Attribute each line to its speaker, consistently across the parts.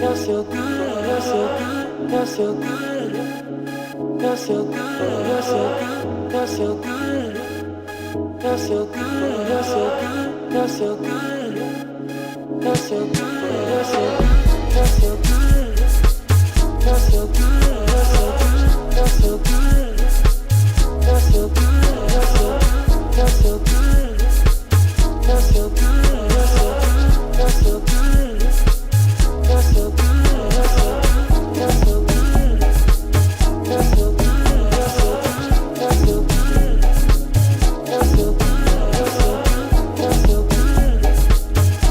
Speaker 1: You're so good, you're so good, you're so good. You're so good, you're so good, you're so good. You're so good, you're so good, you're so good. You're so good, you're so good, you're so good. You're so good, you're so good, you're so good. You're so good, you're so good, you're so good. You're so good, you're so good, you're so good. You're so good, you're so good, you're so good. You're so good, you're so good, you're so good. You're so good, you're so good,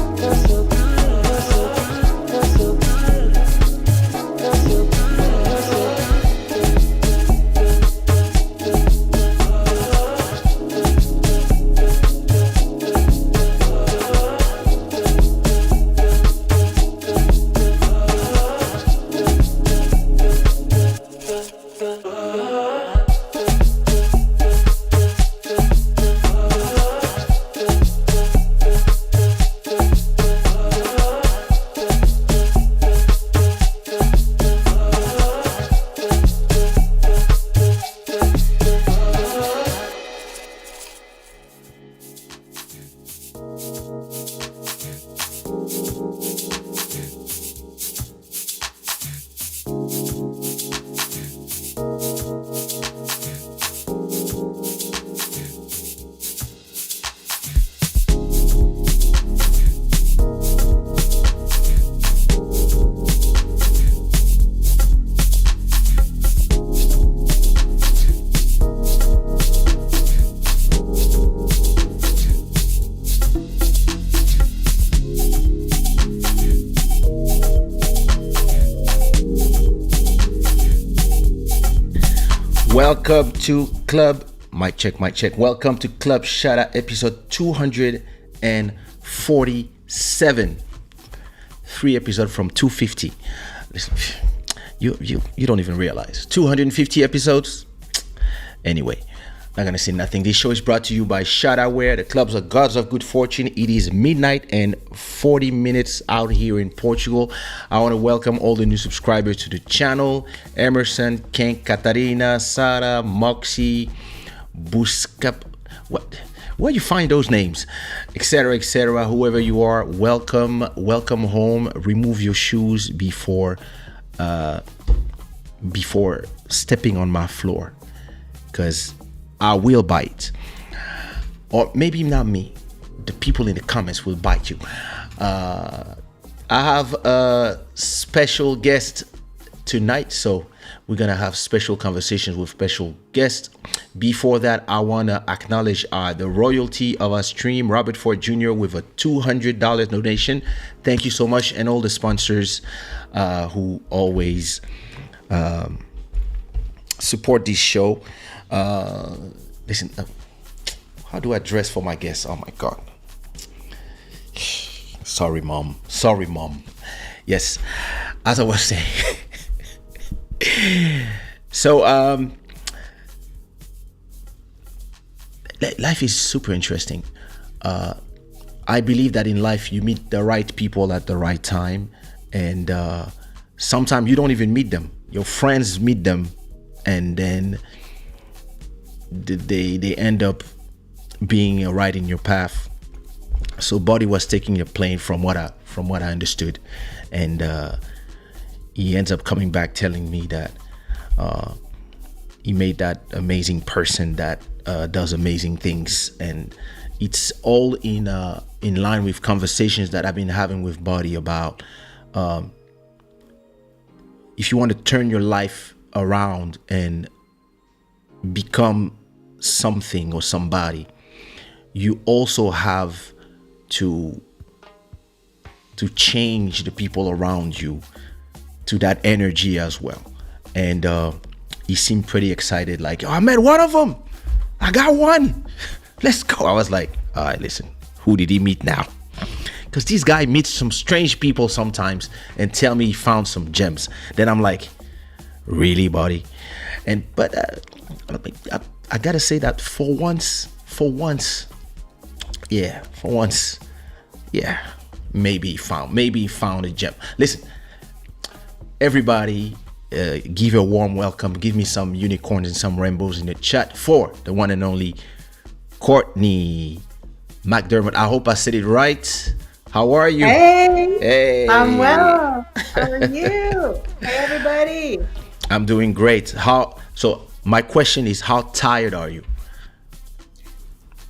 Speaker 1: you're so good. You're so good, you're so good, you're so good. You're so good, you're so good.
Speaker 2: Welcome to Club, mic check. Welcome to Club Shada episode 247. 3 episodes from 250. Listen, you don't even realize 250 episodes. Anyway, not gonna say nothing. This show is brought to you by Shada, where the clubs are gods of good fortune. It is midnight and 40 minutes out here in Portugal. I want to welcome all the new subscribers to the channel: Emerson, Ken, Katarina, Sarah, Moxie, Buscap. Where you find those names, etc., etc. Whoever you are, welcome home. Remove your shoes before stepping on my floor, because I will bite. Or maybe not me. The people in the comments will bite you. I have a special guest tonight, so we're gonna have special conversations with special guests. Before that, I wanna acknowledge the royalty of our stream, Robert Ford Jr. with a $200 donation. Thank you so much, and all the sponsors who always support this show. Listen, how do I dress for my guests? Oh my God. Sorry, mom. Yes, as I was saying. So, life is super interesting. I believe that in life you meet the right people at the right time, and sometimes you don't even meet them. Your friends meet them, and then they end up being right in your path. So Buddy was taking a plane from what I understood, and he ends up coming back telling me that he made that amazing person that does amazing things, and it's all in line with conversations that I've been having with Buddy about if you want to turn your life around and become something or somebody, you also have to change the people around you to that energy as well. And he seemed pretty excited, like, oh, I met one of them, I got one, let's go. I was like, all right, listen, who did he meet now? Because this guy meets some strange people sometimes and tell me he found some gems. Then I'm like, really, Buddy? But I gotta say that for once, maybe he found a gem. Listen, everybody, give a warm welcome. Give me some unicorns and some rainbows in the chat for the one and only Cortney McDermott. I hope I said it right. How are you?
Speaker 3: Hey, I'm well. How are you? Hey, everybody.
Speaker 2: I'm doing great. So my question is, how tired are you?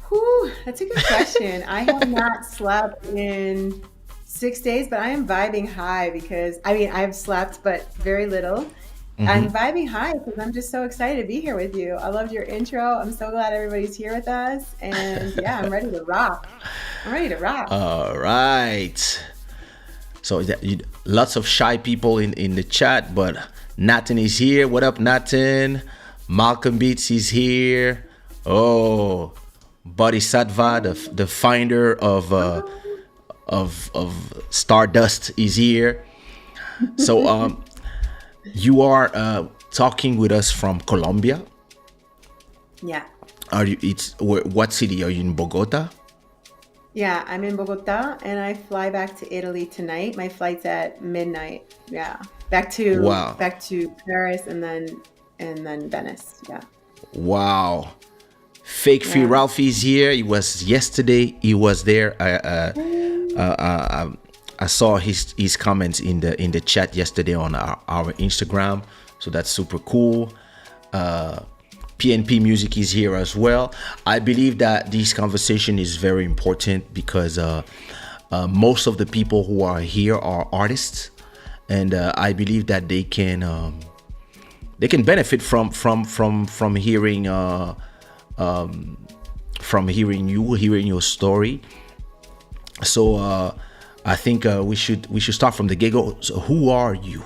Speaker 3: Whew, that's a good question. I have not slept in 6 days, but I am vibing high because, I've slept, but very little. I'm vibing high because I'm just so excited to be here with you. I loved your intro. I'm so glad everybody's here with us. And yeah, I'm ready to rock.
Speaker 2: All right. So lots of shy people in the chat, but Nathan is here. What up, Nathan? Malcolm Beats is here. Oh, Bodhisattva, the finder of Stardust is here. So you are talking with us from Colombia.
Speaker 3: Yeah.
Speaker 2: Are you? What city are you in? Bogota?
Speaker 3: Yeah, I'm in Bogota, and I fly back to Italy tonight. My flight's at midnight. Yeah, back to Paris, and then Venice. Yeah.
Speaker 2: Wow. Fake Free Ralphie is here. He was yesterday. He was there. I saw his comments in the chat yesterday on our Instagram. So that's super cool. PNP Music is here as well. I believe that this conversation is very important because most of the people who are here are artists, and I believe that they can benefit from hearing hearing your story. So I think we should start from the get-go. So who are you?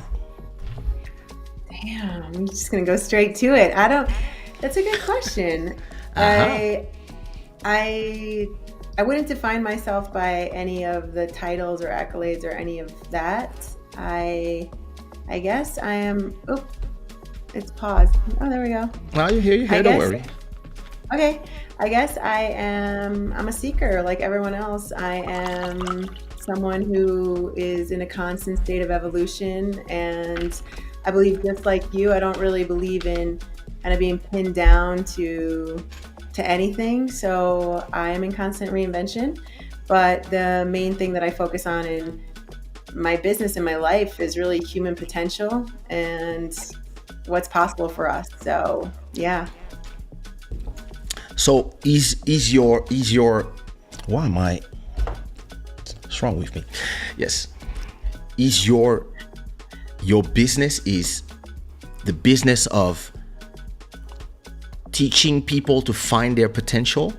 Speaker 3: Damn, I'm just gonna go straight to it. That's a good question. I wouldn't define myself by any of the titles or accolades or any of that. I guess I am. Oh, it's paused. Oh, there we go.
Speaker 2: No, you're here. Don't worry.
Speaker 3: Okay. I guess I'm a seeker like everyone else. I am someone who is in a constant state of evolution, and I believe just like you, I don't really believe in kind of being pinned down to anything. So I am in constant reinvention, but the main thing that I focus on in my business and my life is really human potential and what's possible for us. So yeah.
Speaker 2: So is your why am I? What's wrong with me? Yes, is your business is the business of teaching people to find their potential?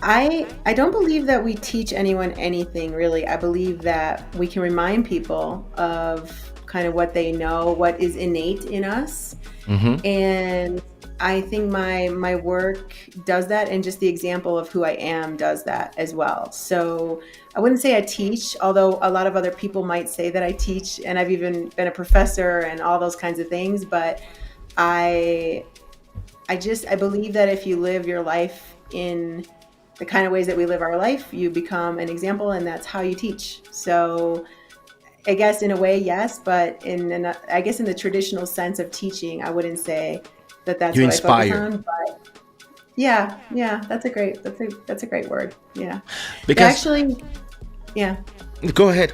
Speaker 3: I don't believe that we teach anyone anything really. I believe that we can remind people of kind of what they know, what is innate in us. And I think my work does that, and just the example of who I am does that as well. So I wouldn't say I teach, although a lot of other people might say that I teach, and I've even been a professor and all those kinds of things. But I believe that if you live your life in the kind of ways that we live our life, you become an example, and that's how you teach. So I guess in a way, yes, but I guess in the traditional sense of teaching, I wouldn't say that's
Speaker 2: you
Speaker 3: what
Speaker 2: inspire.
Speaker 3: I focus on. But yeah, that's a great word. Yeah,
Speaker 2: Because
Speaker 3: actually, yeah.
Speaker 2: Go ahead.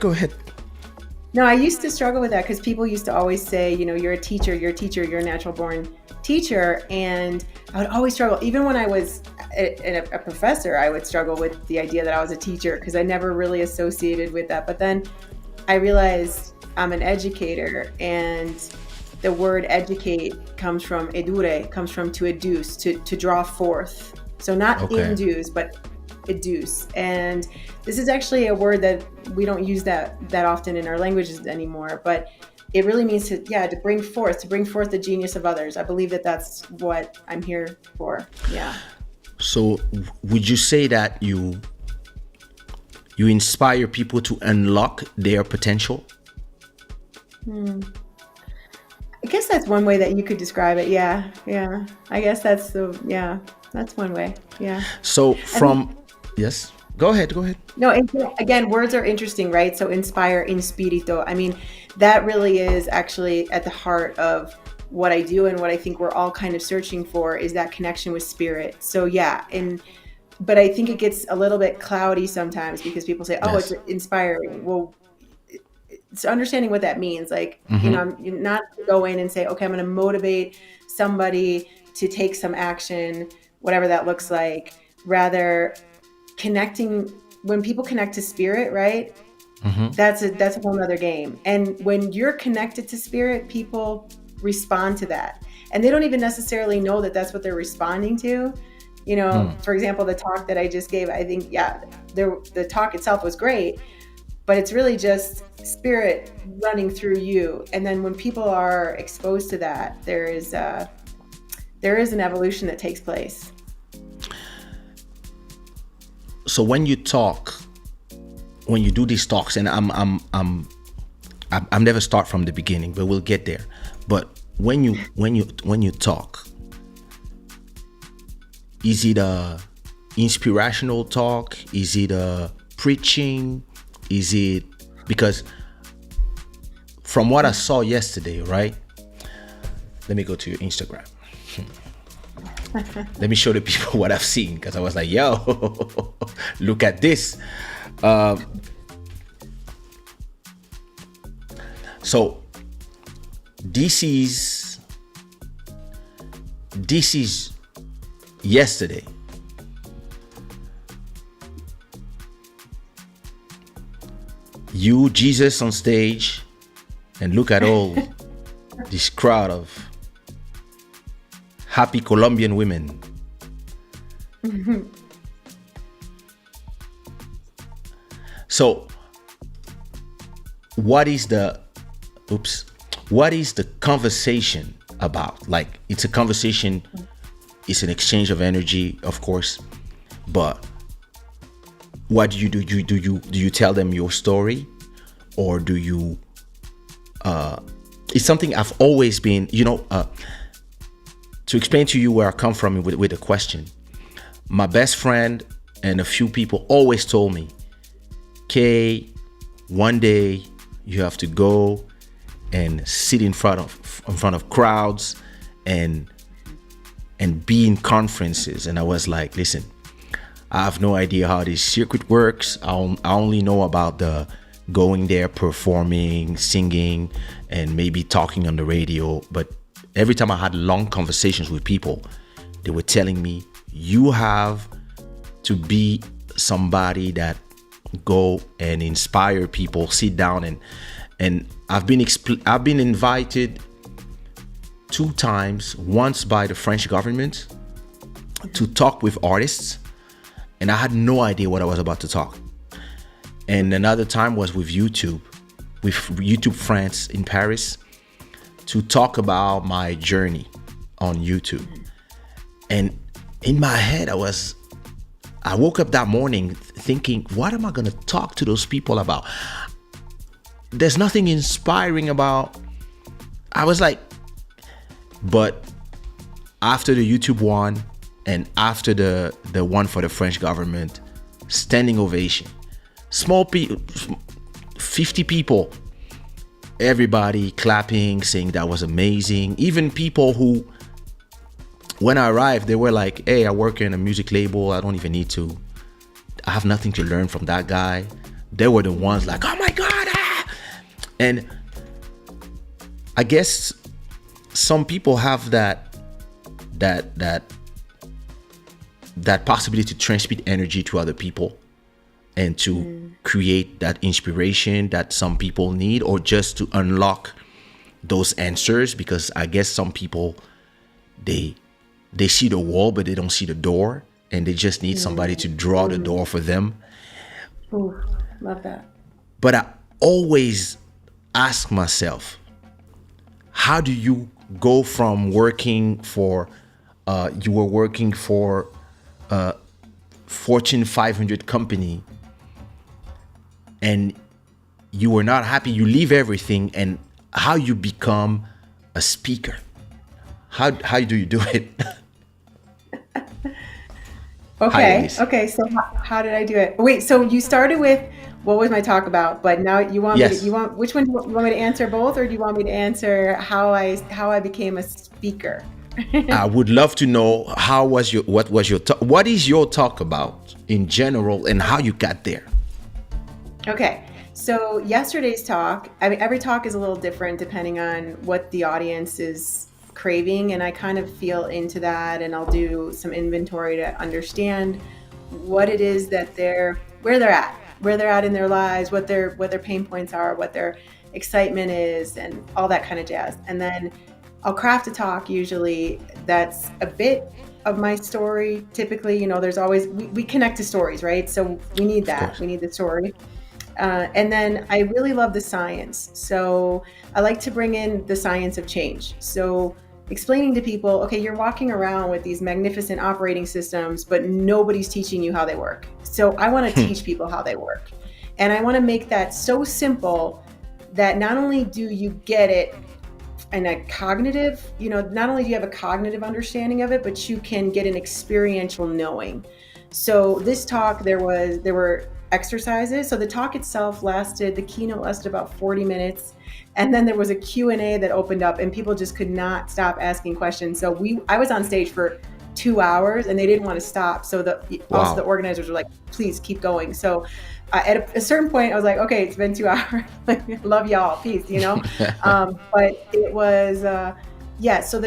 Speaker 3: No, I used to struggle with that because people used to always say, you're a teacher, you're a natural born teacher. And I would always struggle. Even when I was a professor, I would struggle with the idea that I was a teacher because I never really associated with that. But then I realized I'm an educator, and the word educate comes from edure, comes from to educe, to draw forth. So not induce, but educe. And this is actually a word that we don't use that often in our languages anymore, but it really means to bring forth the genius of others. I believe that that's what I'm here for. Yeah. So
Speaker 2: would you say that you inspire people to unlock their potential?
Speaker 3: I guess that's one way that you could describe it. Yeah. I guess that's one way. Yeah.
Speaker 2: So yes. Go ahead.
Speaker 3: No, and again, words are interesting, right? So inspire, in spirito. I mean, that really is actually at the heart of what I do, and what I think we're all kind of searching for is that connection with spirit. So yeah, but I think it gets a little bit cloudy sometimes because people say, "Oh,
Speaker 2: Yes.
Speaker 3: it's inspiring." Well, it's understanding what that means. Like, you're not to go in and say, "Okay, I'm going to motivate somebody to take some action, whatever that looks like." Rather, connecting, when people connect to spirit, right? That's a whole nother game. And when you're connected to spirit, people respond to that, and they don't even necessarily know that that's what they're responding to. For example, the talk that I just gave, I think, the talk itself was great, but it's really just spirit running through you. And then when people are exposed to that, there is an evolution that takes place.
Speaker 2: So when you talk, when you do these talks, and I'm never start from the beginning, but we'll get there. But when you talk, is it a inspirational talk? Is it a preaching? Is it, because from what I saw yesterday, right? Let me go to your Instagram. Let me show the people what I've seen, because I was like, yo, look at this. So this is yesterday. You, Jesus on stage, and look at all this crowd of happy Colombian women. So what is the conversation about? Like, it's a conversation, it's an exchange of energy, of course, but what do you do? Do you tell them your story, or do you it's something I've always been, to explain to you where I come from with a question. My best friend and a few people always told me, Kay, one day you have to go and sit in front of crowds and be in conferences. And I was like, listen, I have no idea how this circuit works. I only know about the going there, performing, singing, and maybe talking on the radio. But every time I had long conversations with people, they were telling me, you have to be somebody that go and inspire people, sit down and I've been invited 2 times, once by the French government to talk with artists, and I had no idea what I was about to talk. And another time was with YouTube France in Paris, to talk about my journey on YouTube. And in my head, I woke up that morning thinking, what am I going to talk to those people about? There's nothing inspiring about. I was like, but after the YouTube one and after the one for the French government, standing ovation, small people, 50 people, everybody clapping, saying that was amazing. Even people who, when I arrived, they were like, hey, I work in a music label, I don't even need to, I have nothing to learn from that guy. They were the ones like, oh my God. And I guess some people have that possibility to transmit energy to other people and to create that inspiration that some people need, or just to unlock those answers. Because I guess some people, they see the wall, but they don't see the door, and they just need somebody to draw the door for them.
Speaker 3: Ooh, love that.
Speaker 2: But I always ask myself, how do you go from working for, you were working for a Fortune 500 company, and you were not happy, you leave everything, and how you become a speaker? How do you do it? Hi,
Speaker 3: Okay.
Speaker 2: Elise.
Speaker 3: Okay. So how did I do it? Wait. So you started with what was my talk about? But now you want me to. You
Speaker 2: Yes,
Speaker 3: want which one? Do you want me to answer both, or do you want me to answer how I became a speaker?
Speaker 2: I would love to know what is your talk about in general and how you got there.
Speaker 3: Okay. So yesterday's talk, I mean, every talk is a little different depending on what the audience is craving. And I kind of feel into that, and I'll do some inventory to understand what it is that where they're at in their lives, what their pain points are, what their excitement is, and all that kind of jazz. And then I'll craft a talk usually that's a bit of my story. Typically, there's always, we connect to stories, right? So we need
Speaker 2: Of
Speaker 3: that.
Speaker 2: course.
Speaker 3: We need the story. And then I really love the science. So I like to bring in the science of change. So explaining to people, okay, you're walking around with these magnificent operating systems, but nobody's teaching you how they work. So I want to teach people how they work. And I want to make that so simple that not only do you get it in a cognitive, not only do you have a cognitive understanding of it, but you can get an experiential knowing. So this talk, there were exercises. So the talk itself the keynote lasted about 40 minutes. And then there was a Q&A that opened up, and people just could not stop asking questions. So I was on stage for 2 hours and they didn't want to stop. So also the organizers were like, please keep going. So at a certain point I was like, okay, it's been 2 hours. Love y'all, peace, but it was, so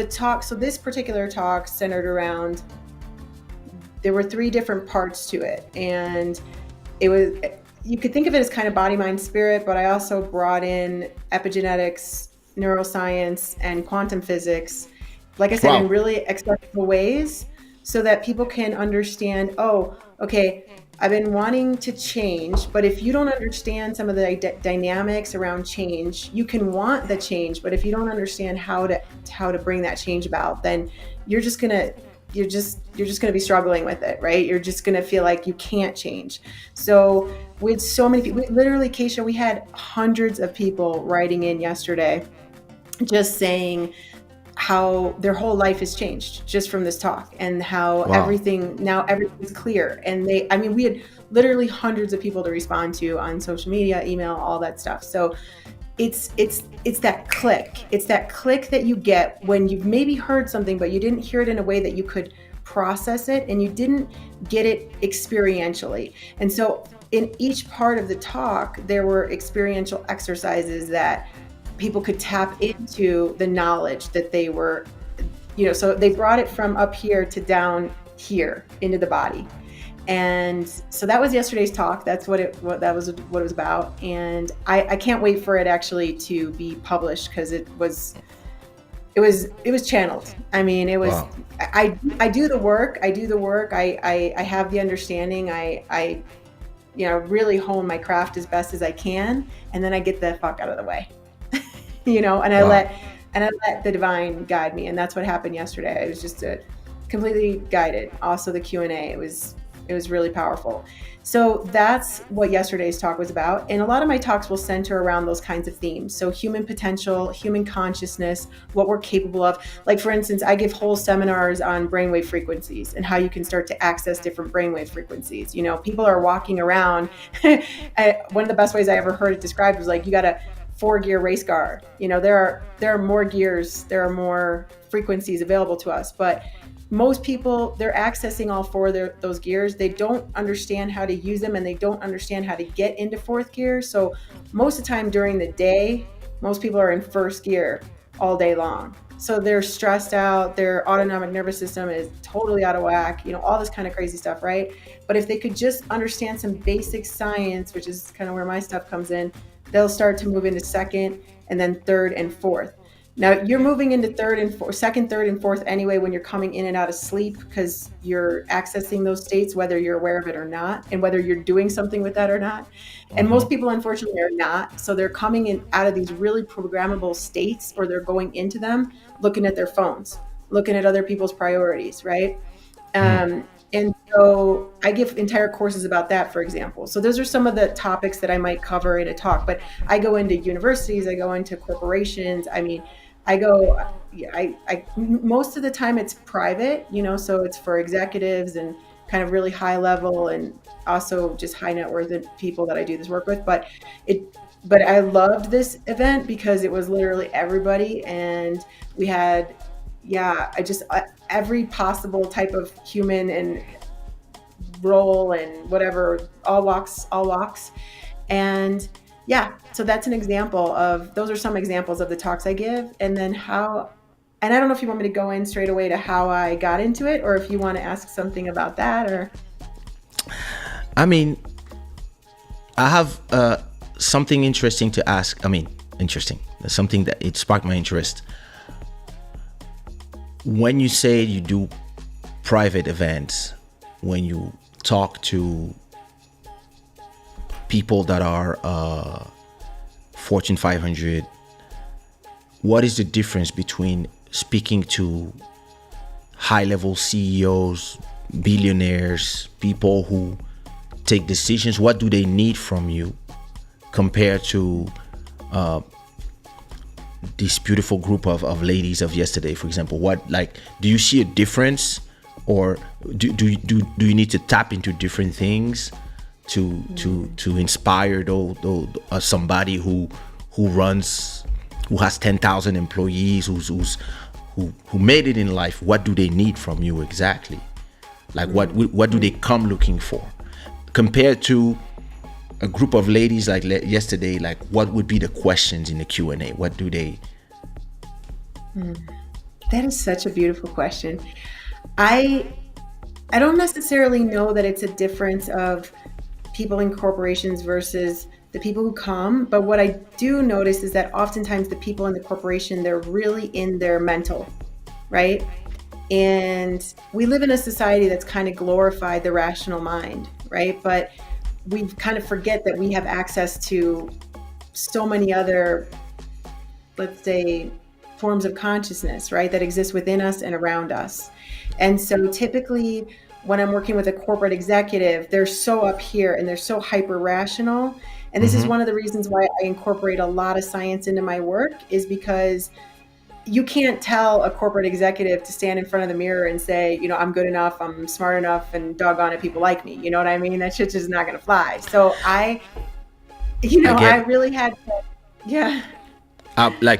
Speaker 3: this particular talk centered around, there were 3 different parts to it. And it was, you could think of it as kind of body, mind, spirit, but I also brought in epigenetics, neuroscience, and quantum physics, like I said,
Speaker 2: Wow.
Speaker 3: in really accessible ways, so that people can understand, oh, okay, I've been wanting to change, but if you don't understand some of the dynamics around change, you can want the change, but if you don't understand how to bring that change about, then you're just gonna be struggling with it, right? You're just gonna feel like you can't change. So with so many people, literally, Kaysha, we had hundreds of people writing in yesterday, just saying how their whole life has changed just from this talk, and how
Speaker 2: Wow.
Speaker 3: everything's clear. And we had literally hundreds of people to respond to on social media, email, all that stuff. So it's that click. It's that click that you get when you've maybe heard something, but you didn't hear it in a way that you could process it, and you didn't get it experientially. And so in each part of the talk, there were experiential exercises that people could tap into the knowledge that they were, so they brought it from up here to down here into the body. And so that was yesterday's talk. That's what it was about. And I can't wait for it actually to be published, because it was channeled. I mean, it was,
Speaker 2: Wow.
Speaker 3: I do the work. I have the understanding. I really hone my craft as best as I can. And then I get the fuck out of the way, and I
Speaker 2: Wow.
Speaker 3: let the divine guide me. And that's what happened yesterday. It was just completely guided. Also the Q&A, it was really powerful. So that's what yesterday's talk was about. And a lot of my talks will center around those kinds of themes. So human potential, human consciousness, what we're capable of. Like, for instance, I give whole seminars on brainwave frequencies and how you can start to access different brainwave frequencies. People are walking around. One of the best ways I ever heard it described was like, you got a 4-gear race car. There are more gears, there are more frequencies available to us, but most people, they're accessing all 4 of those gears. They don't understand how to use them, and they don't understand how to get into 4th gear. So most of the time during the day, most people are in 1st gear all day long. So they're stressed out, their autonomic nervous system is totally out of whack, all this kind of crazy stuff, right? But if they could just understand some basic science, which is kind of where my stuff comes in, they'll start to move into 2nd, and then 3rd and 4th. Now you're moving into 2nd, 3rd, and 4th anyway when you're coming in and out of sleep, because you're accessing those states whether you're aware of it or not, and whether you're doing something with that or not. And most people, unfortunately, are not. So they're coming in out of these really programmable states, or they're going into them looking at their phones, looking at other people's priorities, right? And so I give entire courses about that, for example. So those are some of the topics that I might cover in a talk. But I go into universities, I go into corporations. I mean, most of the time it's private, so it's for executives and kind of really high level and also just high net worth people that I do this work with. But I loved this event because it was literally everybody, and we had, every possible type of human and role and whatever, all walks. And so that's an example of, those are some examples of the talks I give. And then and I don't know if you want me to go in straight away to how I got into it, or if you want to ask something about that, or.
Speaker 2: I mean, I have something interesting to ask. Interesting. Something that it sparked my interest. When you say you do private events, when you talk to people that are Fortune 500, what is the difference between speaking to high-level CEOs, billionaires, people who take decisions? What do they need from you compared to this beautiful group of ladies of yesterday, for example? Do you see a difference, or do you need to tap into different things to inspire somebody who has 10,000 employees, who made it in life? What do they need from you exactly? What do they come looking for compared to a group of ladies like yesterday? Like, what would be the questions in the Q&A? What do they?
Speaker 3: That is such a beautiful question. I don't necessarily know that it's a difference of people in corporations versus the people who come, but what I do notice is that oftentimes the people in the corporation, they're really in their mental, right? And we live in a society that's kind of glorified the rational mind, right? But we kind of forget that we have access to so many other, let's say, forms of consciousness, right, that exist within us and around us. And so typically when I'm working with a corporate executive, they're so up here and they're so hyper rational. And this is one of the reasons why I incorporate a lot of science into my work, is because you can't tell a corporate executive to stand in front of the mirror and say, I'm good enough, I'm smart enough, and doggone it, people like me. You know what I mean? That shit's just not going to fly. So I really had to, yeah.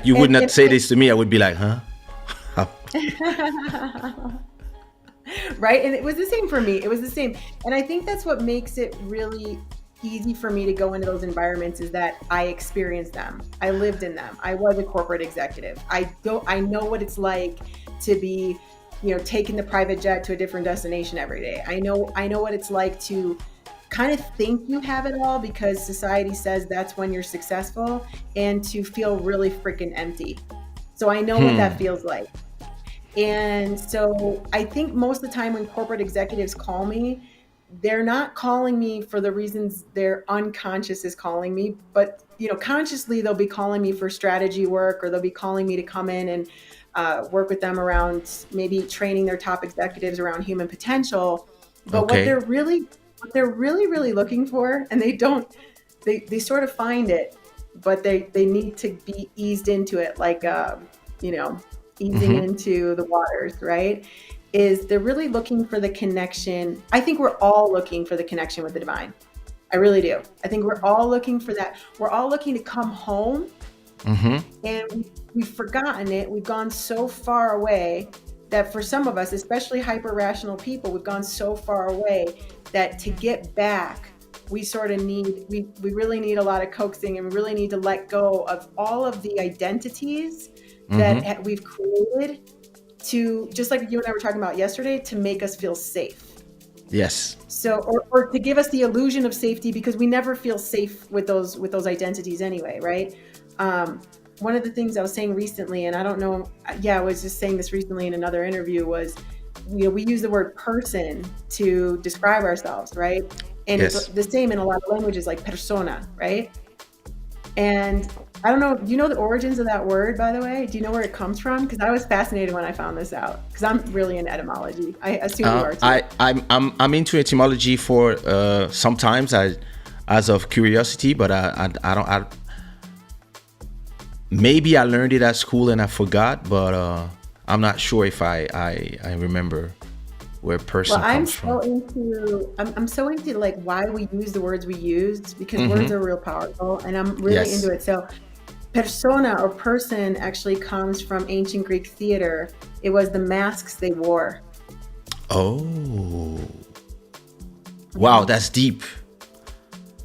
Speaker 2: You would not say this to me. I would be like, huh?
Speaker 3: Right. And it was the same for me. It was the same. And I think that's what makes it really easy for me to go into those environments, is that I experienced them. I lived in them. I was a corporate executive. I know what it's like to be, taking the private jet to a different destination every day. I know what it's like to kind of think you have it all because society says that's when you're successful, and to feel really freaking empty. So I know what that feels like. And so I think most of the time when corporate executives call me, they're not calling me for the reasons their unconscious is calling me, but consciously they'll be calling me for strategy work, or they'll be calling me to come in and work with them around maybe training their top executives around human potential. But what they're really looking for, and they sort of find it, but they need to be eased into it, like easing into the waters, right? Is they're really looking for the connection. I think we're all looking for the connection with the divine. I really do. I think we're all looking for that. We're all looking to come home, and we've forgotten it. We've gone so far away that for some of us, especially hyper rational people, we've gone so far away that to get back, we really need a lot of coaxing, and we really need to let go of all of the identities that we've created, to, just like you and I were talking about yesterday, to make us feel safe.
Speaker 2: Yes.
Speaker 3: So, or to give us the illusion of safety, because we never feel safe with those identities anyway, right? One of the things I was saying recently, and I don't know, I was just saying this recently in another interview, was, we use the word person to describe ourselves, right? And it's the same in a lot of languages, like persona, right? And I don't know, do you know the origins of that word, by the way? Do you know where it comes from? Because I was fascinated when I found this out, because I'm really in etymology. I assume you are too.
Speaker 2: I'm into etymology for sometimes as of curiosity, but I don't. Maybe I learned it at school and I forgot, but I'm not sure if I remember where person
Speaker 3: Well,
Speaker 2: comes from.
Speaker 3: I'm so into like why we use the words we used, because words are real powerful, and I'm really
Speaker 2: Yes.
Speaker 3: into it. So persona or person actually comes from ancient Greek theater. It was the masks they wore.
Speaker 2: Oh. Wow, that's deep.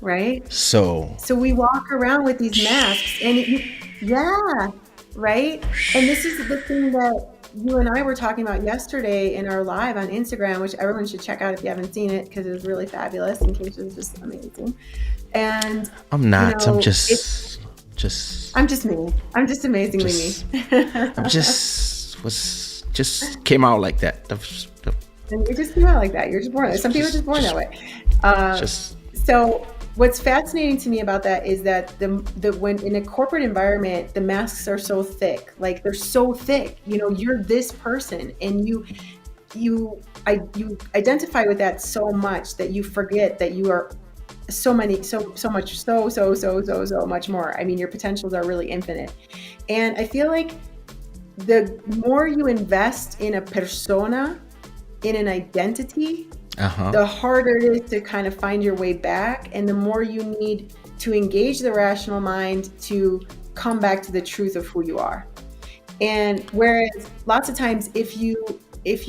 Speaker 3: Right?
Speaker 2: So
Speaker 3: So we walk around with these masks, and yeah, right? And this is the thing that you and I were talking about yesterday in our live on Instagram, which everyone should check out if you haven't seen it, because it was really fabulous, and Kaysha was just amazing. And
Speaker 2: I'm not. I'm
Speaker 3: I'm
Speaker 2: just
Speaker 3: me. I'm just amazingly
Speaker 2: Just-
Speaker 3: me.
Speaker 2: I'm just came out like that.
Speaker 3: And you just came out like that. You're just born. Some people are just born that way.
Speaker 2: Just
Speaker 3: So what's fascinating to me about that is that the when in a corporate environment, the masks are so thick. Like they're so thick. You know, you're this person, and you identify with that so much that you forget that you are so much more. I mean, your potentials are really infinite. And I feel like the more you invest in a persona, in an identity, the harder it is to kind of find your way back, and the more you need to engage the rational mind to come back to the truth of who you are. And whereas lots of times if you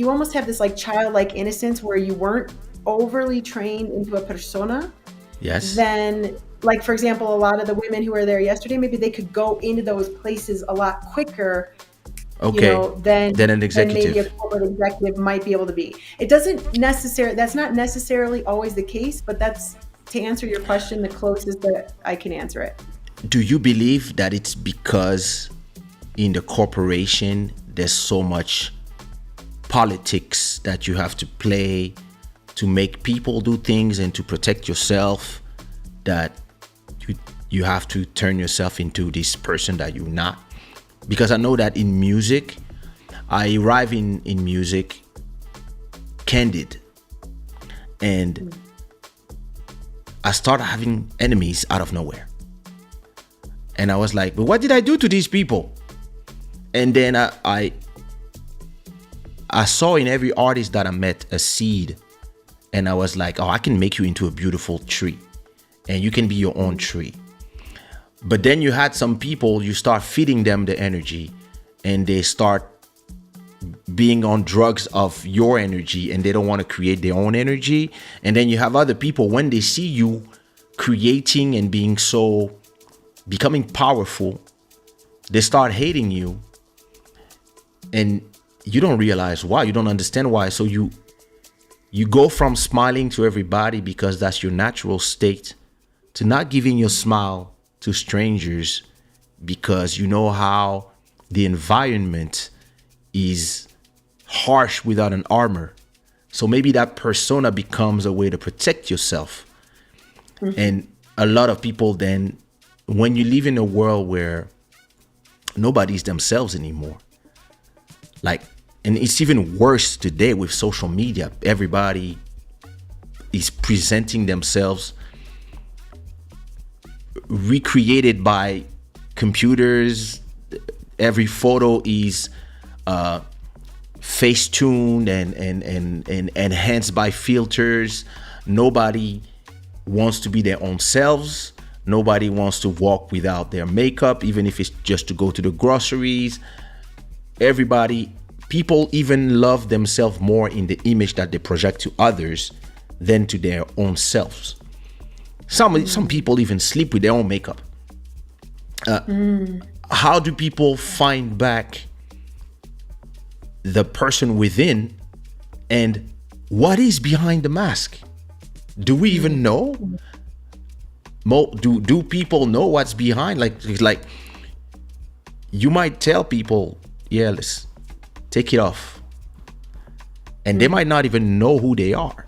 Speaker 3: almost have this like childlike innocence where you weren't overly trained into a persona,
Speaker 2: yes.
Speaker 3: then like, for example, a lot of the women who were there yesterday, maybe they could go into those places a lot quicker,
Speaker 2: Okay.
Speaker 3: than
Speaker 2: Then an
Speaker 3: maybe a
Speaker 2: executive.
Speaker 3: corporate executive might be able to be. That's not necessarily always the case, but that's, to answer your question, the closest that I can answer it.
Speaker 2: Do you believe that it's because in the corporation there's so much politics that you have to play to make people do things and to protect yourself, that you have to turn yourself into this person that you're not? Because I know that in music, I arrive in music candid, and I started having enemies out of nowhere. And I was like, but what did I do to these people? And then I saw in every artist that I met a seed, and I was like, oh, I can make you into a beautiful tree, and you can be your own tree. But then you had some people, you start feeding them the energy, and they start being on drugs of your energy, and they don't want to create their own energy. And then you have other people, when they see you creating and becoming powerful, they start hating you, and you don't realize why. You don't understand why. So you go from smiling to everybody because that's your natural state, to not giving your smile to strangers because you know how the environment is harsh without an armor. So maybe that persona becomes a way to protect yourself. And a lot of people then, when you live in a world where nobody's themselves anymore, and it's even worse today with social media, everybody is presenting themselves recreated by computers. Every photo is face tuned and enhanced by filters. Nobody wants to be their own selves. Nobody wants to walk without their makeup, even if it's just to go to the groceries. People even love themselves more in the image that they project to others than to their own selves. Some people even sleep with their own makeup. How do people find back the person within, and what is behind the mask? Do we even know? Do people know what's behind? Like you might tell people, yeah, let's take it off, and they might not even know who they are.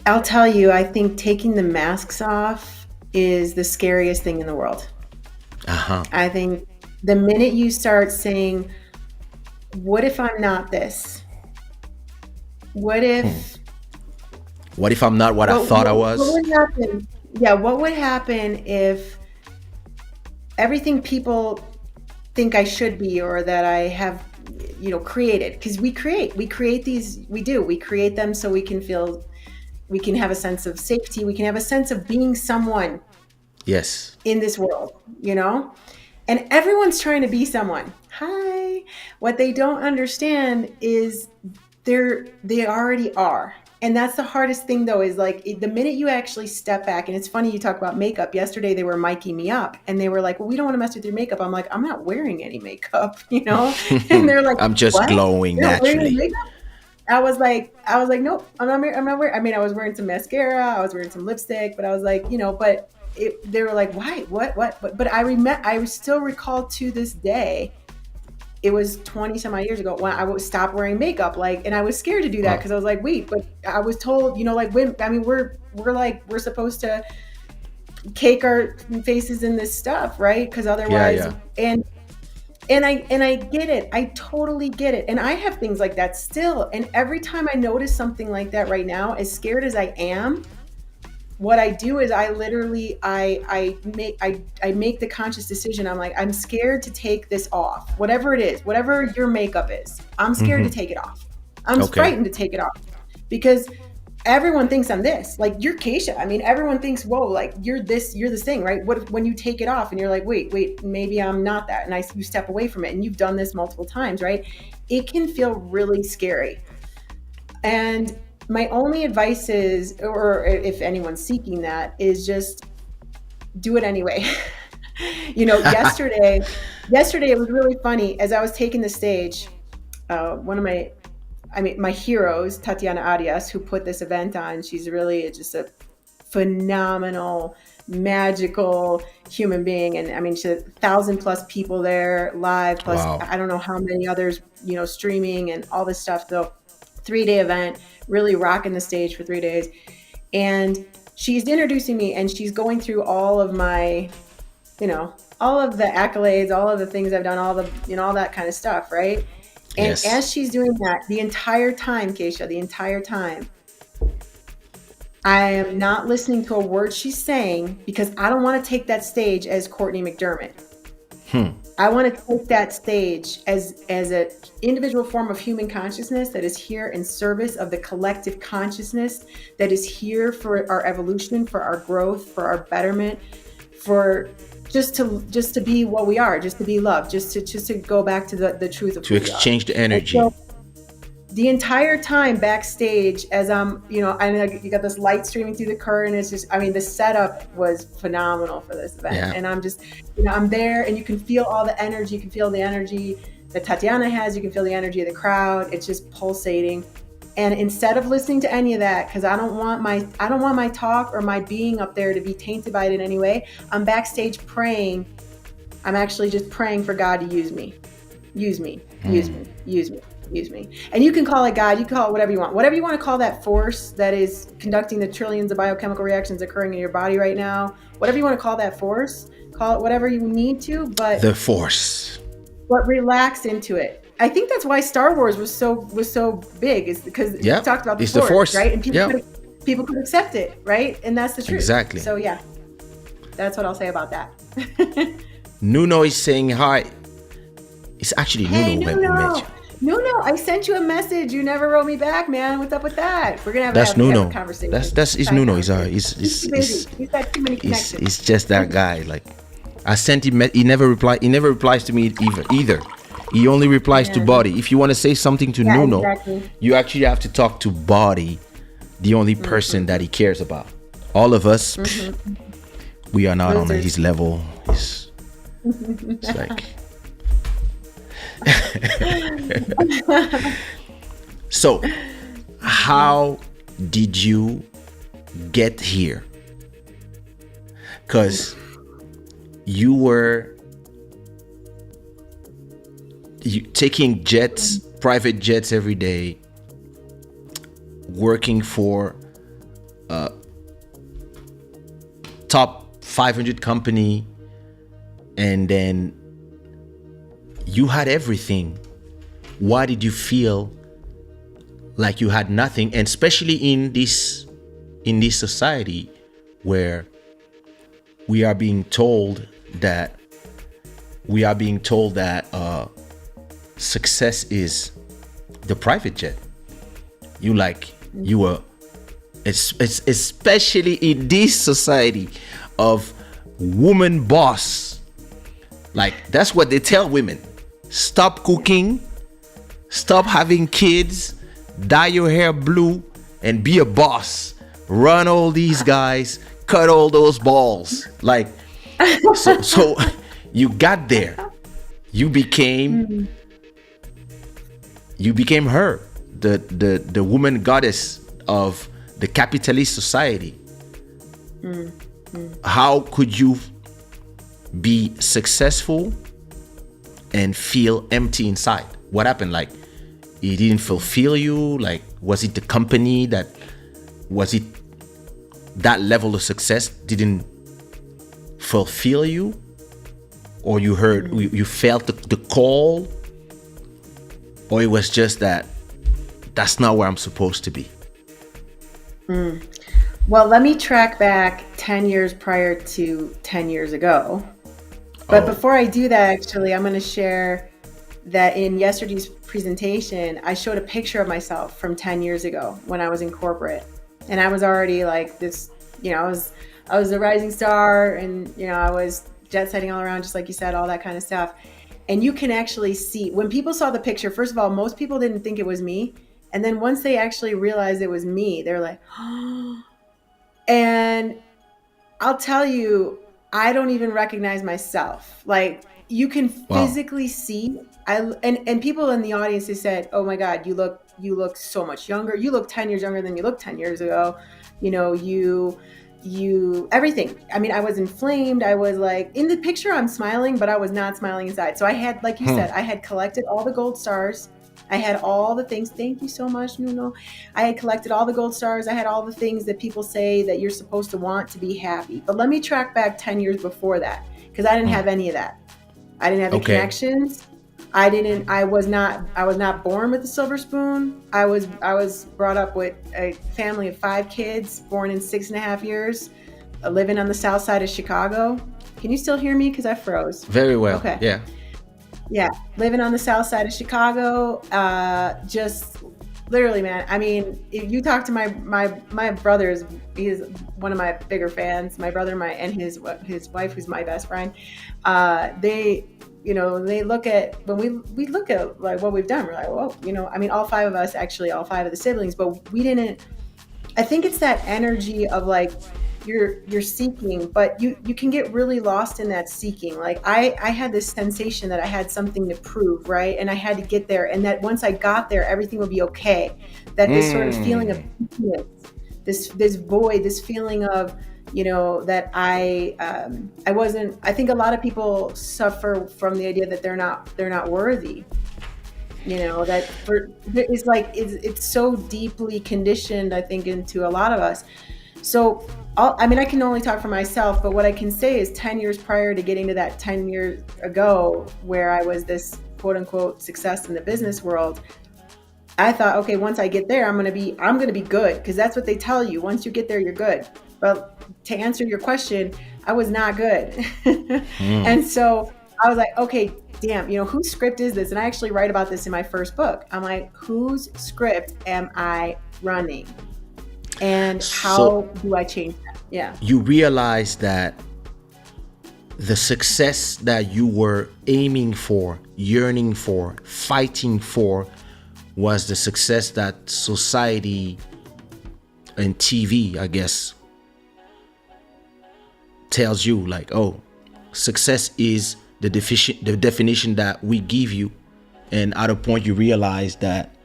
Speaker 3: I'll tell you, I think taking the masks off is the scariest thing in the world. I think the minute you start saying, what if I'm not this? What if
Speaker 2: I'm not what I thought I was?
Speaker 3: What would happen? Yeah, what would happen if everything people think I should be, or that I have, created. Because we create these, we create them so we can have a sense of safety. We can have a sense of being someone.
Speaker 2: Yes.
Speaker 3: In this world, and everyone's trying to be someone. Hi. What they don't understand is they already are. And that's the hardest thing, though, is like the minute you actually step back. And it's funny you talk about makeup. Yesterday they were miking me up and they were like, well, we don't want to mess with your makeup. I'm like, I'm not wearing any makeup, and they're like,
Speaker 2: I'm just
Speaker 3: what?
Speaker 2: glowing naturally.
Speaker 3: I was like, nope, I'm not wearing. I mean, I was wearing some mascara, I was wearing some lipstick, but I was like, but they were like, why, what? But I still recall to this day, it was 20 some odd years ago when I would stop wearing makeup, and I was scared to do that because I was like, wait, but I was told, we're supposed to cake our faces in this stuff, right? Because otherwise, and I get it. I totally get it. And I have things like that still. And every time I notice something like that right now, as scared as I am, what I do is I literally, I make the conscious decision. I'm like, I'm scared to take this off, whatever it is, whatever your makeup is. I'm scared to take it off. I'm frightened to take it off because everyone thinks I'm this, like you're Kaysha. I mean, everyone thinks, whoa, like you're this thing, right? What if, when you take it off and you're like, wait, maybe I'm not that. And you step away from it, and you've done this multiple times, right? It can feel really scary. And my only advice is, or if anyone's seeking that, is just do it anyway. Yesterday it was really funny. As I was taking the stage, one of my heroes, Tatiana Arias, who put this event on, she's really just a phenomenal, magical human being. And I mean, she had 1,000+ people there live, plus I don't know how many others, streaming and all this stuff. So 3-day event, really rocking the stage for 3 days. And she's introducing me, and she's going through all of my, all of the accolades, all of the things I've done, all the, all that kind of stuff, right? And as she's doing that, the entire time, Kaysha, I am not listening to a word she's saying, because I don't want to take that stage as Cortney McDermott. I want to take that stage as an individual form of human consciousness that is here in service of the collective consciousness that is here for our evolution, for our growth, for our betterment, for just to be what we are, just to be love, just to go back to the truth of who we are. To
Speaker 2: exchange the energy.
Speaker 3: So, the entire time backstage, as I'm, and you got this light streaming through the curtain. It's just, I mean, the setup was phenomenal for this event. Yeah. And I'm just, I'm there, and you can feel all the energy. You can feel the energy that Tatiana has. You can feel the energy of the crowd. It's just pulsating. And instead of listening to any of that, because I don't want my talk or my being up there to be tainted by it in any way, I'm backstage praying. I'm actually just praying for God to use me. And you can call it God, you can call it whatever you want. Whatever you want to call that force that is conducting the trillions of biochemical reactions occurring in your body right now, whatever you want to call that force, call it whatever you need to, but
Speaker 2: the force.
Speaker 3: But relax into it. I think that's why Star Wars was so big, is because you talked about the force, right? And people could accept it, right? And that's the truth.
Speaker 2: Exactly.
Speaker 3: So yeah, that's what I'll say about that.
Speaker 2: Nuno is saying hi. It's actually Nuno.
Speaker 3: Nuno, I sent you a message. You never wrote me back, man. What's up with that? We're gonna have a conversation.
Speaker 2: That's Nuno. He's
Speaker 3: He's got too many connections.
Speaker 2: He's just that guy. Like, I sent him. He never replies to me either. He only replies to Body. If you want to say something to Nuno, you actually have to talk to Body, the only person that he cares about. All of us, we are not on his level. It's like. So, how did you get here? Because you were taking private jets every day, working for a top 500 company, and then you had everything. Why did you feel like you had nothing? And especially in this society where we are being told that we are being told that success is the private jet. It's especially in this society of woman boss. Like, that's what they tell women. Stop cooking, stop having kids, dye your hair blue, and be a boss. Run all these guys, cut all those balls. Like, so you got there. You became her, the woman goddess of the capitalist society. How could you be successful and feel empty inside? What happened? Like, it didn't fulfill you? Like, was it the company that level of success didn't fulfill you? Or you felt the call? Or it was just that's not where I'm supposed to be?
Speaker 3: Well, let me track back 10 years prior to 10 years ago. But before I do that, actually, I'm going to share that in yesterday's presentation, I showed a picture of myself from 10 years ago when I was in corporate. And I was already like this, I was a rising star, and, I was jet setting all around, just like you said, all that kind of stuff. And you can actually see, when people saw the picture, first of all, most people didn't think it was me. And then once they actually realized it was me, they're like, oh. And I'll tell you, I don't even recognize myself. Like, you can physically see. And people in the audience, they said, "Oh my God, you look so much younger. You look 10 years younger than you looked 10 years ago. You everything." I mean, I was inflamed. I was like, in the picture, I'm smiling, but I was not smiling inside. So I had, like you said, I had collected all the gold stars. I had all the things. Thank you so much, Nuno. I had collected all the gold stars. I had all the things that people say that you're supposed to want to be happy. But let me track back 10 years before that, because I didn't have any of that. I didn't have the connections. I was not born with a silver spoon. I was brought up with a family of 5 kids, born in 6.5 years, living on the south side of Chicago. Can you still hear me? Because I froze.
Speaker 2: Very well.
Speaker 3: Okay.
Speaker 2: Yeah.
Speaker 3: Yeah, living on the south side of Chicago, just literally, man. I mean, if you talk to my brothers, he's one of my bigger fans. My brother, and his wife, who's my best friend. They look at, when we look at like what we've done, we're like, whoa, I mean, all 5 of us, actually, all 5 of the siblings, but we didn't. I think it's that energy of like, you're seeking, but you can get really lost in that seeking. Like I had this sensation that I had something to prove, right? And I had to get there, and that once I got there, everything would be okay. That this sort of feeling of this void, this feeling of, that I wasn't. I think a lot of people suffer from the idea that they're not worthy. It's like it's so deeply conditioned, I think, into a lot of us. So, I can only talk for myself, but what I can say is 10 years prior to getting to that 10 years ago, where I was this quote unquote success in the business world, I thought, okay, once I get there, I'm going to be good. Because that's what they tell you. Once you get there, you're good. But to answer your question, I was not good. And so I was like, okay, damn, whose script is this? And I actually write about this in my first book. I'm like, whose script am I running? And how do I change that? Yeah.
Speaker 2: You realize that the success that you were aiming for, yearning for, fighting for, was the success that society and TV, I guess, tells you, like, oh, success is the definition that we give you. And at a point you realize that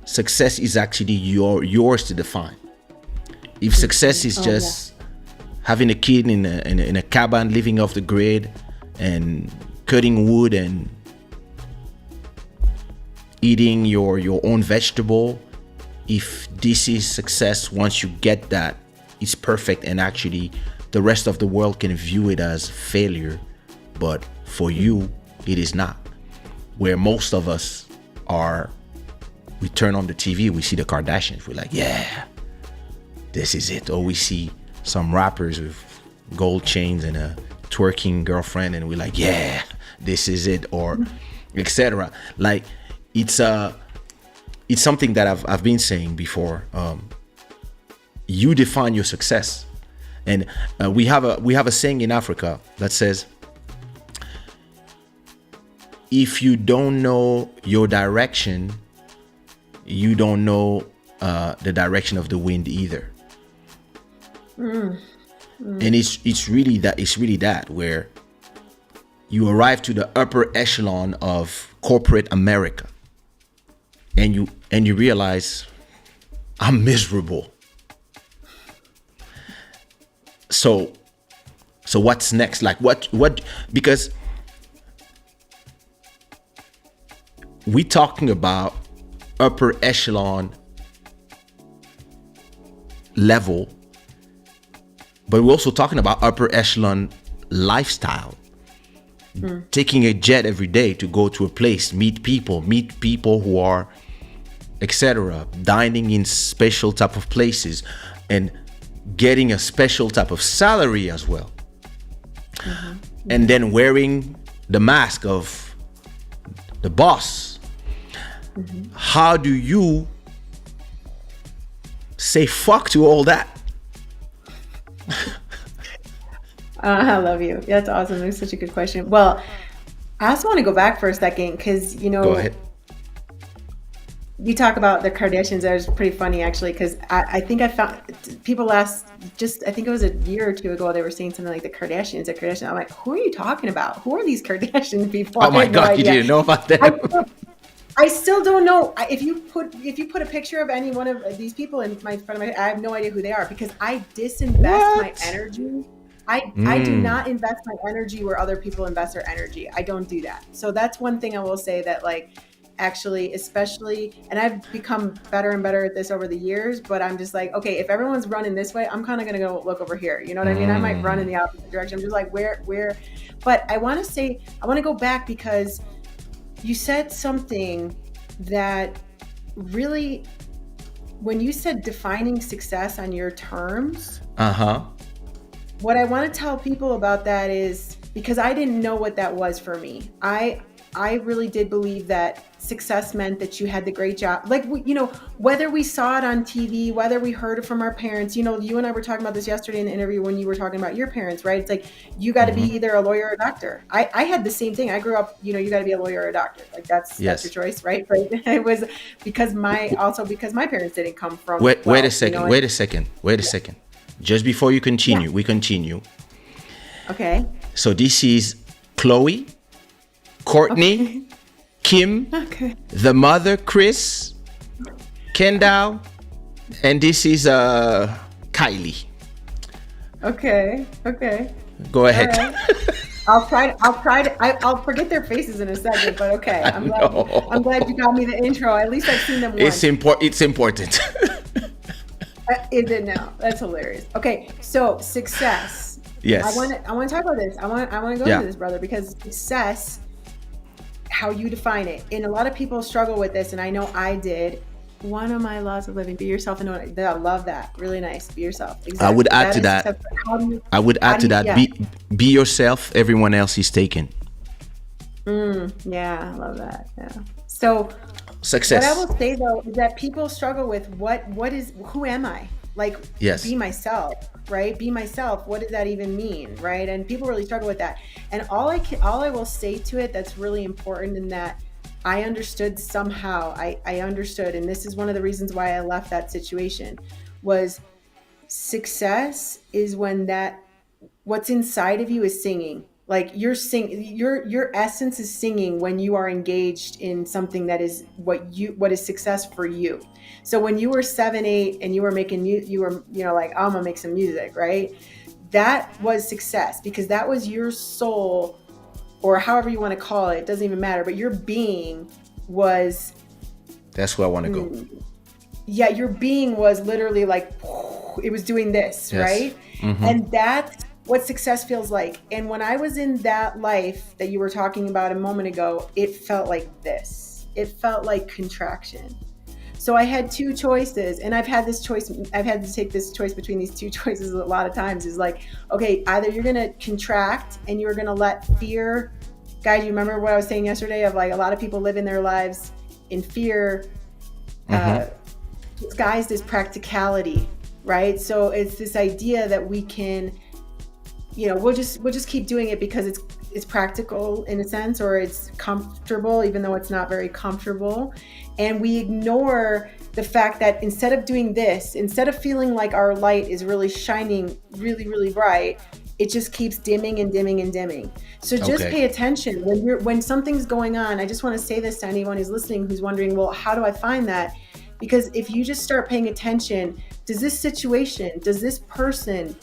Speaker 2: success is actually yours to define. If success is just having a kid in a cabin, living off the grid and cutting wood and eating your own vegetable, if this is success, once you get that, it's perfect, and actually the rest of the world can view it as failure, but for you it is not. Where most of us are, we turn on the TV, we see the Kardashians, we're like, yeah, this is it. Or we see some rappers with gold chains and a twerking girlfriend and we're like, yeah, this is it, or etc. Like it's something that I've been saying before. You define your success, and we have a saying in Africa that says, if you don't know your direction, you don't know the direction of the wind either. And it's really that where you arrive to the upper echelon of corporate America, and you realize, I'm miserable. So what's next? Like what? Because we're talking about upper echelon level, but we're also talking about upper echelon lifestyle. Taking a jet every day to go to a place, meet people who are etc., dining in special type of places, and getting a special type of salary as well. And then wearing the mask of the boss. How do you say fuck to all that?
Speaker 3: I love you. That's awesome. It's such a good question. Well, I also want to go back for a second because,
Speaker 2: Go ahead.
Speaker 3: You talk about the Kardashians. That was pretty funny, actually, because I think I found people I think it was a year or two ago, they were saying something like the Kardashians. I'm like, who are you talking about? Who are these Kardashian people?
Speaker 2: Oh my God, you didn't know about that?
Speaker 3: I still don't know. If you put a picture of any one of these people in front of my, I have no idea who they are because I disinvest my energy. I do not invest my energy where other people invest their energy. I don't do that. So that's one thing I will say that, like, actually, especially, and I've become better and better at this over the years, but I'm just like, okay, if everyone's running this way, I'm kind of going to go look over here. You know what I mean? I might run in the opposite direction. I'm just like, where, but I want to go back because you said something that really, when you said defining success on your terms, what I want to tell people about that is, because I didn't know what that was for me. I really did believe that success meant that you had the great job. Like, you know, whether we saw it on TV, whether we heard it from our parents, you know, you and I were talking about this yesterday in the interview when you were talking about your parents, right? It's like, you got to be either a lawyer or a doctor. I had the same thing. I grew up, you know, you got to be a lawyer or a doctor. Like that's your choice, right? But it was because my parents didn't come from.
Speaker 2: Wait a second. Just before you continue, we continue.
Speaker 3: Okay.
Speaker 2: So this is Chloe, Courtney, Kim, the mother, Chris, Kendall, and this is Kylie. Okay. Go ahead.
Speaker 3: Right. I'll forget their faces in a second, but okay. I'm glad you got me the intro. At least I've seen them once.
Speaker 2: It's important.
Speaker 3: Is it now? That's hilarious. Okay, so success.
Speaker 2: Yes.
Speaker 3: I want to talk about this. I want to go into this, brother, because success, how you define it, and a lot of people struggle with this, and I know I did. One of my laws of living: be yourself, and I love that. Really nice. Be yourself. Exactly.
Speaker 2: I would add to that. Be yourself. Everyone else is taken.
Speaker 3: Yeah, I love that. Yeah. So.
Speaker 2: Success.
Speaker 3: What I will say though is that people struggle with who am I? Like, be myself, right? Be myself. What does that even mean, right? And people really struggle with that. And all I will say to it that's really important, in that I understood somehow. I understood, and this is one of the reasons why I left that situation, was success is when what's inside of you is singing. Like your essence is singing when you are engaged in something that is what is success for you. So when you were 7, 8 and you were making you were, you know, like, I'm gonna make some music, right? That was success because that was your soul, or however you want to call it. It doesn't even matter. But your being was.
Speaker 2: That's where I want to go.
Speaker 3: Yeah, your being was literally like, it was doing this, right? And that's what success feels like. And when I was in that life that you were talking about a moment ago, it felt like this. It felt like contraction. So I had two choices, and I've had to take this choice between these two choices a lot of times. Is like, okay, either you're going to contract and you're going to let fear guide you. Remember what I was saying yesterday of like a lot of people live in their lives in fear, disguised as practicality, right? So it's this idea that we can, we'll just keep doing it because it's practical in a sense, or it's comfortable, even though it's not very comfortable. And we ignore the fact that instead of doing this, instead of feeling like our light is really shining really, really bright, it just keeps dimming and dimming and dimming. So just pay attention when something's going on. I just want to say this to anyone who's listening, who's wondering, well, how do I find that? Because if you just start paying attention, does this situation, does this person,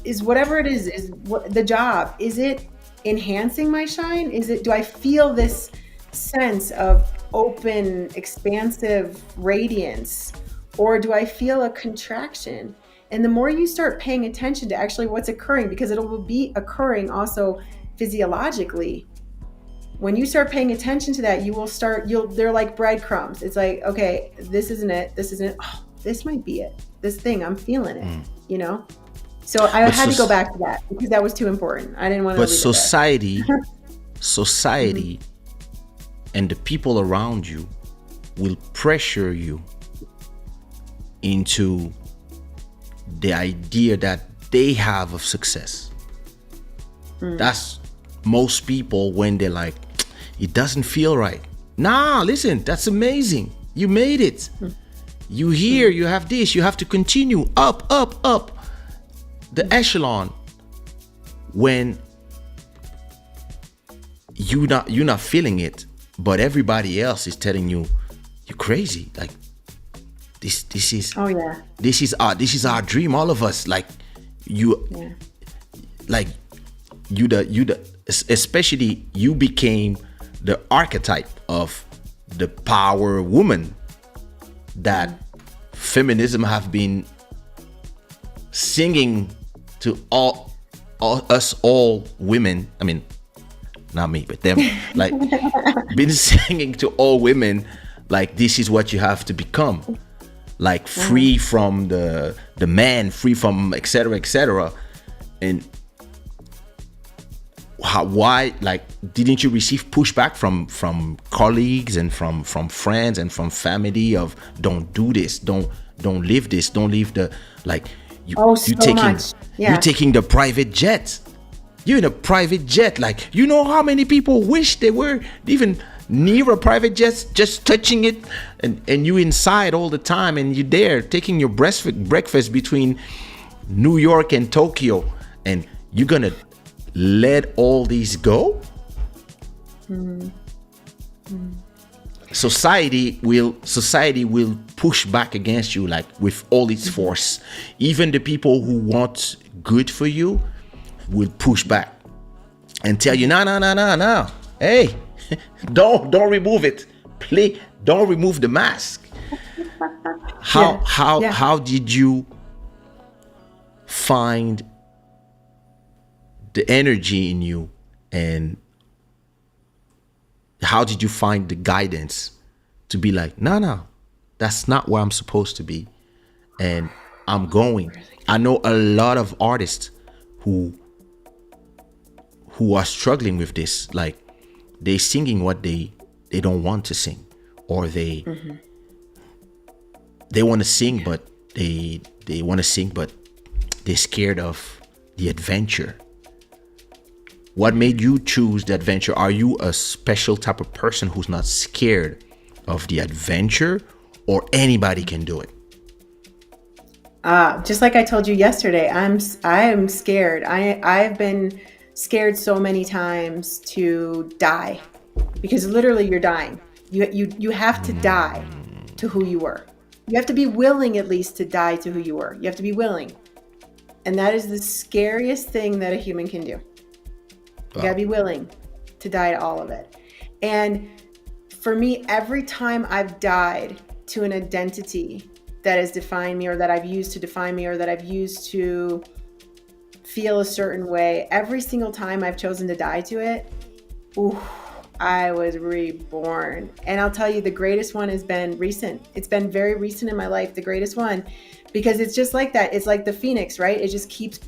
Speaker 3: is whatever it is what the job, is it enhancing my shine? Do I feel this sense of open, expansive radiance, or do I feel a contraction? And the more you start paying attention to actually what's occurring, because it will be occurring also physiologically, when you start paying attention to that, they're like breadcrumbs. It's like, okay, this isn't it. Oh, this might be it. This thing, I'm feeling it, So I had to go back to that because that was too important. I didn't want to.
Speaker 2: But society and the people around you will pressure you into the idea that they have of success. That's most people when they're like, it doesn't feel right. Nah, listen, that's amazing. You made it. You here, you have this, you have to continue up the echelon. When you're not feeling it, but everybody else is telling you you're crazy. Like this is this is our dream, all of us. Like especially you became the archetype of the power woman that feminism have been singing to all women. I mean, not me, but them, like been singing to all women, like this is what you have to become, like free from the man, free from etc. And why, like, didn't you receive pushback from colleagues and from friends and from family of don't do this, don't live this, don't leave the, like, you're taking the private jet. You're in a private jet. Like, you know how many people wish they were even near a private jet, just touching it, and you inside all the time, and you're there taking your breakfast between New York and Tokyo, and you're gonna let all these go? Society will push back against you, like, with all its force. Even the people who want good for you will push back and tell you, no, hey, don't remove it, please, don't remove the mask. How did you find the energy in you, and how did you find the guidance to be like, no, that's not where I'm supposed to be, and I'm going? I know a lot of artists who are struggling with this, like they singing what they don't want to sing, or they want to sing, but they want to sing, but they're scared of the adventure. What made you choose the adventure? Are you a special type of person who's not scared of the adventure, or anybody can do it?
Speaker 3: Just like I told you yesterday, I am scared. I've been scared so many times to die, because literally you're dying. You have to die to who you were. You have to be willing, at least, to die to who you were. You have to be willing. And that is the scariest thing that a human can do. You gotta be willing to die to all of it. And for me, every time I've died to an identity that has defined me, or that I've used to define me, or that I've used to feel a certain way, every single time I've chosen to die to it, I was reborn. And I'll tell you, the greatest one has been recent. It's been very recent in my life, the greatest one, because it's just like that. It's like the phoenix, right? It just keeps,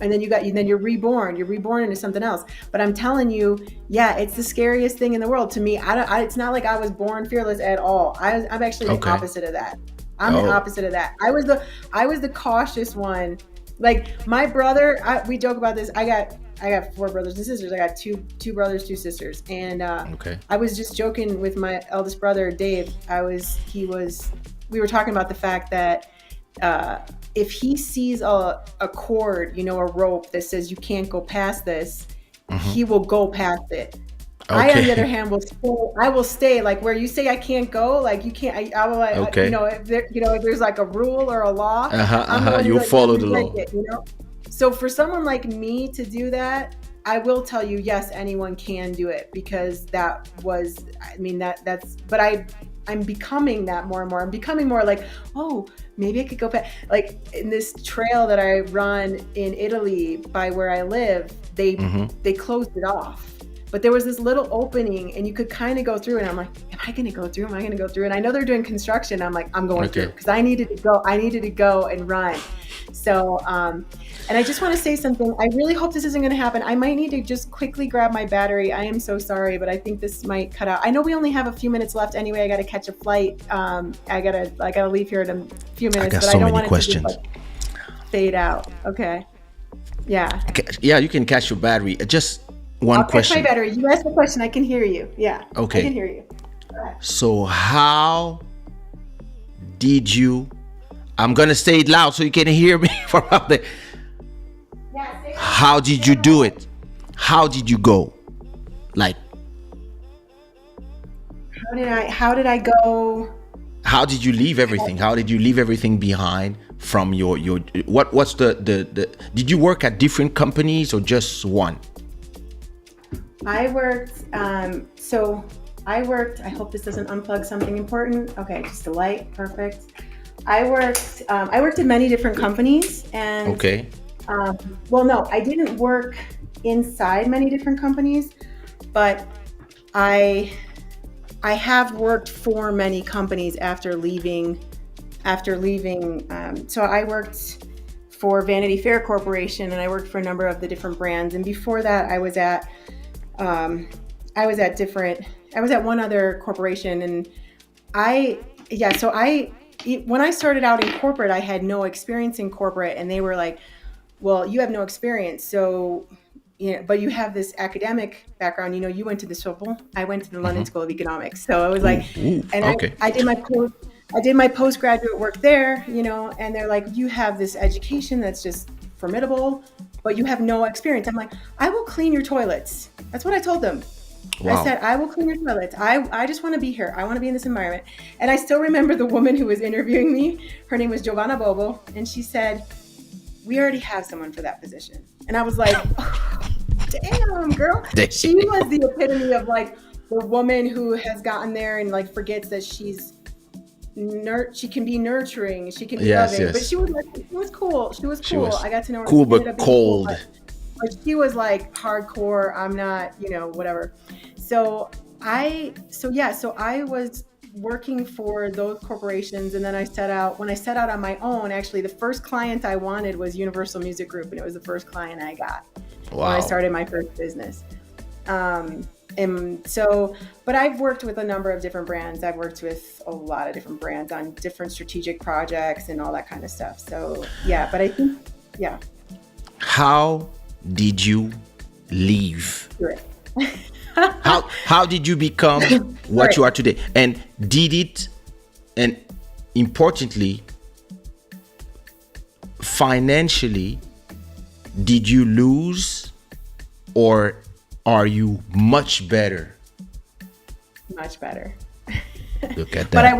Speaker 3: and then then you're reborn. You're reborn into something else. But I'm telling you, yeah, it's the scariest thing in the world to me. It's not like I was born fearless at all. I'm actually the opposite of that. I'm the opposite of that. I was the cautious one. Like my brother, we joke about this. I got 4 brothers and sisters. I got two brothers, 2 sisters. And I was just joking with my eldest brother, Dave. We were talking about the fact that if he sees a cord, a rope that says you can't go past this, he will go past it. Okay. I, on the other hand, will stay like where you say I can't go, like you can't. I will like,
Speaker 2: okay.
Speaker 3: If there's like a rule or a law,
Speaker 2: you'll follow the law.
Speaker 3: So for someone like me to do that, I will tell you, yes, anyone can do it, because that's. But I'm becoming that more and more. I'm becoming more like, oh, maybe I could go back. Like in this trail that I run in Italy by where I live, they closed it off. But there was this little opening and you could kind of go through, and I'm like, am I going to go through? And I know they're doing construction. I'm like, I'm going through, because I needed to go and run. So, and I just want to say something. I really hope this isn't going to happen. I might need to just quickly grab my battery. I am so sorry, but I think this might cut out. I know we only have a few minutes left anyway. I got to catch a flight. I gotta leave here in a few minutes.
Speaker 2: I got so many questions.
Speaker 3: To just, fade out. Okay. Yeah.
Speaker 2: Yeah, you can catch your battery. Just one question.
Speaker 3: I'll catch my battery. You asked the question. I can hear you. Yeah.
Speaker 2: Okay.
Speaker 3: I can hear you.
Speaker 2: So how did you? I'm gonna say it loud so you can hear me from out there. How did you do it? How did you go? Like,
Speaker 3: how did I go?
Speaker 2: How did you leave everything? How did you leave everything behind from your what's the did you work at different companies or just one?
Speaker 3: I worked, I hope this doesn't unplug something important. Okay, just a light, perfect. I worked at many different companies, and
Speaker 2: okay.
Speaker 3: No, I didn't work inside many different companies, but I have worked for many companies after leaving. So I worked for Vanity Fair Corporation, and I worked for a number of the different brands. And before that, I was at one other corporation, and when I started out in corporate, I had no experience in corporate, and they were like, well, you have no experience, so, but you have this academic background, you went to the Sorbonne, I went to the London School of Economics. So I was like,
Speaker 2: okay.
Speaker 3: I did my postgraduate work there, and they're like, you have this education that's just formidable, but you have no experience. I'm like, I will clean your toilets. That's what I told them. Wow. I said, I will clean your toilets. I just want to be here. I want to be in this environment. And I still remember the woman who was interviewing me. Her name was Giovanna Bobo. And she said, we already have someone for that position. And I was like, oh, damn, girl. She was the epitome of like the woman who has gotten there and like forgets that she can be nurturing, she can be loving. Yes. But she was cool. She was cool. I got to know her.
Speaker 2: Cool but cold.
Speaker 3: But she was like hardcore. I'm not, whatever. So I was working for those corporations, and then when I set out on my own, actually the first client I wanted was Universal Music Group, and it was the first client I got when I started my first business. But I've worked with a number of different brands. I've worked with a lot of different brands on different strategic projects and all that kind of stuff. So yeah, but I think, yeah.
Speaker 2: How did you leave?
Speaker 3: Sure.
Speaker 2: How did you become what you are today? And and importantly, financially, did you lose, or are you much better?
Speaker 3: Much better.
Speaker 2: Look at that.
Speaker 3: But I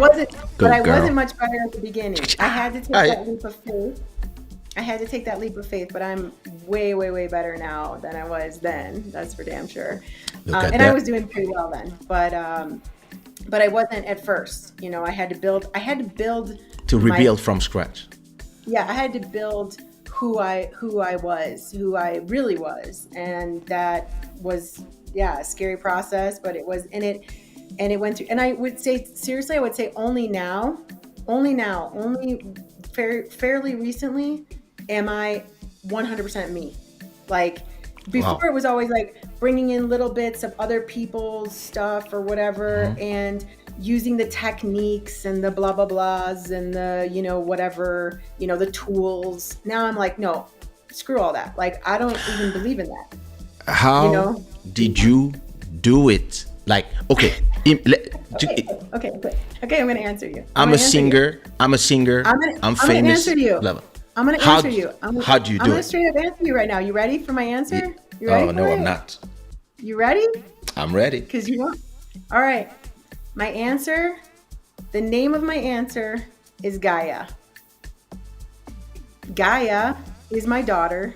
Speaker 3: wasn't much better at the beginning. I had to take that leap of faith. But I'm way, way, way better now than I was then. That's for damn sure. I was doing pretty well then, but I wasn't at first. I had to build
Speaker 2: to rebuild from scratch.
Speaker 3: Yeah, I had to build who I really was, and that was a scary process, but it was in it, and it went through. And I would say, seriously, I would say only fairly recently am I 100% me. Like before,
Speaker 2: Wow.
Speaker 3: it was always like bringing in little bits of other people's stuff or whatever, and using the techniques and the blah blah blahs and the whatever the tools. Now I'm like, no, screw all that. Like I don't even believe in that.
Speaker 2: How did you do it? Like, okay.
Speaker 3: Okay. I'm gonna answer you.
Speaker 2: I'm a singer. I'm
Speaker 3: I'm
Speaker 2: famous.
Speaker 3: gonna answer you. I'm gonna answer you.
Speaker 2: How do you do
Speaker 3: I'm gonna
Speaker 2: it?
Speaker 3: straight up answer you right now. You ready for my answer? You ready?
Speaker 2: Oh no, I'm not.
Speaker 3: You ready?
Speaker 2: I'm ready.
Speaker 3: Because all right. My answer, the name of my answer is Gaia. Gaia is my daughter.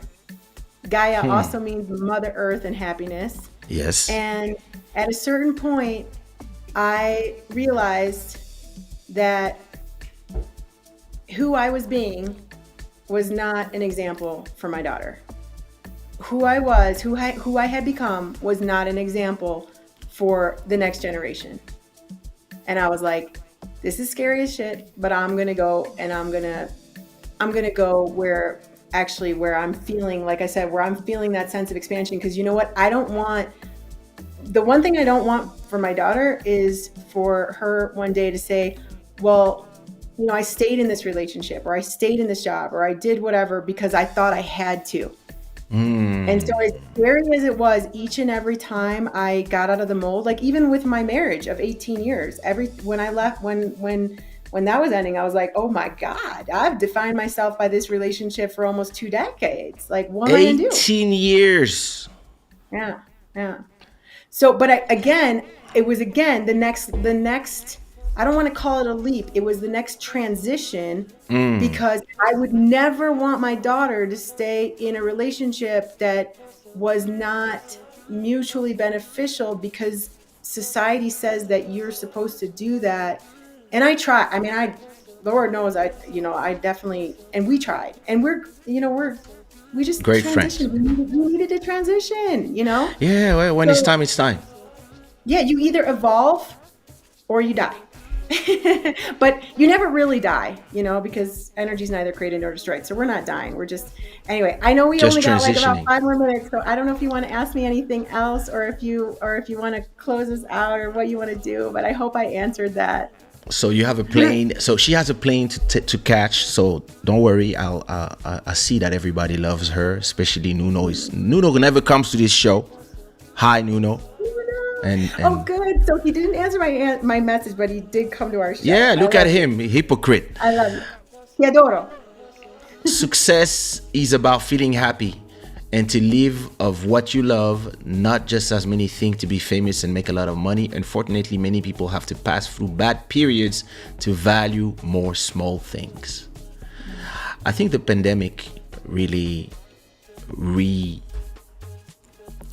Speaker 3: Gaia also means Mother Earth and happiness.
Speaker 2: Yes.
Speaker 3: And at a certain point, I realized that who I was being was not an example for my daughter. Who I was, who I had become was not an example for the next generation. And I was like, this is scary as shit, but I'm going to go, and I'm going to go where I'm feeling, like I said, where I'm feeling that sense of expansion. Because you know what? The one thing I don't want for my daughter is for her one day to say, well, I stayed in this relationship, or I stayed in this job, or I did whatever because I thought I had to. And so as scary as it was, each and every time I got out of the mold, like even with my marriage of 18 years, when I left, when that was ending, I was like, oh my God, I've defined myself by this relationship for almost 2 decades. Like, what am I gonna do?
Speaker 2: 18 years.
Speaker 3: Yeah. So, but it was the next, I don't want to call it a leap. It was the next transition, because I would never want my daughter to stay in a relationship that was not mutually beneficial, because society says that you're supposed to do that. And I try. I mean, Lord knows I definitely, and we tried, and we just
Speaker 2: Great friends.
Speaker 3: transitioned. We needed to transition,
Speaker 2: Yeah, well, when it's time, it's time.
Speaker 3: Yeah, you either evolve or you die. But you never really die, because energy is neither created nor destroyed. So we're not dying. We're just, anyway, I know we
Speaker 2: Just
Speaker 3: only got like about
Speaker 2: transitioning.
Speaker 3: 5 more minutes. So I don't know if you want to ask me anything else, or if you want to close us out, or what you want to do, but I hope I answered that.
Speaker 2: So you have a plane. So she has a plane to catch. So don't worry. I see that everybody loves her, especially Nuno. Nuno never comes to this show. Hi, Nuno. And
Speaker 3: oh, good. So he didn't answer my message, but he did come to our show.
Speaker 2: Yeah, look at him, hypocrite.
Speaker 3: I love it. Te adoro.
Speaker 2: Success is about feeling happy and to live of what you love, not just as many things to be famous and make a lot of money. Unfortunately, many people have to pass through bad periods to value more small things. I think the pandemic really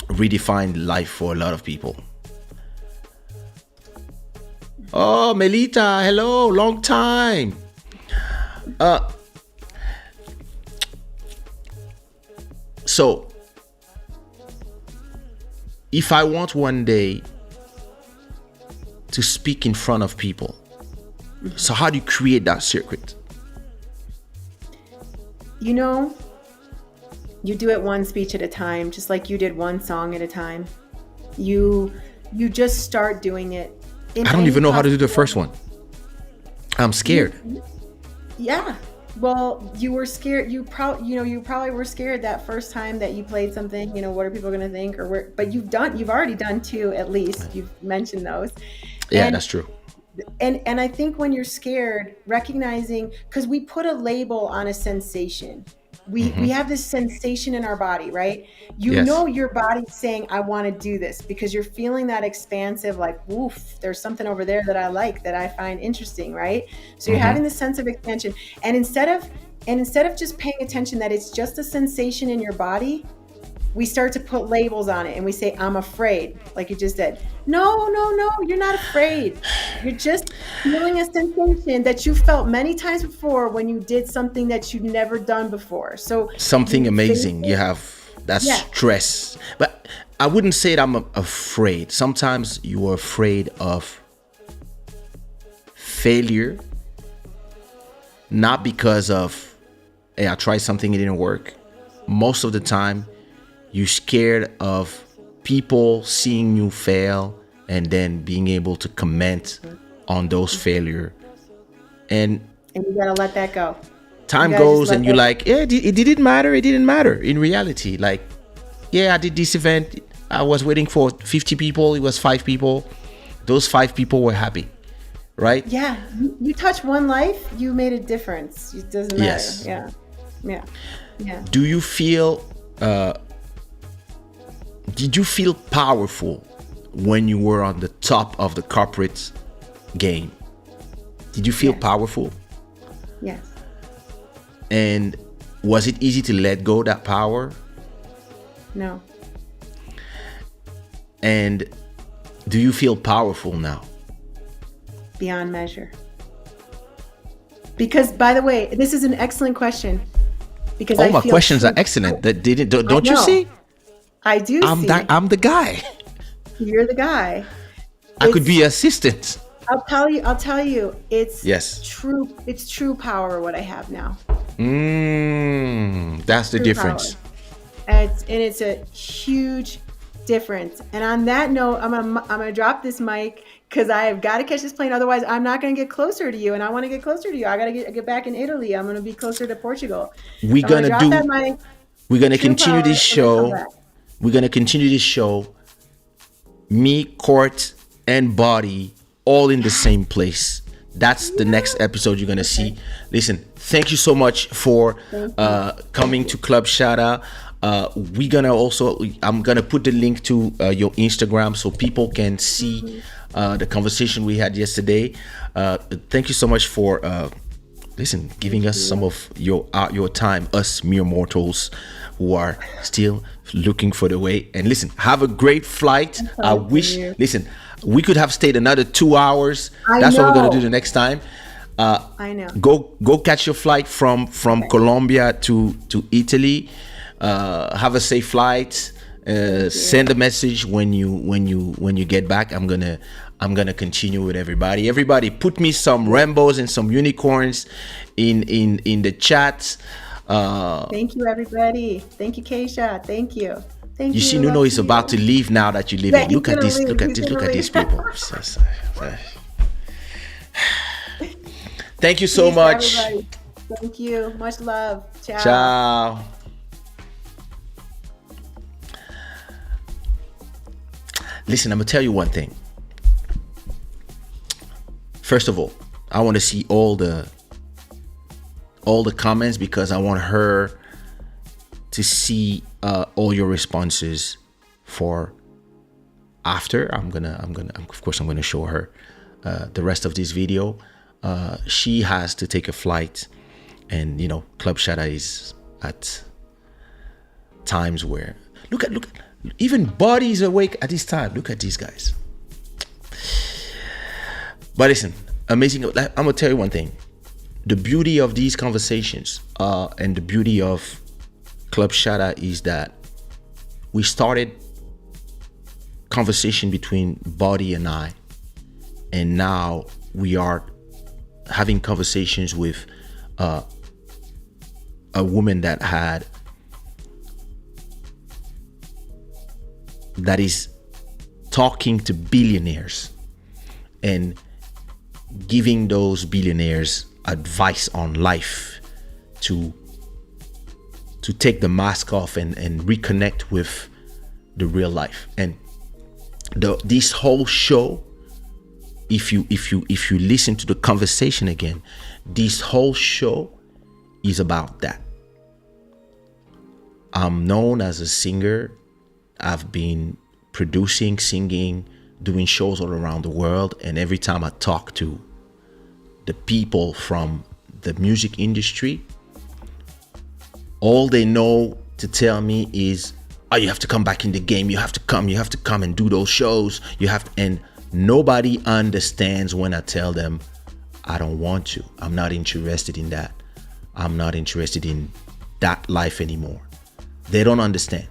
Speaker 2: redefined life for a lot of people. Oh, Melita, hello, long time. So, if I want one day to speak in front of people, so how do you create that circuit?
Speaker 3: You do it one speech at a time, just like you did one song at a time. You just start doing it.
Speaker 2: I don't even know how to do the first one. I'm scared.
Speaker 3: Yeah. Well, you were scared. You probably were scared that first time that you played something. What are people going to think? But you've already done 2 at least. You've mentioned those.
Speaker 2: Yeah, that's true.
Speaker 3: And I think when you're scared, recognizing, because we put a label on a sensation. We have this sensation in our body, right?
Speaker 2: Yes.
Speaker 3: Your body's saying, I want to do this, because you're feeling that expansive, like, woof, there's something over there that I like, that I find interesting, right? So you're having this sense of expansion. And instead of just paying attention that it's just a sensation in your body, we start to put labels on it, and we say, I'm afraid, like you just did. No, you're not afraid. You're just feeling a sensation that you felt many times before when you did something that you've never done before. So
Speaker 2: something amazing. You have that stress. But I wouldn't say that I'm afraid. Sometimes you are afraid of failure, not because of, hey, I tried something, it didn't work. Most of the time, you're scared of people seeing you fail and then being able to comment on those failure. And
Speaker 3: you gotta let that go.
Speaker 2: Time goes and you're like, yeah, it didn't matter. It didn't matter. In reality, like, yeah, I did this event. I was waiting for 50 people. It was 5 people. Those 5 people were happy, right?
Speaker 3: Yeah. You touch one life, you made a difference. It doesn't matter.
Speaker 2: Yes.
Speaker 3: Yeah.
Speaker 2: Do you feel, did you feel powerful when you were on the top of the corporate game? Did you feel powerful?
Speaker 3: Yes.
Speaker 2: And was it easy to let go that power?
Speaker 3: No.
Speaker 2: And do you feel powerful now?
Speaker 3: Beyond measure. Because, by the way, this is an excellent question. Because
Speaker 2: all my questions are excellent. That didn't. Don't you see?
Speaker 3: I do.
Speaker 2: I'm the guy.
Speaker 3: You're the guy.
Speaker 2: I could be assistant.
Speaker 3: I'll tell you. It's
Speaker 2: true.
Speaker 3: It's true power. What I have now.
Speaker 2: That's the difference.
Speaker 3: And it's a huge difference. And on that note, I'm gonna drop this mic because I have got to catch this plane. Otherwise, I'm not gonna get closer to you. And I want to get closer to you. I gotta get back in Italy. I'm gonna be closer to Portugal.
Speaker 2: We're gonna continue this show. We're gonna continue this show. Me, Court, and Body all in the same place. That's the next episode you're gonna see. Listen, thank you so much for coming to Club Shada. I'm gonna put the link to your Instagram so people can see the conversation we had yesterday. Thank you so much for giving us some of your time, us mere mortals who are still looking for the way. And listen, have a great flight. I wish. Listen, we could have stayed another 2 hours. That's what we're gonna do the next time.
Speaker 3: I know.
Speaker 2: Go catch your flight from Colombia to Italy. Have a safe flight. Send a message when you get back. I'm gonna continue with everybody. Everybody, put me some rainbows and some unicorns in the chat.
Speaker 3: Thank you, everybody. Thank you, Kaysha. Thank you. Thank you.
Speaker 2: You see, Nuno is about to leave now that you're leaving. Look at this. Look at these people. Thank you so much.
Speaker 3: Everybody. Thank you. Much love. Ciao.
Speaker 2: Ciao. Listen, I'm gonna tell you one thing. First of all, I want to see all the comments because I want her to see all your responses for after. I'm gonna show her the rest of this video. She has to take a flight, and Club Shada is at times where look at even Body is awake at this time. Look at these guys. But listen, amazing. I'm gonna tell you one thing. The beauty of these conversations and the beauty of Club Shada is that we started conversation between Body and I, and now we are having conversations with a woman that is talking to billionaires and giving those billionaires advice on life to take the mask off and reconnect with the real life. And this whole show, if you listen to the conversation again, this whole show is about that. I'm known as a singer. I've been producing, singing, doing shows all around the world, and every time I talk to the people from the music industry, all they know to tell me is, oh, you have to come back in the game, you have to come and do those shows, and nobody understands when I tell them I don't want to, I'm not interested in that, I'm not interested in that life anymore. They don't understand.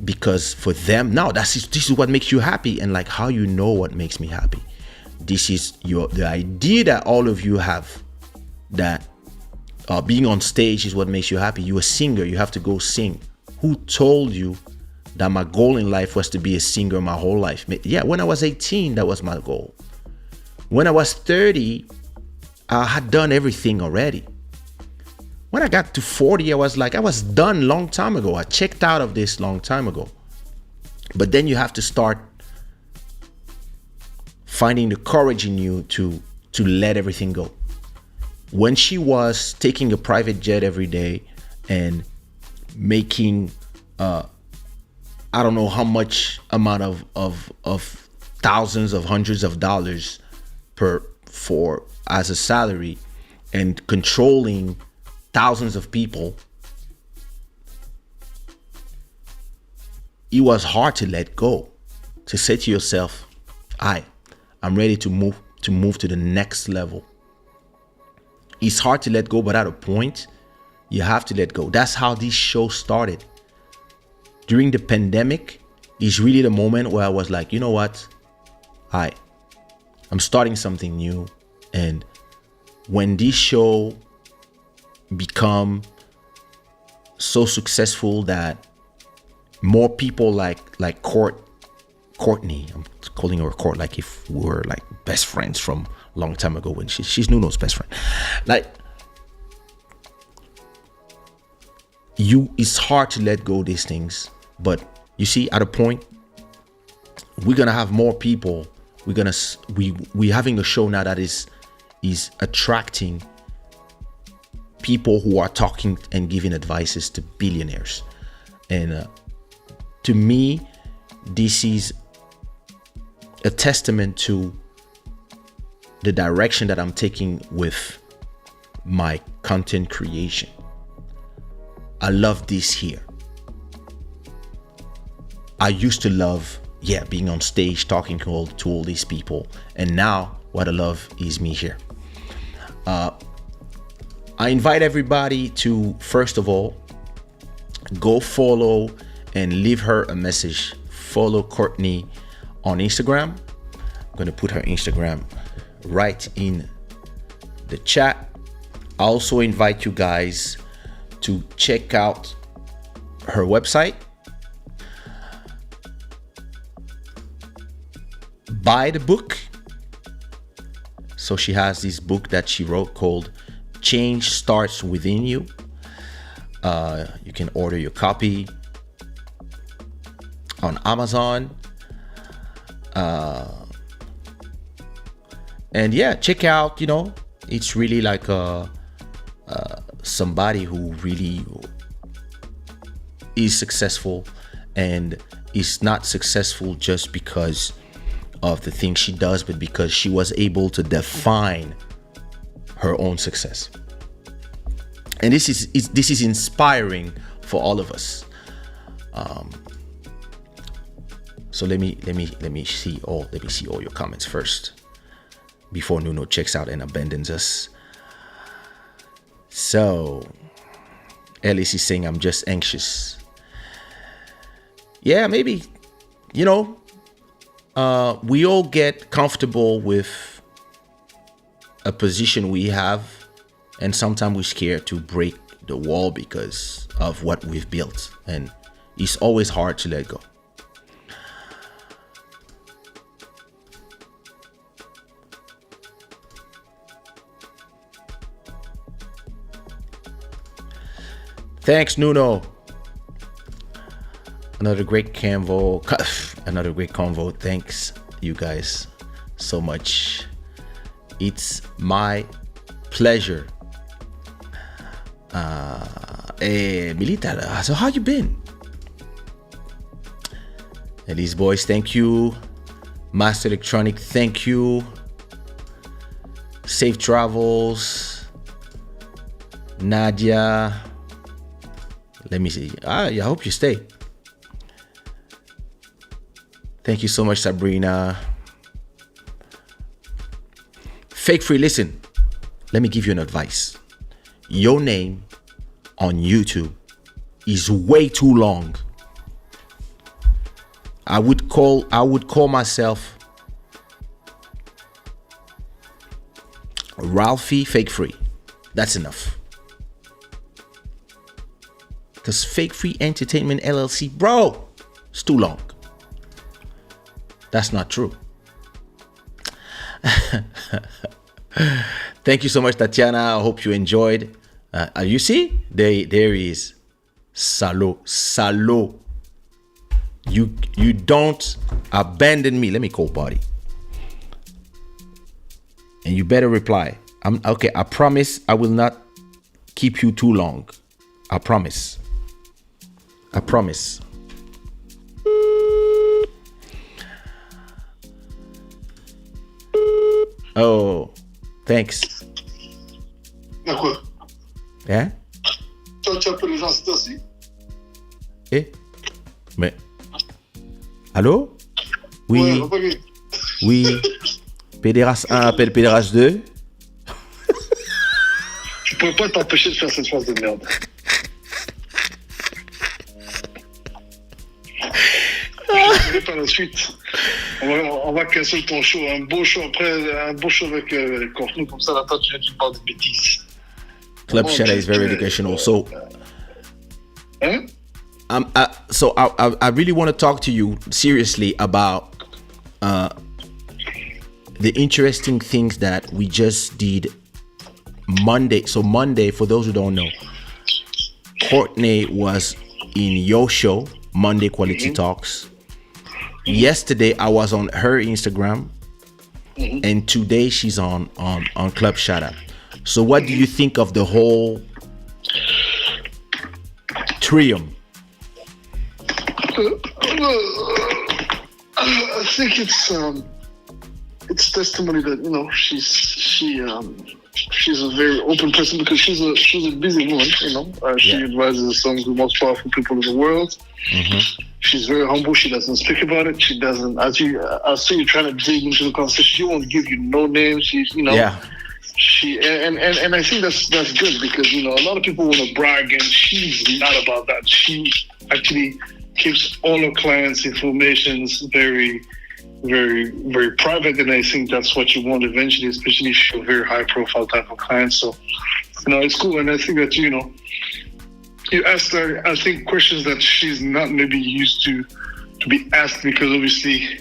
Speaker 2: because for them, now this is what makes you happy. And like, how you know what makes me happy? This is the idea that all of you have, that being on stage is what makes you happy. You're a singer, you have to go sing. Who told you that my goal in life was to be a singer my whole life? Yeah, when I was 18, that was my goal. When I was 30, I had done everything already. When I got to 40, I was done long time ago. I checked out of this long time ago. But then you have to start finding the courage in you to let everything go. When she was taking a private jet every day and making I don't know how much amount of thousands of hundreds of dollars as a salary, and controlling thousands of people, it was hard to let go, to say to yourself, I'm ready to move to the next level. It's hard to let go, but at a point you have to let go. That's how this show started. During the pandemic is really the moment where I was like, you know what? I'm starting something new. And when this show become so successful that more people like Courtney, I'm calling her Court like if we were like best friends from a long time ago, when she's Nuno's best friend. Like, it's hard to let go of these things, but you see, at a point, we're gonna have more people. We're having a show now that is attracting people who are talking and giving advices to billionaires. And to me, this is a testament to the direction that I'm taking with my content creation. I love this here. I used to love, being on stage, talking to all these people. And now what I love is me here. I invite everybody to, first of all, go follow and leave her a message. Follow Courtney on Instagram. I'm going to put her Instagram right in the chat. I also invite you guys to check out her website. Buy the book. So she has this book that she wrote called Change Starts Within You. You can order your copy on Amazon. And check out, it's really like somebody who really is successful, and is not successful just because of the things she does, but because she was able to define her own success. And this is inspiring for all of us. So let me see all your comments first before Nuno checks out and abandons us. So Ellis is saying, I'm just anxious. Yeah, maybe, we all get comfortable with a position we have, and sometimes we're scared to break the wall because of what we've built, and it's always hard to let go. Thanks, Nuno. Another great convo. Thanks, you guys, so much. It's my pleasure. Milita, so how you been? Elise Boys, thank you. Master Electronic, thank you. Safe travels. Nadia. Let me see. I hope you stay. Thank you so much, Sabrina. Fake Free, listen. Let me give you an advice. Your name on YouTube is way too long. I would call myself Ralphie Fake Free. That's enough. Because Fake Free Entertainment LLC, bro, it's too long. That's not true. Thank you so much, Tatiana. I hope you enjoyed. You see, there is Salo. You don't abandon me. Let me call party. And you better reply. I'm okay. I promise I will not keep you too long. I promise. Oh, thanks.
Speaker 4: D'accord.
Speaker 2: Hein?
Speaker 4: Toi, tu appelles les gens cette heure-ci?
Speaker 2: Eh? Mais. Allô? Oui.
Speaker 4: Ouais, rappelle-lui.
Speaker 2: Oui. Pédérace 1 appelle Pédérace 2.
Speaker 4: Je pourrais pas t'empêcher de faire cette phrase de merde. Je dirai par la suite. On va casser ton show. Un beau show avec Courtney. Comme ça, là, toi, tu parles de bêtises.
Speaker 2: Club Shada is very educational. So,
Speaker 4: Hein?
Speaker 2: I really want to talk to you seriously about the interesting things that we just did Monday. So Monday, for those who don't know, Courtney was in your show, Monday Quality Talks. Yesterday, I was on her Instagram, and today she's on Club Shada. So what do you think of the whole trium?
Speaker 4: I think it's testimony that she's a very open person because she's a busy woman. She advises some of the most powerful people in the world. She's very humble. She doesn't speak about it. She doesn't. I see you trying to dig into the conversation. She won't give you no names. She's She and I think that's good because a lot of people want to brag and she's not about that. She actually keeps all her clients' informations very, very, very private, and I think that's what you want eventually, especially if you're a very high profile type of client. So it's cool, and I think that you asked her, I think, questions that she's not maybe used to be asked because obviously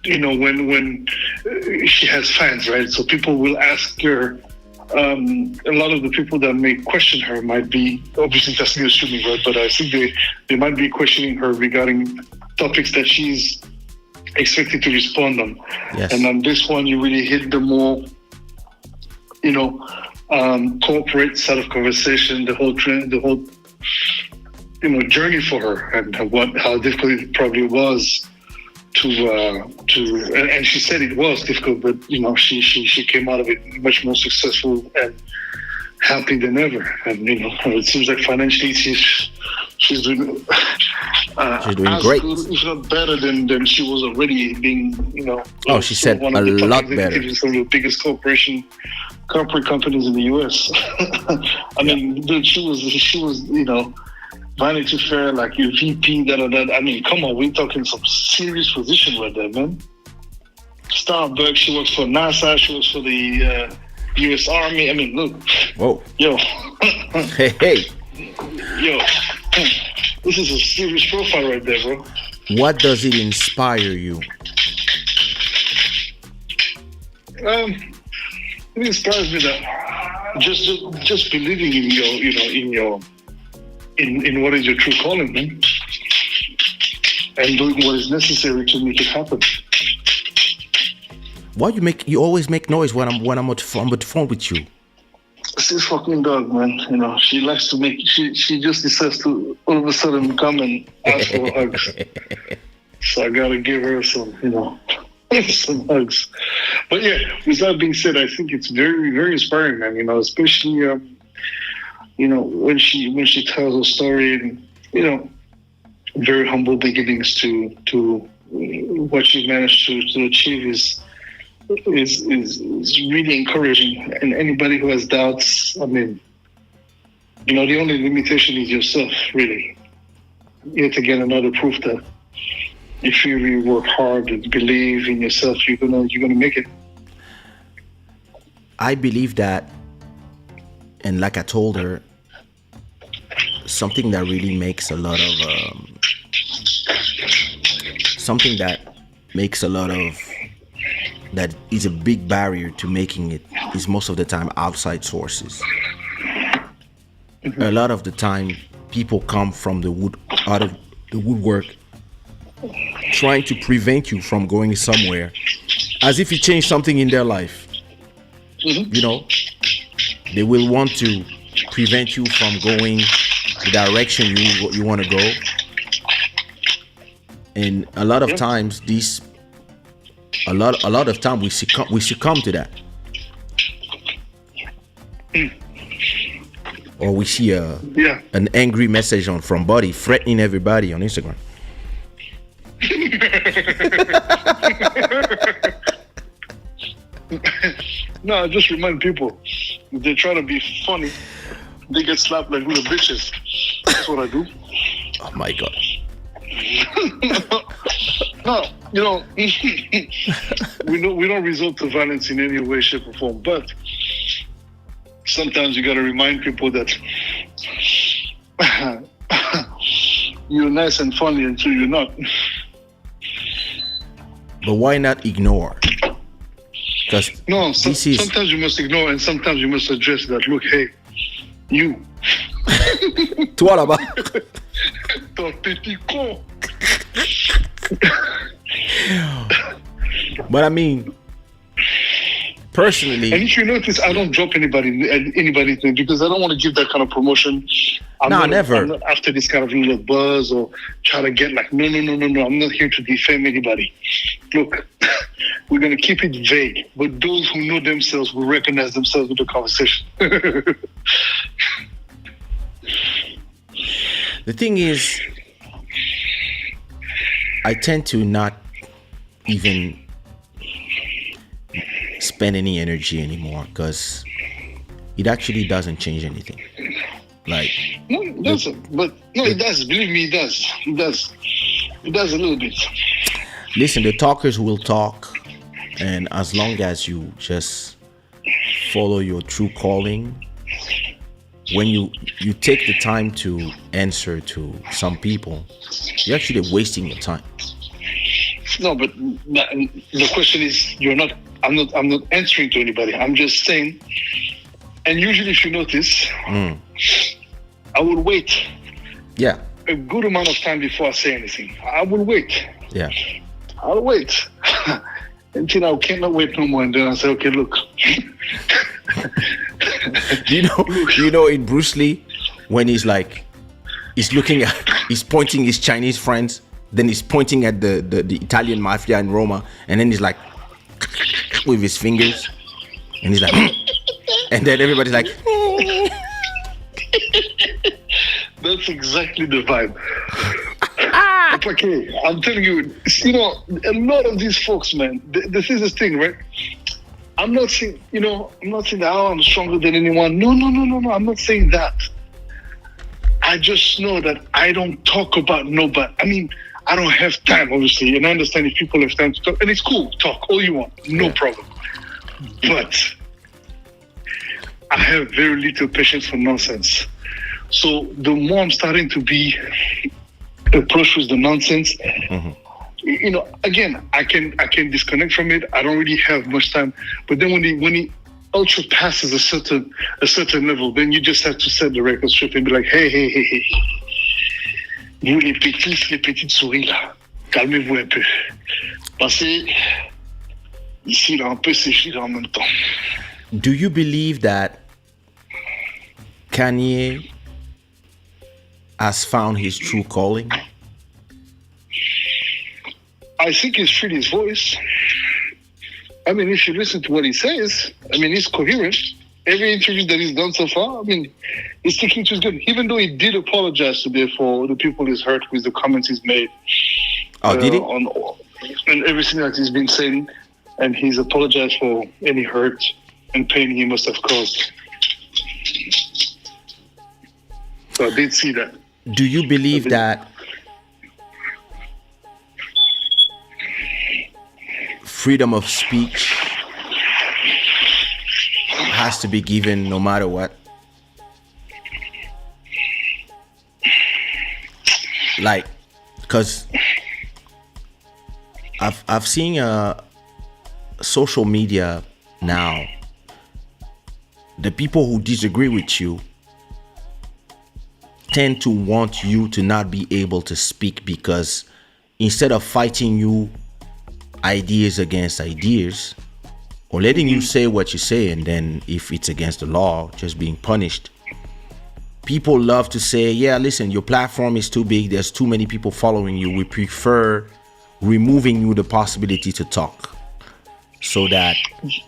Speaker 4: when she has fans, right? So people will ask her. A lot of the people that may question her might be, obviously that's me assuming, right? But I think they might be questioning her regarding topics that she's expected to respond on.
Speaker 2: Yes.
Speaker 4: And on this one, you really hit the more, corporate side of conversation, the whole trend, the whole, journey for her and how difficult it probably was and she said it was difficult, but she came out of it much more successful and happy than ever. And it seems like financially she's doing as
Speaker 2: great,
Speaker 4: good, if not better than she was already being.
Speaker 2: She said
Speaker 4: one
Speaker 2: a
Speaker 4: of the top
Speaker 2: lot better.
Speaker 4: executives in some of the biggest corporate companies in the US. I mean, dude, she was Vanity Fair, like your VP, I mean, come on, we're talking some serious position right there, man. Starbucks, she works for NASA, she works for the US Army. I mean, look.
Speaker 2: Whoa.
Speaker 4: Yo.
Speaker 2: Hey.
Speaker 4: Yo. This is a serious profile right there, bro.
Speaker 2: What does it inspire you?
Speaker 4: It inspires me that just believing in what is your true calling, man, and doing what is necessary to make it happen.
Speaker 2: Why you always make noise when I'm on the phone with you?
Speaker 4: It's this fucking dog, man. She likes to make. She just decides to all of a sudden come and ask for hugs. So I gotta give her some, some hugs. But yeah, with that being said, I think it's very, very inspiring, man. Especially when she tells her story and very humble beginnings to what she managed to achieve is really encouraging. And anybody who has doubts, I mean, the only limitation is yourself, really. yet again another proof that if you really work hard and believe in yourself, you're gonna make it.
Speaker 2: I believe that, and like I told her, something that really makes a lot of that is a big barrier to making it is most of the time outside sources. A lot of the time people come from out of the woodwork trying to prevent you from going somewhere as if it changed something in their life. You know, they will want to prevent you from going the direction you want to go. And a lot of times a lot of time we succumb to that. Or we see an angry message from Buddy threatening everybody on Instagram.
Speaker 4: No, I just remind people, if they try to be funny, they get slapped like little bitches. That's what I do.
Speaker 2: Oh my God.
Speaker 4: No, you know, we don't resort to violence in any way, shape, or form. But sometimes you got to remind people that you're nice and funny until you're not.
Speaker 2: But why not ignore? Because
Speaker 4: sometimes you must ignore, and sometimes you must address that. Look, hey, you.
Speaker 2: Toi là-bas.
Speaker 4: Ton petit con.
Speaker 2: But I mean, personally,
Speaker 4: and if you notice, I don't drop anybody because I don't want to give that kind of promotion. I'm not after this kind of little buzz or try to get like no. I'm not here to defame anybody. Look, we're gonna keep it vague, but those who know themselves will recognize themselves with the conversation.
Speaker 2: The thing is, I tend to not even spend any energy anymore because it actually doesn't change anything. Like,
Speaker 4: no, it doesn't. But no, it does. Believe me, it does. It does. It does a little bit.
Speaker 2: Listen, the talkers will talk, and as long as you just follow your true calling, when you take the time to answer to some people, you're actually wasting your time.
Speaker 4: No, but the question is, I'm not answering to anybody. I'm just saying. And usually, if you notice, I will wait.
Speaker 2: Yeah.
Speaker 4: A good amount of time before I say anything. I will wait.
Speaker 2: Yeah.
Speaker 4: I'll wait until I cannot wait no more, and then I say, okay, look.
Speaker 2: you know, in Bruce Lee, when he's pointing his Chinese friends, then he's pointing at the Italian mafia in Roma, and then he's like with his fingers, and he's like, and then everybody's like.
Speaker 4: That's exactly the vibe. It's okay. I'm telling you, a lot of these folks, man, this is the thing, right? I'm not saying that I'm stronger than anyone. No. I'm not saying that. I just know that I don't talk about nobody. I mean, I don't have time, obviously, and I understand if people have time to talk, and it's cool, talk all you want, no problem. But I have very little patience for nonsense. So the more I'm starting to be approached with the nonsense, again, I can disconnect from it. I don't really have much time. But then when it ultra passes a certain level, then you just have to set the record straight and be like, hey. Vous les petites souris là, calmez-vous un peu. Passez ici là un peu séché là en même temps.
Speaker 2: Do you believe that Kanye has found his true calling?
Speaker 4: I think he's freed his voice. I mean, if you listen to what he says, I mean, he's coherent. Every interview that he's done so far, I mean, he's sticking to his good. Even though he did apologize today for the people he's hurt with the comments he's made.
Speaker 2: Oh, did he?
Speaker 4: And everything that he's been saying, and he's apologized for any hurt and pain he must have caused. So I did see that.
Speaker 2: Do you believe that freedom of speech has to be given no matter what. Like, because I've seen social media now, the people who disagree with you tend to want you to not be able to speak, because instead of fighting you ideas against ideas, or letting you say what you say, and then if it's against the law, just being punished, people love to say, yeah, listen, your platform is too big, there's too many people following you, we prefer removing you the possibility to talk so that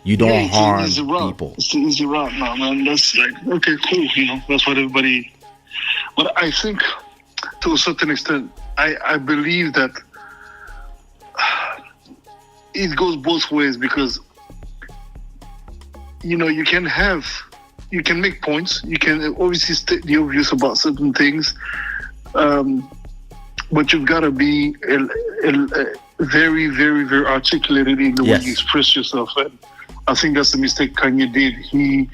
Speaker 2: you don't harm people.
Speaker 4: It's the easy route now, man. That's like, okay, cool, that's what everybody... But I think, to a certain extent, I believe that it goes both ways, because, you can make points, you can obviously state the obvious about certain things, but you've got to be very, very, very articulated in the way you express yourself. And I think that's the mistake Kanye did. He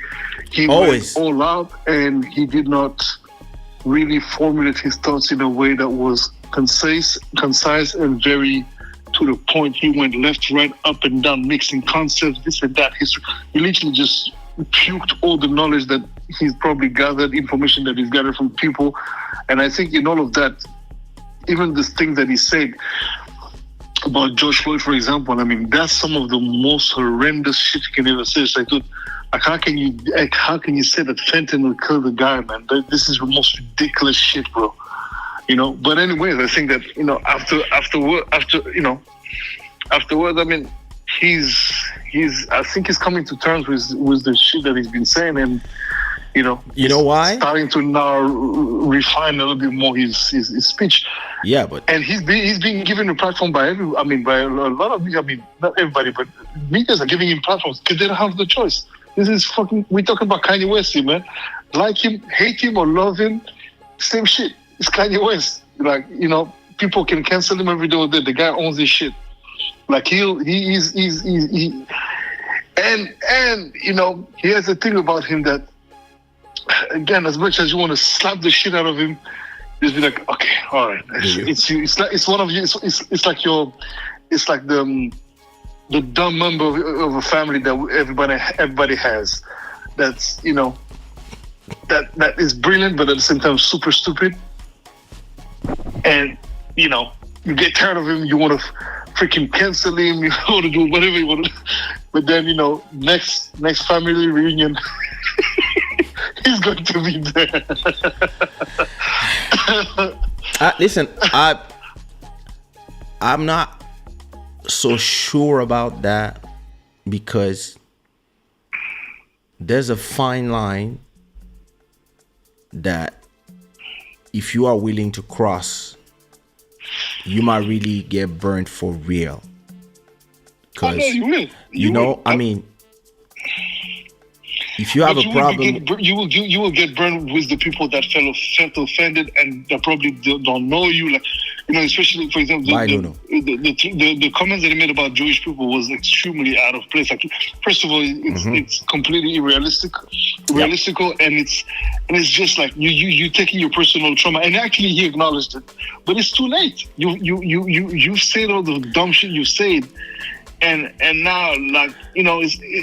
Speaker 4: went all out, and he did not really formulate his thoughts in a way that was concise and very to the point. He went left, right, up and down, mixing concepts, this and that, history. He literally just puked all the knowledge that he's probably gathered, information that he's gathered from people. And I think in all of that, even this thing that he said about George Floyd, for example, I mean, that's some of the most horrendous shit you can ever say. It's like, dude, how can you say that fentanyl killed the guy, man? This is the most ridiculous shit, bro. But anyways, I think that, afterwards, I mean, I think he's coming to terms with the shit that he's been saying, and
Speaker 2: why?
Speaker 4: Starting to now refine a little bit more his speech.
Speaker 2: Yeah, but
Speaker 4: and he's being given a platform by a lot of media. I mean, not everybody, but medias are giving him platforms because they don't have the choice. This is fucking. We're talking about Kanye West here, man. Like him, hate him, or love him, same shit. It's Kanye West. Like, people can cancel him every day. The guy owns his shit. Like he has a thing about him that, again, as much as you want to slap the shit out of him, just be like, okay, all right, it's one of you. It's like the dumb member of a family that everybody has. That's that is brilliant, but at the same time super stupid. And you get tired of him. You want to freaking cancel him. You want to do whatever you want to. But then next family reunion. He's going to be there.
Speaker 2: Listen, I'm not so sure about that, because there's a fine line that if you are willing to cross, you might really get burned for real. Because, I mean, if you have a problem,
Speaker 4: you will get burned with the people that felt offended and that probably don't know you. Like, especially, for example, the comments that he made about Jewish people was extremely out of place. Like, first of all, it's completely realistical, and it's just like you taking your personal trauma. And actually, he acknowledged it, but it's too late. You said all the dumb shit you said, and now, like,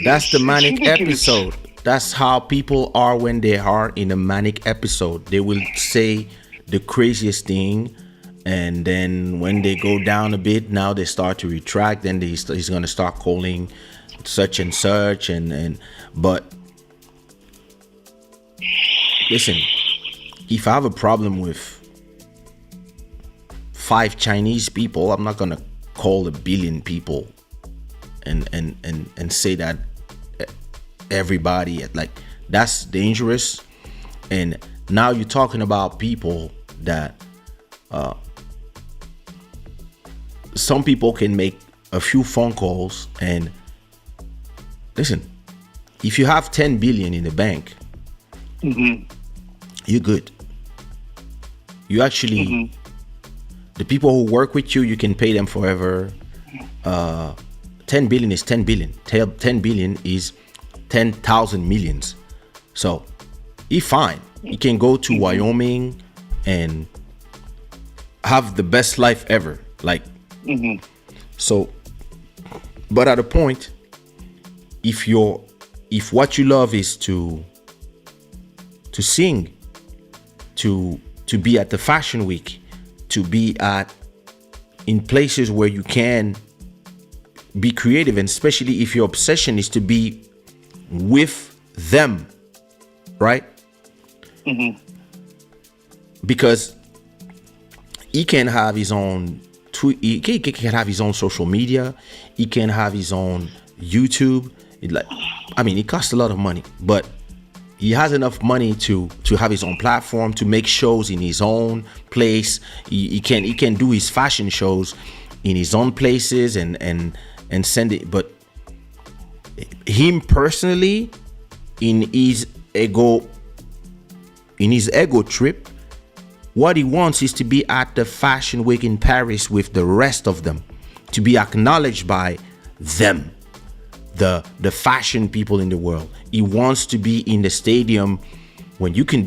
Speaker 2: that's the manic episode. That's how people are when they are in a manic episode. They will say the craziest thing, and then when they go down a bit, now they start to retract. Then he's going to start calling such and such, but listen, if I have a problem with 5 Chinese people, I'm not going to call 1 billion people and say that everybody, like, that's dangerous. And now you're talking about people that some people can make a few phone calls, and listen, if you have 10 billion in the bank, you're good. You actually, the people who work with you, you can pay them forever. 10 billion is 10 billion. 10 billion is 10,000 millions. So he fine. He can go to Wyoming and have the best life ever. Like, so, but at a point, if what you love is to sing, to be at the fashion week, to be in places where you can be creative, and especially if your obsession is to be with them, right? Because he can have his own he can have his own social media, he can have his own YouTube. It costs a lot of money, but he has enough money to have his own platform, to make shows in his own place. He can do his fashion shows in his own places and send it. But him personally, in his ego trip, what he wants is to be at the fashion week in Paris with the rest of them, to be acknowledged by them, the fashion people in the world. He wants to be in the stadium when you can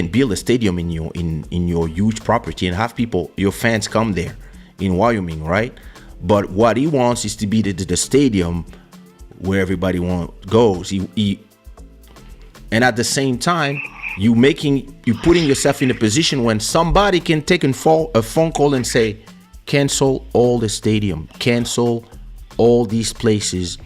Speaker 2: build a stadium in your huge property and have your fans come there in Wyoming, right? But what he wants is to be the stadium where everybody goes. And at the same time, you putting yourself in a position when somebody can take a phone call and say, cancel all the stadium, cancel all these places.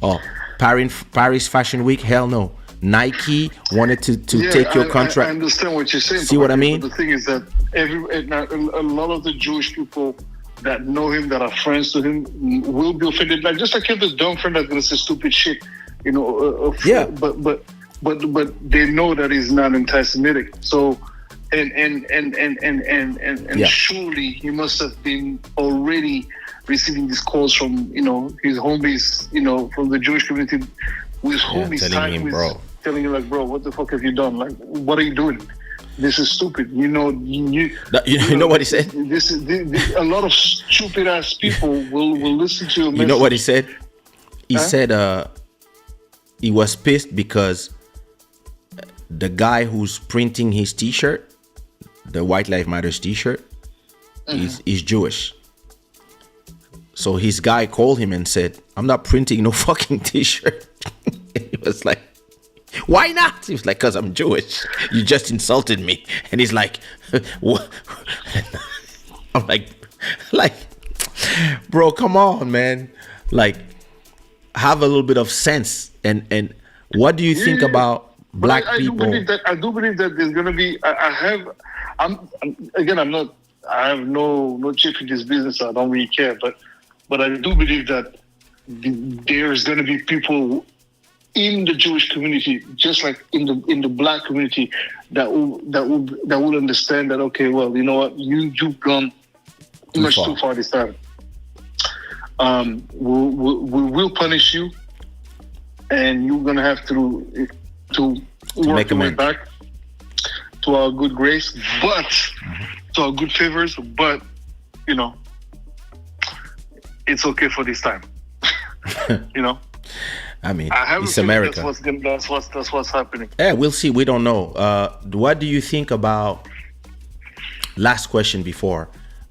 Speaker 2: Oh, Paris Fashion Week, hell no. Nike wanted to take your contract.
Speaker 4: I understand what you're saying.
Speaker 2: See what I mean?
Speaker 4: But the thing is that a lot of the Jewish people that know him, that are friends to him, will be offended. Like, just like you have this dumb friend that's gonna say stupid shit, But they know that he's not anti-Semitic. So, and surely he must have been already receiving these calls from his homies, from the Jewish community, with whom he's telling him, like, bro, what the fuck have you done? Like, what are you doing? This is stupid. You know what he said? A lot of stupid ass people will listen to your message.
Speaker 2: You know what he said? He said he was pissed because the guy who's printing his t-shirt, the White Lives Matters t-shirt, is Jewish. So his guy called him and said, I'm not printing no fucking t-shirt. He was like, why not? He was like, because I'm Jewish. You just insulted me. And he's like, what? I'm like, bro, come on, man. Like, have a little bit of sense. And what do you think about black people?
Speaker 4: I do believe that there's gonna be. I have no chip in this business. So I don't really care, but I do believe that there's gonna be people in the Jewish community, just like in the black community, that will understand that. Okay, well, you know what, you've gone much too far this time. We will punish you, and you're gonna have to work your way back to our good grace, but to our good favors. But it's okay for this time.
Speaker 2: I mean,
Speaker 4: it's America. That's what's happening.
Speaker 2: Yeah, we'll see. We don't know. What do you think about? Last question before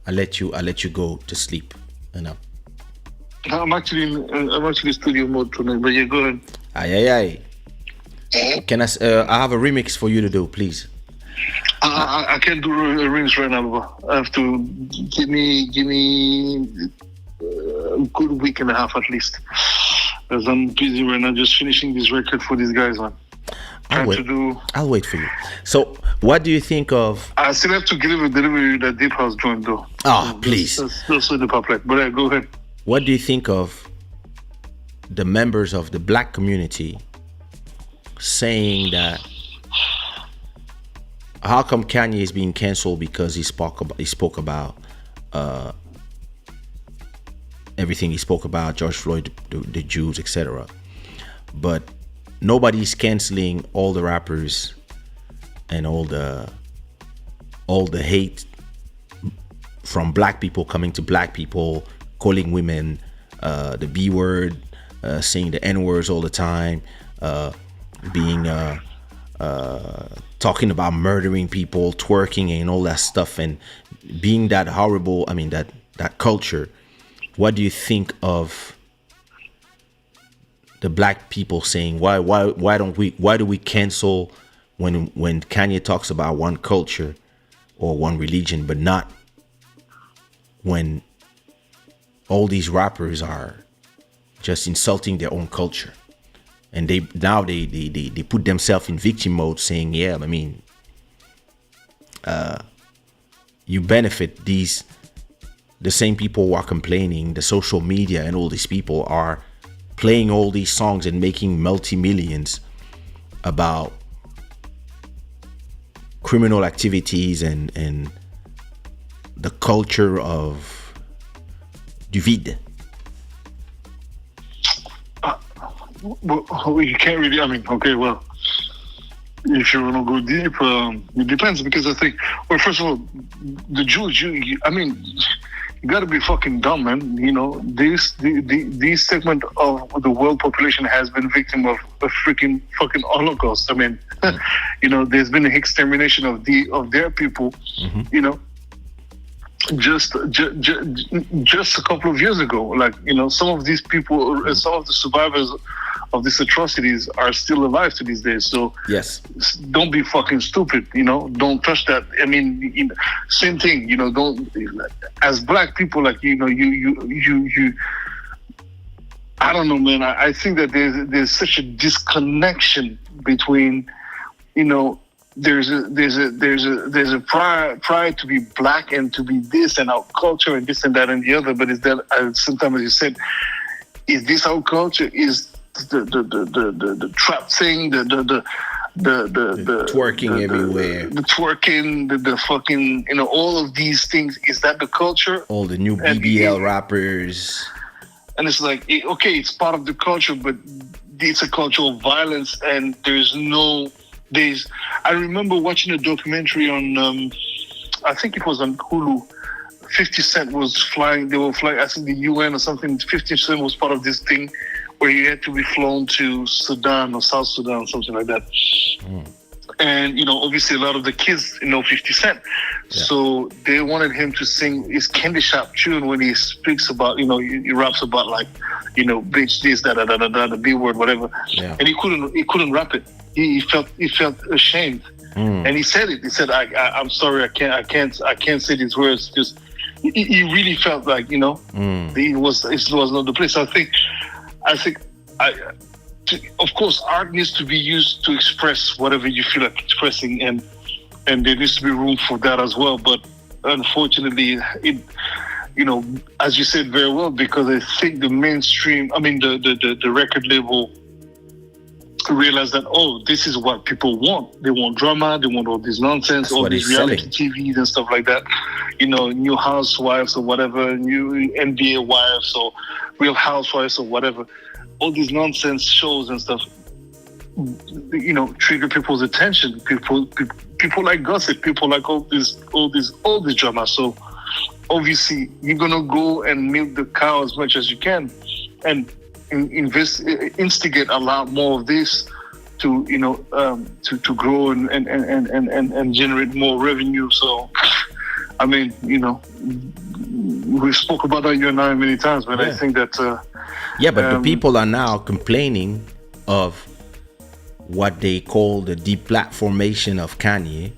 Speaker 2: I let you go to sleep. I'm
Speaker 4: actually in studio mode tonight, but yeah, go ahead.
Speaker 2: Aye. Can I have a remix for you to do, please?
Speaker 4: I can't do a remix right now, bro. I have to give me a good week and a half at least, because I'm busy right now, just finishing this record for these guys, man.
Speaker 2: I'll wait for you. So, what do you think of?
Speaker 4: I still have to deliver that Deep House joint, though.
Speaker 2: Oh, please.
Speaker 4: That's the public. But yeah, go ahead.
Speaker 2: What do you think of the members of the black community saying that? How come Kanye is being canceled because he spoke about everything he spoke about, George Floyd, the Jews, etc. But nobody's canceling all the rappers and all the hate from black people coming to black people, calling women the B word, saying the N words all the time, being talking about murdering people, twerking and all that stuff, and being that horrible. I mean, that culture. What do you think of the black people saying why do we cancel when Kanye talks about one culture or one religion, but not when all these rappers are just insulting their own culture, and they put themselves in victim mode, saying, yeah, I mean, you benefit the same people who are complaining, the social media and all these people are playing all these songs and making multi-millions about criminal activities and the culture of du vide.
Speaker 4: Well, you can't really, I mean, okay, well, if you want to go deep, it depends, because I think, well, first of all, the Jews, I mean, you got to be fucking dumb, man. You know, this segment of the world population has been victim of a freaking fucking Holocaust. I mean, you know, there's been an extermination of their people.
Speaker 2: Mm-hmm.
Speaker 4: You know, just a couple of years ago, like, you know, some of these people, some of the survivors of these atrocities are still alive to these days. So
Speaker 2: yes,
Speaker 4: don't be fucking stupid, you know, don't touch that. I mean, same thing, you know, don't, as black people, like, you know, you I don't know, man. I think that there's such a disconnection between, you know, there's a pride to be black and to be this and our culture and this and that and the other, but is that sometimes, as you said, is this our culture? Is the trap thing, the
Speaker 2: twerking everywhere,
Speaker 4: the twerking, the fucking, you know, all of these things, is that the culture?
Speaker 2: All the new BBL rappers.
Speaker 4: And it's like, okay, it's part of the culture, but it's a culture of violence, and I remember watching a documentary on, I think it was on Hulu. 50 Cent was flying, they were flying, I think the UN or something. 50 Cent was part of this thing where he had to be flown to Sudan or South Sudan, something like that. And, you know, obviously a lot of the kids know 50 Cent. Yeah. So they wanted him to sing his Candy Shop tune when he speaks about, you know, he raps about, like, you know, bitch this, the B word, whatever. Yeah. And he couldn't rap it. He felt ashamed. And he said it. He said, I'm sorry, I can't say these words. Just he really felt like, you know, it was not the place. I think of course, art needs to be used to express whatever you feel like expressing, and there needs to be room for that as well. But unfortunately, it, you know, as you said very well, because I think the mainstream, I mean, the record label realize that, oh, this is what people want. They want drama, they want all this nonsense, all these reality TVs and stuff like that. You know, new housewives or whatever, new NBA wives or Real Housewives or whatever. All these nonsense shows and stuff, you know, trigger people's attention. People like gossip. People like all this drama. So obviously, you're gonna go and milk the cow as much as you can, and instigate a lot more of this to, you know, to grow and generate more revenue. So, I mean, you know, we spoke about that you and I many times, but I think that
Speaker 2: but the people are now complaining of what they call the deplatformation of Kanye.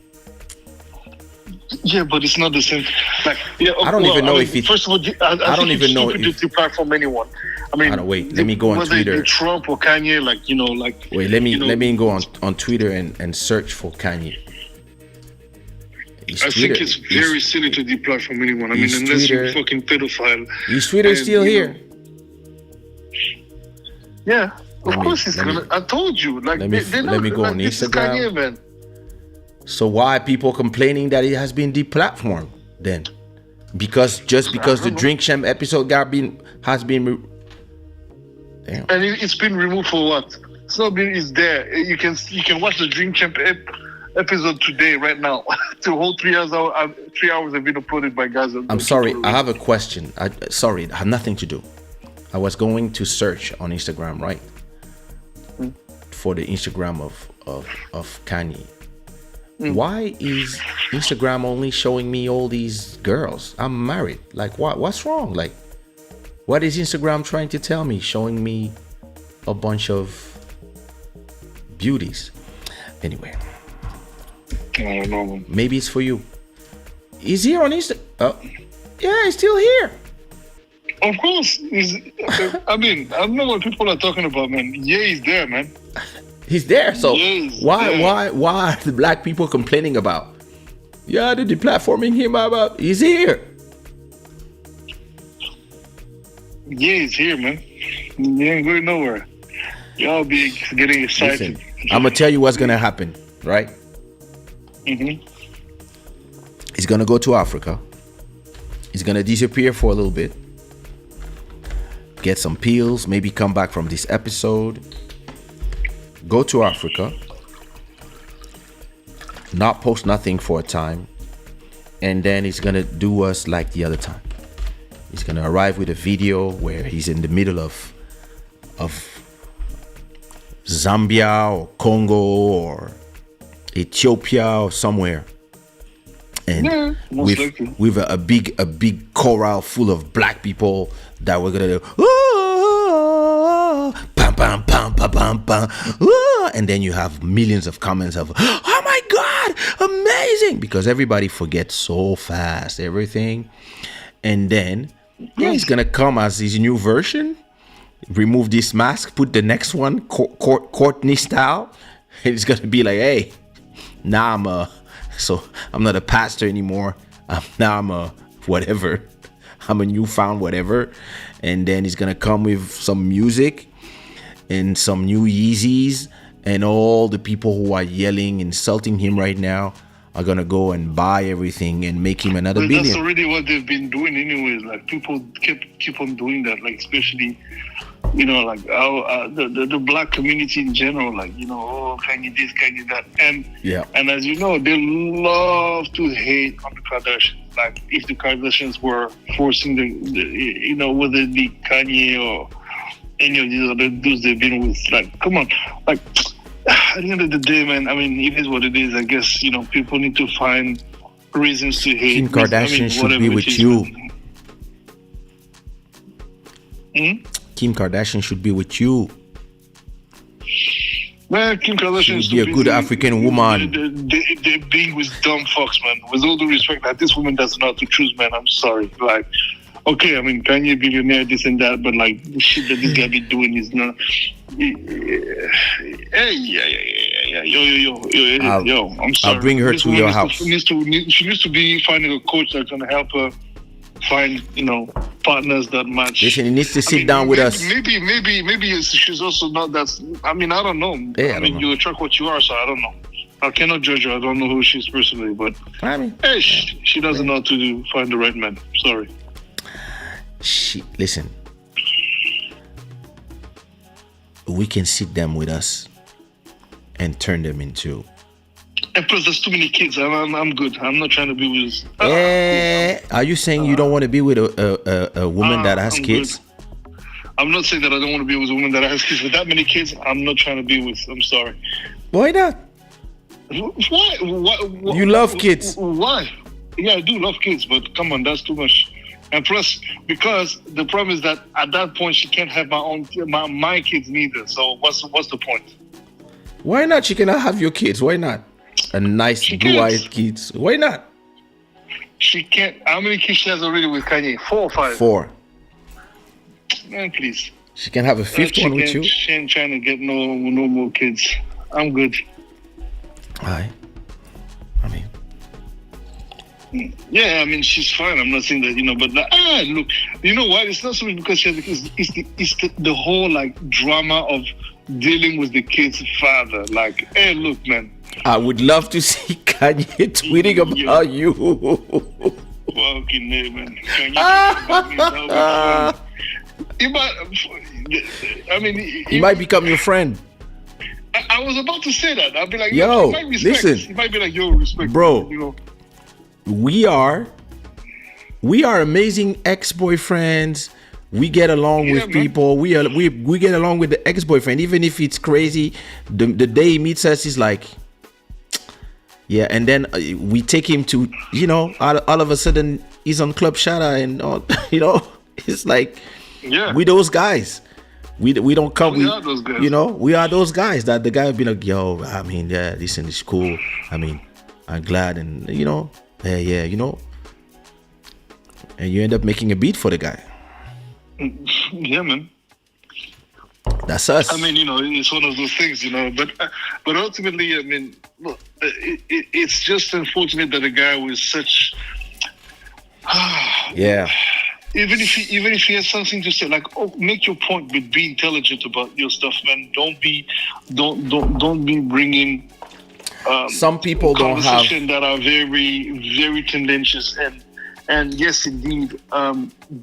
Speaker 4: Yeah, but it's not the same. Like, yeah,
Speaker 2: I don't even know if it's.
Speaker 4: First of all, I don't even know if to platform anyone. I mean,
Speaker 2: wait. Let me go on Twitter.
Speaker 4: Trump or Kanye, like, you know, like.
Speaker 2: Wait, let me go on Twitter and search for Kanye.
Speaker 4: I think it's very silly to deplatform anyone. I mean, unless you're a fucking pedophile.
Speaker 2: His Twitter is still here.
Speaker 4: Yeah, of course he's gonna. I told you. Like,
Speaker 2: let me go on Instagram.
Speaker 4: Kanye, man.
Speaker 2: So why are people complaining that it has been deplatformed then? Because the Drink Champ episode has been damn.
Speaker 4: And it's been removed for what? It's not been. It's there. You can watch the Drink Champ episode today, right now. The whole 3 hours have been uploaded by guys.
Speaker 2: I'm sorry. I have a question. Sorry, I have nothing to do. I was going to search on Instagram, right? For the Instagram of Kanye. Why is Instagram only showing me all these girls? I'm married. Like, what's wrong? Like, what is Instagram trying to tell me? Showing me a bunch of beauties. Anyway,
Speaker 4: I don't know.
Speaker 2: maybe it's for you. He's here on Insta. Oh, yeah, he's still here.
Speaker 4: Of course. I mean, I don't know what people are talking about, man. Yeah, he's there, man.
Speaker 2: He's there. So
Speaker 4: Yes,
Speaker 2: why
Speaker 4: yeah.
Speaker 2: are the black people complaining about? Yeah, they're deplatforming him about. He's here.
Speaker 4: Yeah, he's here, man. He ain't going nowhere. Y'all be getting excited.
Speaker 2: Listen, I'm gonna tell you what's gonna happen, right?
Speaker 4: Mm-hmm.
Speaker 2: He's gonna go to Africa. He's gonna disappear for a little bit. Get some pills, maybe come back from this episode. Go to Africa. Not post nothing for a time. And then he's gonna do us like the other time. He's gonna arrive with a video where he's in the middle of Zambia or Congo or Ethiopia or somewhere. And
Speaker 4: Yeah, most likely.
Speaker 2: with a big chorale full of black people that we're gonna do, "Oh, pam pam pam pam pam pam," and then you have millions of comments of, "Oh my God, amazing!" Because everybody forgets so fast everything, and then he's gonna come as his new version, remove this mask, put the next one, Courtney style, and it's gonna be like, "Hey, now I'm not a pastor anymore. Now I'm a whatever. I'm a newfound whatever." And then he's gonna come with some music and some new Yeezys, and all the people who are yelling, insulting him right now are gonna go and buy everything and make him another
Speaker 4: But that's
Speaker 2: billion.
Speaker 4: already what they've been doing anyways. Like, people keep on doing that. Like, especially, like the black community in general. Like, oh, can you this, can you that? And as you know, they love to hate on the Kardashians. Like, if the Kardashians were forcing whether it be Kanye or any of these other dudes they've been with, like, come on. Like, at the end of the day, man, I mean, it is what it is. I guess, people need to find reasons to hate.
Speaker 2: Kim Kardashian should be
Speaker 4: whatever
Speaker 2: with
Speaker 4: it is.
Speaker 2: you. Kim Kardashian should be with you.
Speaker 4: Man, Kim Kardashian
Speaker 2: She would be a good African woman.
Speaker 4: They're being with dumb fucks, man. With all due respect, like, this woman doesn't know how to choose, man. I'm sorry. Like, okay, I mean, Kanye billionaire, this and that, but like, the shit that this guy be doing is not. Hey, yo. I'm sorry.
Speaker 2: I'll bring her
Speaker 4: This
Speaker 2: to
Speaker 4: woman
Speaker 2: your
Speaker 4: needs
Speaker 2: house.
Speaker 4: She needs to be finding a coach that's gonna help her find, partners that match.
Speaker 2: Listen, he needs to sit down with us.
Speaker 4: Maybe she's also not that. I mean, I don't know.
Speaker 2: Yeah, I don't know.
Speaker 4: You attract what you are, so I don't know. I cannot judge her. I don't know who she is personally, but
Speaker 2: I mean,
Speaker 4: hey, she doesn't know how to find the right man. Sorry.
Speaker 2: Listen, we can sit them with us and turn them into.
Speaker 4: And plus, there's too many kids. I'm good. I'm not trying to be with.
Speaker 2: Are you saying you don't want to be with a woman that has
Speaker 4: I'm
Speaker 2: kids?
Speaker 4: good. I'm not saying that I don't want to be with a woman that has kids. With that many kids, I'm not trying to be with. I'm sorry.
Speaker 2: Why not?
Speaker 4: Why?
Speaker 2: You love kids.
Speaker 4: Why? Yeah, I do love kids, but come on, that's too much. And plus, because the problem is that at that point she can't have my kids neither. So what's the point?
Speaker 2: Why not? She cannot have your kids. Why not? A nice
Speaker 4: She
Speaker 2: blue-eyed
Speaker 4: can't.
Speaker 2: kids. Why not?
Speaker 4: She can't. How many kids she has already with Kanye? 4 or 5?
Speaker 2: 4.
Speaker 4: Man, please.
Speaker 2: She can have a fifth one with you.
Speaker 4: She ain't trying to get no more kids. I'm good.
Speaker 2: Aye. I mean,
Speaker 4: Yeah, I mean, she's fine. I'm not saying that, but look, you know what? It's not so much because she has it's the whole like drama of dealing with the kid's father. Like, hey, look, man.
Speaker 2: I would love to see Kanye tweeting about you.
Speaker 4: Fucking name, man. Can you talk about me? That would be fun. I mean,
Speaker 2: He might become your friend.
Speaker 4: I was about to say that. I'd be like,
Speaker 2: Yo,
Speaker 4: he might respect.
Speaker 2: listen.
Speaker 4: He might be like, yo, respect,
Speaker 2: Bro. We are amazing ex-boyfriends. We get along with
Speaker 4: man.
Speaker 2: people. We get along with the ex-boyfriend, even if it's crazy. The day he meets us, he's like, yeah. And then we take him to, you know, all of a sudden he's on Club Shada and all, you know, it's like,
Speaker 4: Yeah.
Speaker 2: we those guys. We don't come.
Speaker 4: We are those guys.
Speaker 2: You know, we are those guys that the guy would be like, yo, I mean, yeah, listen, it's cool. I mean, I'm glad, and you know, yeah, you know, and you end up making a beat for the guy.
Speaker 4: Yeah, man.
Speaker 2: That's us.
Speaker 4: I mean, you know, it's one of those things, you know. But ultimately, I mean, look, it's just unfortunate that a guy with such,
Speaker 2: yeah,
Speaker 4: even if he has something to say, like, oh, make your point, but be intelligent about your stuff, man. Don't be bringing
Speaker 2: some people don't have.
Speaker 4: conversation that are very, very tendentious and yes, indeed,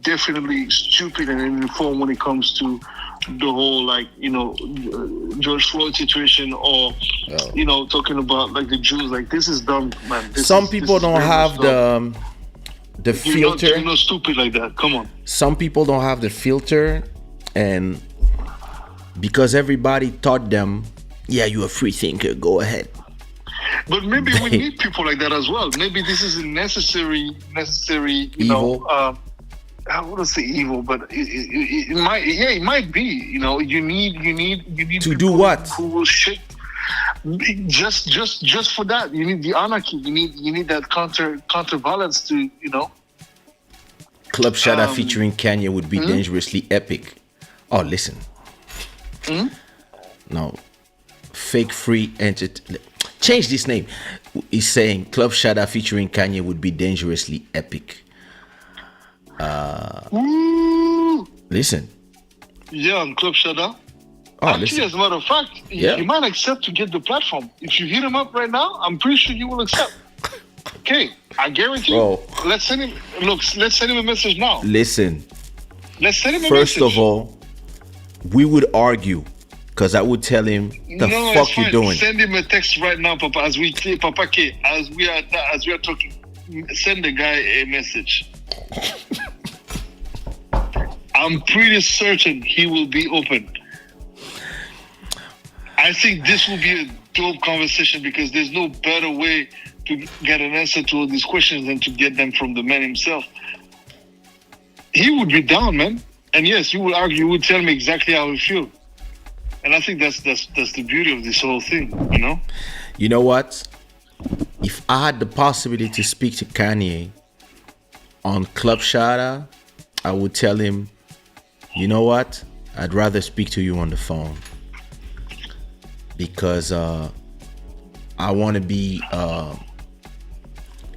Speaker 4: definitely stupid and uninformed when it comes to the whole, like, you know, George Floyd situation, or you know, talking about like the Jews. Like, this is dumb, man.
Speaker 2: Some people don't have the filter.
Speaker 4: You're not stupid like that. Come on.
Speaker 2: Some people don't have the filter, and because everybody taught them, yeah, you're a free thinker, go ahead.
Speaker 4: But maybe we need people like that as well. Maybe this is a necessary, you
Speaker 2: Evil.
Speaker 4: know. I wouldn't say evil, but it might. Yeah, it might be. You know, you need
Speaker 2: To do what?
Speaker 4: Who will shit. Just for that, you need the anarchy. You need that counterbalance to, you know.
Speaker 2: Club Shada featuring Kanye would be dangerously epic. Oh, listen. No, fake free entertainment. Change this name. He's saying Club Shada featuring Kanye would be dangerously epic. Listen.
Speaker 4: Yeah, on Club Shada.
Speaker 2: Oh,
Speaker 4: Actually,
Speaker 2: listen.
Speaker 4: as a matter of fact,
Speaker 2: Yeah.
Speaker 4: he might accept to get the platform. If you hit him up right now, I'm pretty sure he will accept. Okay, I guarantee
Speaker 2: Bro.
Speaker 4: you. Let's send him a message now.
Speaker 2: Listen.
Speaker 4: Let's send him a
Speaker 2: First
Speaker 4: message.
Speaker 2: of all, we would argue because I would tell him the
Speaker 4: No,
Speaker 2: fuck
Speaker 4: it's
Speaker 2: you
Speaker 4: fine.
Speaker 2: doing.
Speaker 4: Send him a text right now, Papa. As we are talking, send the guy a message. I'm pretty certain he will be open. I think this will be a dope conversation because there's no better way to get an answer to all these questions than to get them from the man himself. He would be down, man. And yes, you will argue, you would tell me exactly how you feel. And I think that's the beauty of this whole thing, you know?
Speaker 2: You know what? If I had the possibility to speak to Kanye on Club Shada, I would tell him, you know what? I'd rather speak to you on the phone. Because I want to be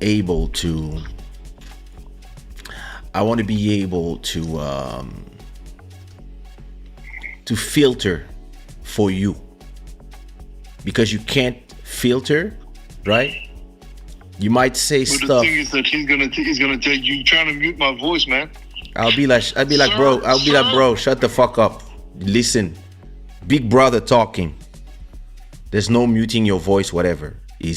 Speaker 2: able to filter for you, because you can't filter, right? You might say
Speaker 4: But
Speaker 2: stuff.
Speaker 4: the thing is that he's gonna tell you, trying to mute my voice, man.
Speaker 2: I'll be like, bro, shut the fuck up. Listen, big brother talking. There's no muting your voice, whatever.
Speaker 4: I'm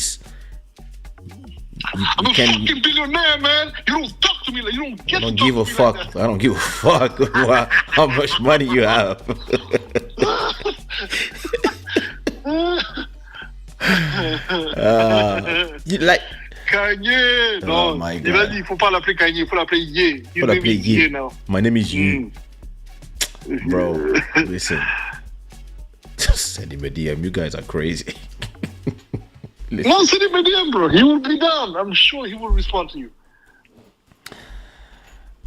Speaker 4: a fucking billionaire, man. You don't talk to me like you don't get
Speaker 2: I don't
Speaker 4: to
Speaker 2: give a
Speaker 4: talk to
Speaker 2: fuck.
Speaker 4: me like that.
Speaker 2: I don't give a fuck how much money you have. Like,
Speaker 4: Kanye.
Speaker 2: Oh
Speaker 4: Non,
Speaker 2: my
Speaker 4: il a
Speaker 2: God.
Speaker 4: dit il faut pas l'appeler Kanye, il faut l'appeler Ye.
Speaker 2: faut l'appeler Ye.
Speaker 4: now.
Speaker 2: My name is you, bro. Listen, send him a DM. You guys are crazy. Listen.
Speaker 4: No, send him a DM, bro. He will be down. I'm sure he will respond to you.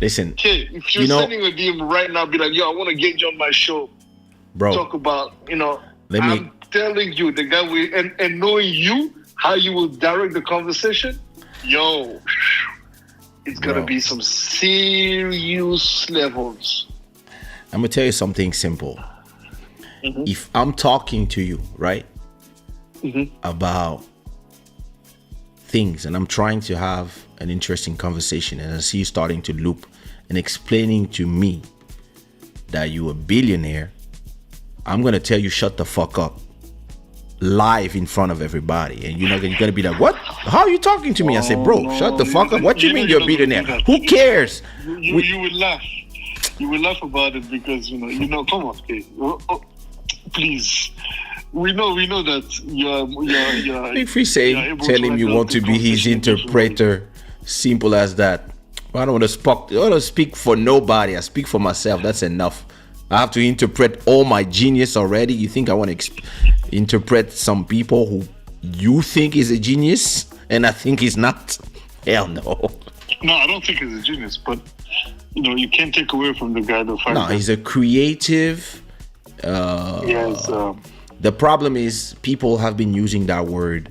Speaker 2: Listen,
Speaker 4: Okay, if you're
Speaker 2: You know-
Speaker 4: sending a DM right now, be like, yo, I want to get you on my show.
Speaker 2: bro.
Speaker 4: Talk about, you know,
Speaker 2: Let me-
Speaker 4: I'm telling you, the guy will, and knowing you, how you will direct the conversation, yo, it's going to
Speaker 2: Bro.
Speaker 4: be some serious levels.
Speaker 2: I'm gonna tell you something simple. If I'm talking to you, right, about things, and I'm trying to have an interesting conversation, and I see you starting to loop and explaining to me that you're a billionaire, I'm gonna tell you shut the fuck up live in front of everybody, and you're gonna be like, what? How are you talking to me? I say, bro,
Speaker 4: no,
Speaker 2: shut the fuck up. What you
Speaker 4: you
Speaker 2: mean
Speaker 4: know
Speaker 2: you're a
Speaker 4: you're not gonna
Speaker 2: billionaire?
Speaker 4: do that.
Speaker 2: Who cares?
Speaker 4: You would laugh. You will laugh about it because come on, okay. Please. We know that you're
Speaker 2: If we say tell him you want to be his interpreter, simple as that. I don't want to speak for nobody. I speak for myself. That's enough. I have to interpret all my genius already. You think I want to interpret some people who you think is a genius and I think he's not? Hell no.
Speaker 4: No, I don't think he's a genius, but you can't take away from the guy the fact
Speaker 2: he's a creative.
Speaker 4: Yes.
Speaker 2: The problem is people have been using that word.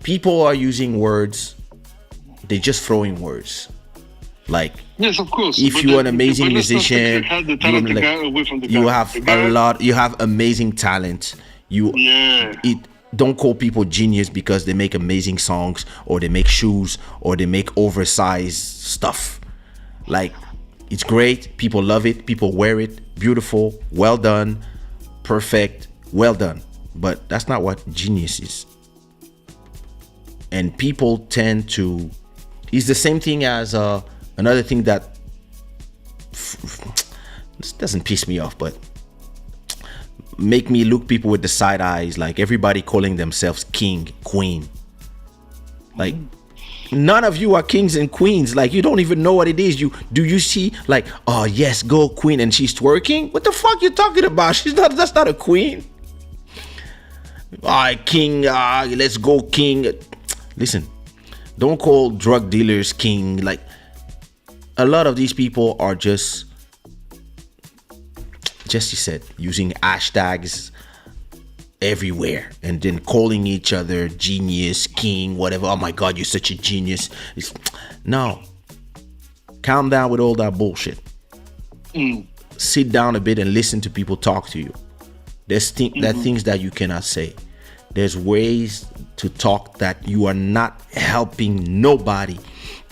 Speaker 2: People are using words. They're just throwing words. Like,
Speaker 4: yes, of course.
Speaker 2: If you're an amazing musician, you have amazing talent. Don't call people genius because they make amazing songs or they make shoes or they make oversized stuff. Like, it's great. People love it. People wear it. Beautiful. Well done. Perfect. Well done. But that's not what genius is. And people tend to... It's the same thing as another thing that... This doesn't piss me off, but... make me look people with the side eyes, like everybody calling themselves king, queen. Like, none of you are kings and queens. Like, you don't even know what it is. Do you see, like, oh yes, go queen, and she's twerking? What the fuck you talking about? That's not a queen. King, let's go king. Listen, don't call drug dealers king. Like, a lot of these people are just you said, using hashtags everywhere and then calling each other genius, king, whatever. Oh my God, you're such a genius. No. Calm down with all that bullshit. Sit down a bit and listen to people talk to you. There's things that you cannot say. There's ways to talk that you are not helping nobody.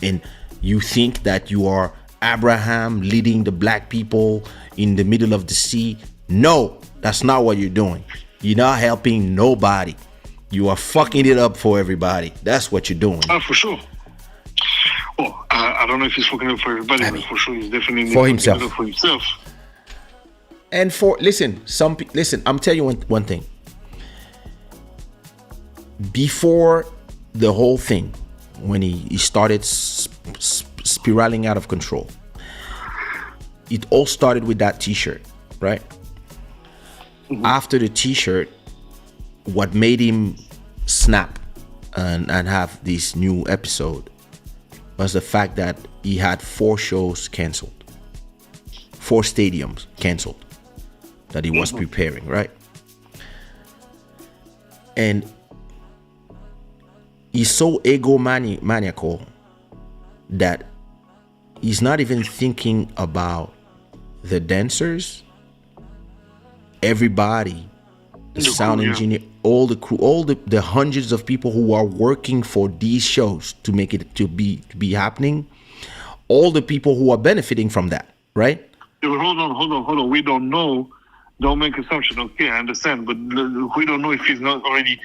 Speaker 2: And you think that you are Abraham leading the black people in the middle of the sea. No, that's not what you're doing. You're not helping nobody. You are fucking it up for everybody. That's what you're doing.
Speaker 4: For sure. Oh, I don't know if he's fucking it up for everybody, but for sure he's definitely
Speaker 2: for himself.
Speaker 4: It up for himself.
Speaker 2: And listen, I'm telling you one thing. Before the whole thing, when he started spiraling out of control, it all started with that t-shirt, right? After the t-shirt, what made him snap and have this new episode was the fact that he had 4 shows canceled, 4 stadiums canceled that he was preparing, right? And he's so egomaniacal that he's not even thinking about the dancers, everybody, the sound engineer, all the crew, all the hundreds of people who are working for these shows to make it to be happening, all the people who are benefiting from that, right?
Speaker 4: Hold on. We don't know. Don't make assumption. Okay, I understand, but we don't know if he's not already,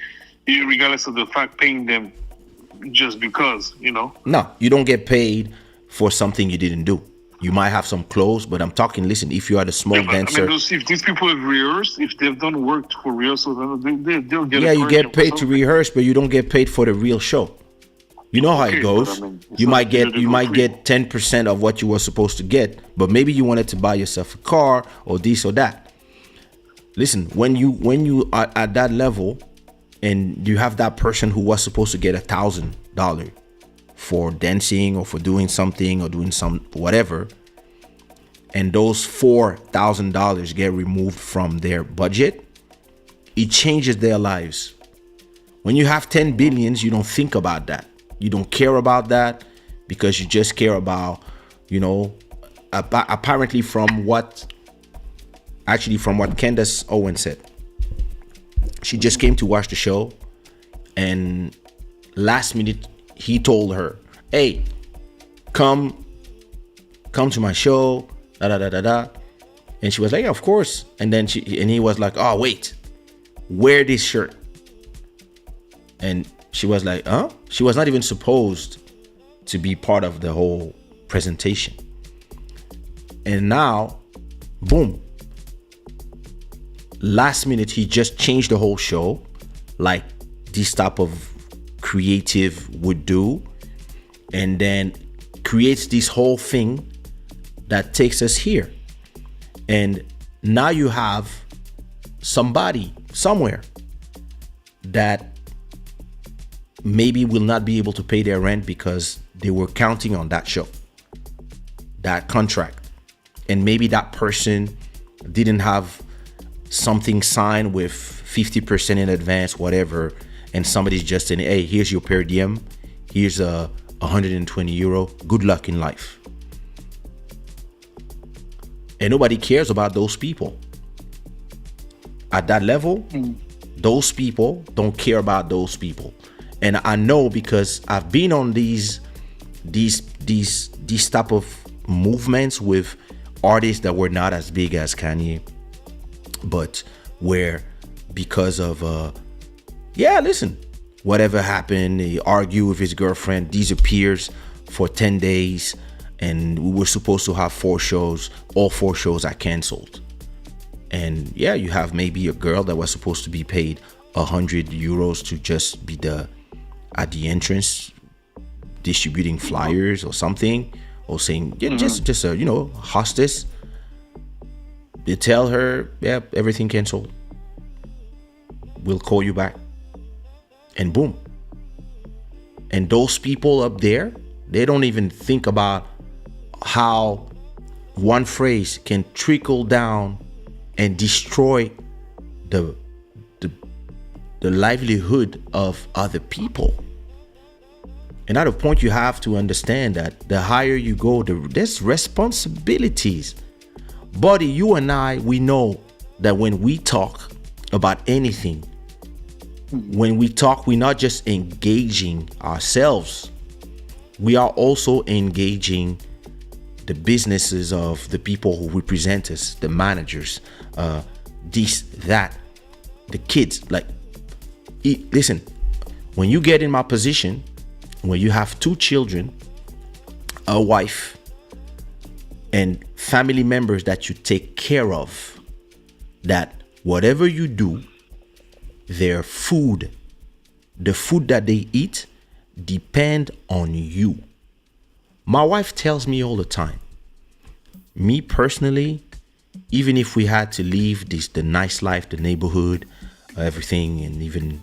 Speaker 4: regardless of the fact, paying them just because,
Speaker 2: No, you don't get paid for something you didn't do. You might have some clothes, but I'm talking, listen, if you are the small dancer...
Speaker 4: if these people have rehearsed, if they've done work for rehearsals, they'll get
Speaker 2: you get paid to rehearse, but you don't get paid for the real show. You know how it goes. You might get 10% of what you were supposed to get, but maybe you wanted to buy yourself a car or this or that. Listen, when you are at that level and you have that person who was supposed to get $1,000 for dancing or for doing something or doing some whatever, and those $4,000 get removed from their budget, it changes their lives. When you have 10 billions, you don't think about that. You don't care about that because you just care about, apparently from what Candace Owens said. She just came to watch the show, and last minute he told her, "Hey, come to my show, da da da da da." And she was like, "Yeah, of course." And then he was like, "Oh, wait, wear this shirt." And she was like, "Huh?" She was not even supposed to be part of the whole presentation. And now, boom. Last minute, he just changed the whole show, like this type of creative would do, and then creates this whole thing that takes us here. And now you have somebody somewhere that maybe will not be able to pay their rent because they were counting on that show, that contract. And maybe that person didn't have something signed with 50% in advance, whatever, and somebody's just saying, hey, here's your per diem, here's a 120 euro, good luck in life. And nobody cares about those people. At that level, those people don't care about those people. And I know because I've been on these type of movements with artists that were not as big as Kanye, but where because of whatever happened, he argued with his girlfriend, disappears for 10 days, and we were supposed to have 4 shows. All 4 shows are canceled. And yeah, you have maybe a girl that was supposed to be paid 100 euros to just be at the entrance distributing flyers or something, or saying just a hostess. They tell her, yeah, everything canceled, we'll call you back. And boom. And those people up there, they don't even think about how one phrase can trickle down and destroy the livelihood of other people. And at a point, you have to understand that the higher you go, there's responsibilities. Buddy, you and I, we know that when we talk about anything, when we talk, we're not just engaging ourselves. We are also engaging the businesses of the people who represent us, the managers, this, that, the kids. Like, listen, when you get in my position, when you have 2 children, a wife, and family members that you take care of, that whatever you do, their food, the food that they eat, depend on you. My wife tells me all the time, me personally, even if we had to leave the nice life, the neighborhood, everything, and even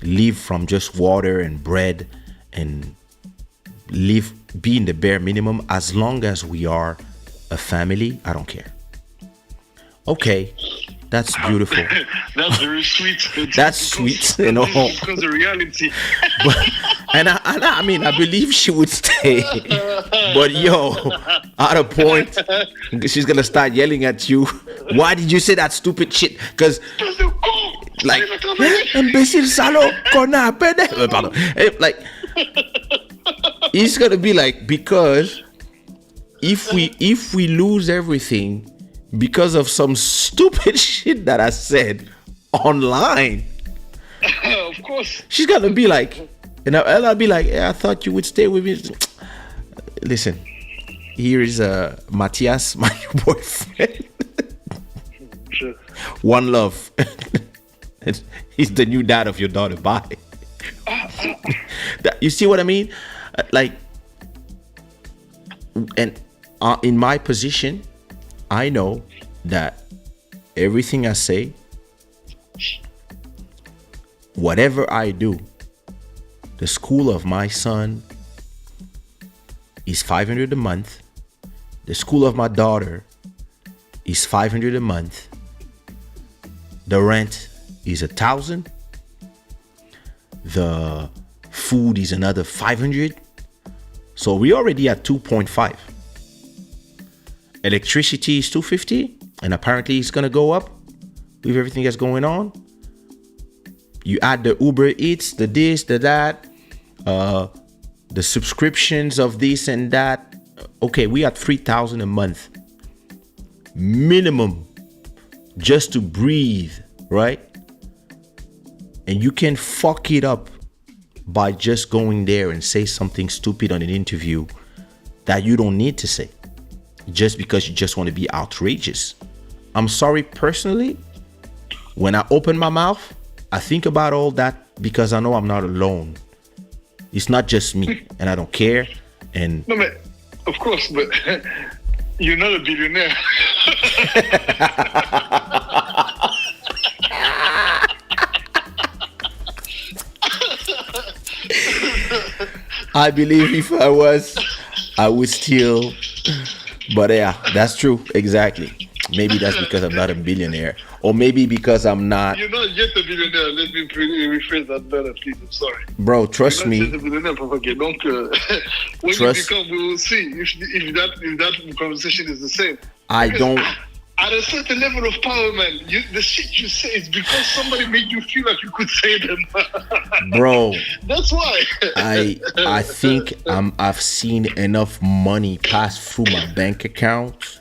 Speaker 2: live from just water and bread and be in the bare minimum, as long as we are a family, I don't care. Okay, that's beautiful.
Speaker 4: That's very sweet.
Speaker 2: That's sweet, you know.
Speaker 4: Because the reality.
Speaker 2: And I mean, I believe she would stay. But yo, at a point, she's gonna start yelling at you. Why did you say that stupid shit? Because, like, imbécile salaud, connard, pardon. Like, it's gonna be like, because if we lose everything because of some stupid shit that I said online,
Speaker 4: of course,
Speaker 2: she's gonna be like, and I'll be like, I thought you would stay with me. Listen, here is Matthias, my boyfriend.
Speaker 4: Sure. One
Speaker 2: love. He's the new dad of your daughter. Bye. You see what I mean? Like, and in my position, I know that everything I say, whatever I do, the school of my son is $500 a month. The school of my daughter is $500 a month. The rent is $1,000. The food is another $500. So we already at 2.5. Electricity is $250, and apparently it's gonna go up with everything that's going on. You add the Uber Eats, the this, the that, the subscriptions of this and that. Okay, we at $3,000 a month minimum just to breathe, right? And you can fuck it up by just going there and say something stupid on an interview that you don't need to say. just because you just want to be outrageous. I'm sorry, personally, when I open my mouth, I think about all that because I know I'm not alone. It's not just me, and I don't care. And
Speaker 4: no, man, of course, but you're not a billionaire.
Speaker 2: I believe if I was, I would still. But yeah, that's true. Exactly. Maybe that's because I'm not a billionaire, or maybe because I'm not.
Speaker 4: You're not yet a billionaire. Let me rephrase that better, please. I'm sorry.
Speaker 2: Bro, trust me.
Speaker 4: You're not yet a billionaire, Papa. Donc, when you become, we will see if that conversation is the same.
Speaker 2: I don't.
Speaker 4: At a certain level of power, man, the shit you say is because somebody made you feel like you could say them.
Speaker 2: Bro,
Speaker 4: that's why.
Speaker 2: I think I've seen enough money pass through my bank account.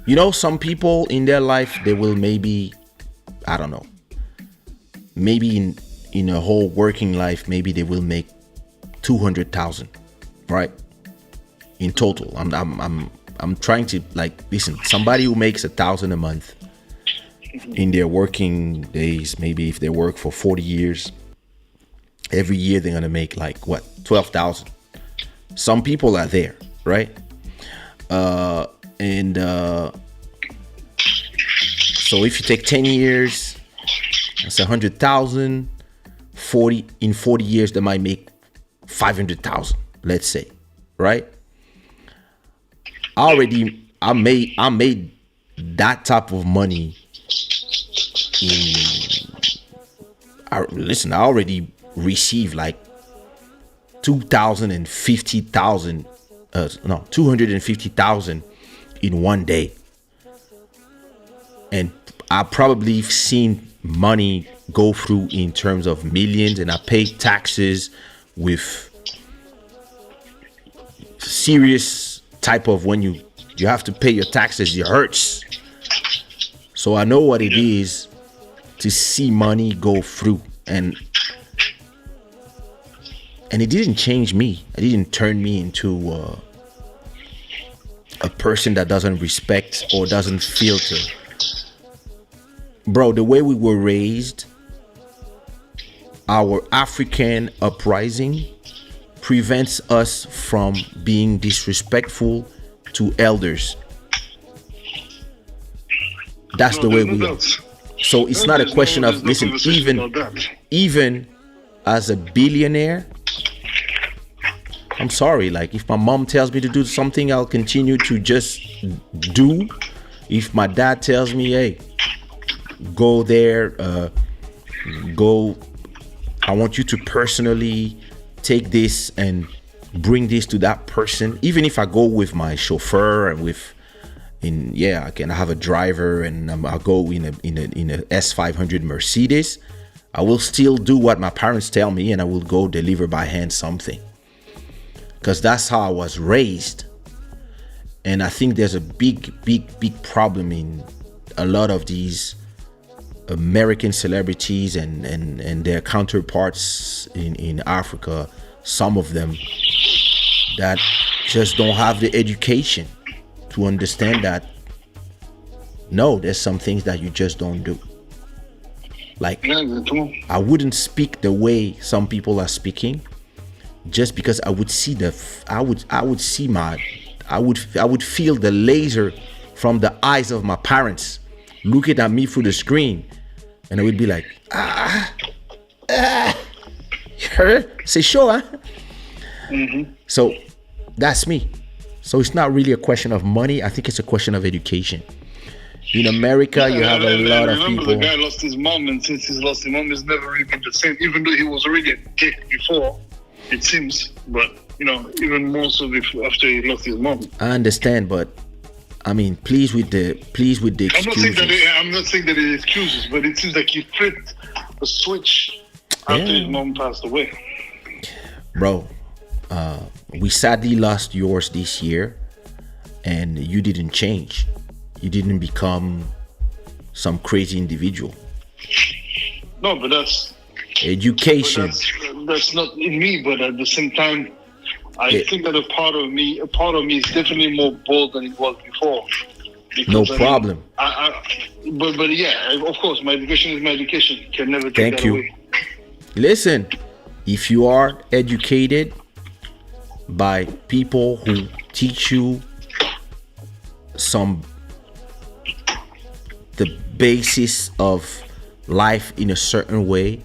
Speaker 2: You know, some people in their life, they will maybe, I don't know, maybe in a whole working life, maybe they will make 200,000, right? In total. I'm trying to, like, listen, somebody who makes 1,000 a month in their working days, maybe if they work for 40 years, every year they're gonna make like what, 12,000. Some people are there, right? So if you take 10 years, that's 100,000. 40 years, they might make 500,000, let's say, right? I made that type of money I already received like 250,000 in one day. And I probably seen money go through in terms of millions, and I paid taxes with serious type of, when you have to pay your taxes, it hurts. So I know what it is to see money go through, and it didn't change me. It didn't turn me into a person that doesn't respect or doesn't filter. Bro, the way we were raised, our African uprising prevents us from being disrespectful to elders. That's the way we are. So it's not a question of, listen, even as a billionaire, I'm sorry, like, if my mom tells me to do something, I'll continue to just do. If my dad tells me, hey, go there, I want you to personally take this and bring this to that person. Even if I go with my chauffeur and I can have a driver, and I'll go in a S500 Mercedes, I will still do what my parents tell me, and I will go deliver by hand something, because that's how I was raised. And I think there's a big problem in a lot of these American celebrities and their counterparts in Africa, some of them that just don't have the education to understand that, no, there's some things that you just don't do. Like, I wouldn't speak the way some people are speaking, just because I would see I would feel the laser from the eyes of my parents looking at me through the screen, and I would be like, c'est chaud, huh? Mm-hmm. So that's me. So it's not really a question of money. I think it's a question of education. In America, you have a lot of people.
Speaker 4: The guy lost his mom, and since he's lost his mom, he's never really been the same. Even though he was already a dick before, it seems. But even more so after he lost his mom.
Speaker 2: I understand, but I mean, please with the excuses.
Speaker 4: I'm not saying that it excuses, but it seems like he flipped a switch after his mom passed away.
Speaker 2: Bro, we sadly lost yours this year, and you didn't change. You didn't become some crazy individual.
Speaker 4: No, but that's
Speaker 2: education.
Speaker 4: That's not in me, but at the same time, I think that a part of me is definitely more bold than it was before. Because,
Speaker 2: No problem.
Speaker 4: But yeah, of course, my education is my education. Can never take
Speaker 2: Thank
Speaker 4: that
Speaker 2: you.
Speaker 4: away.
Speaker 2: Listen, if you are educated by people who teach you the basis of life in a certain way,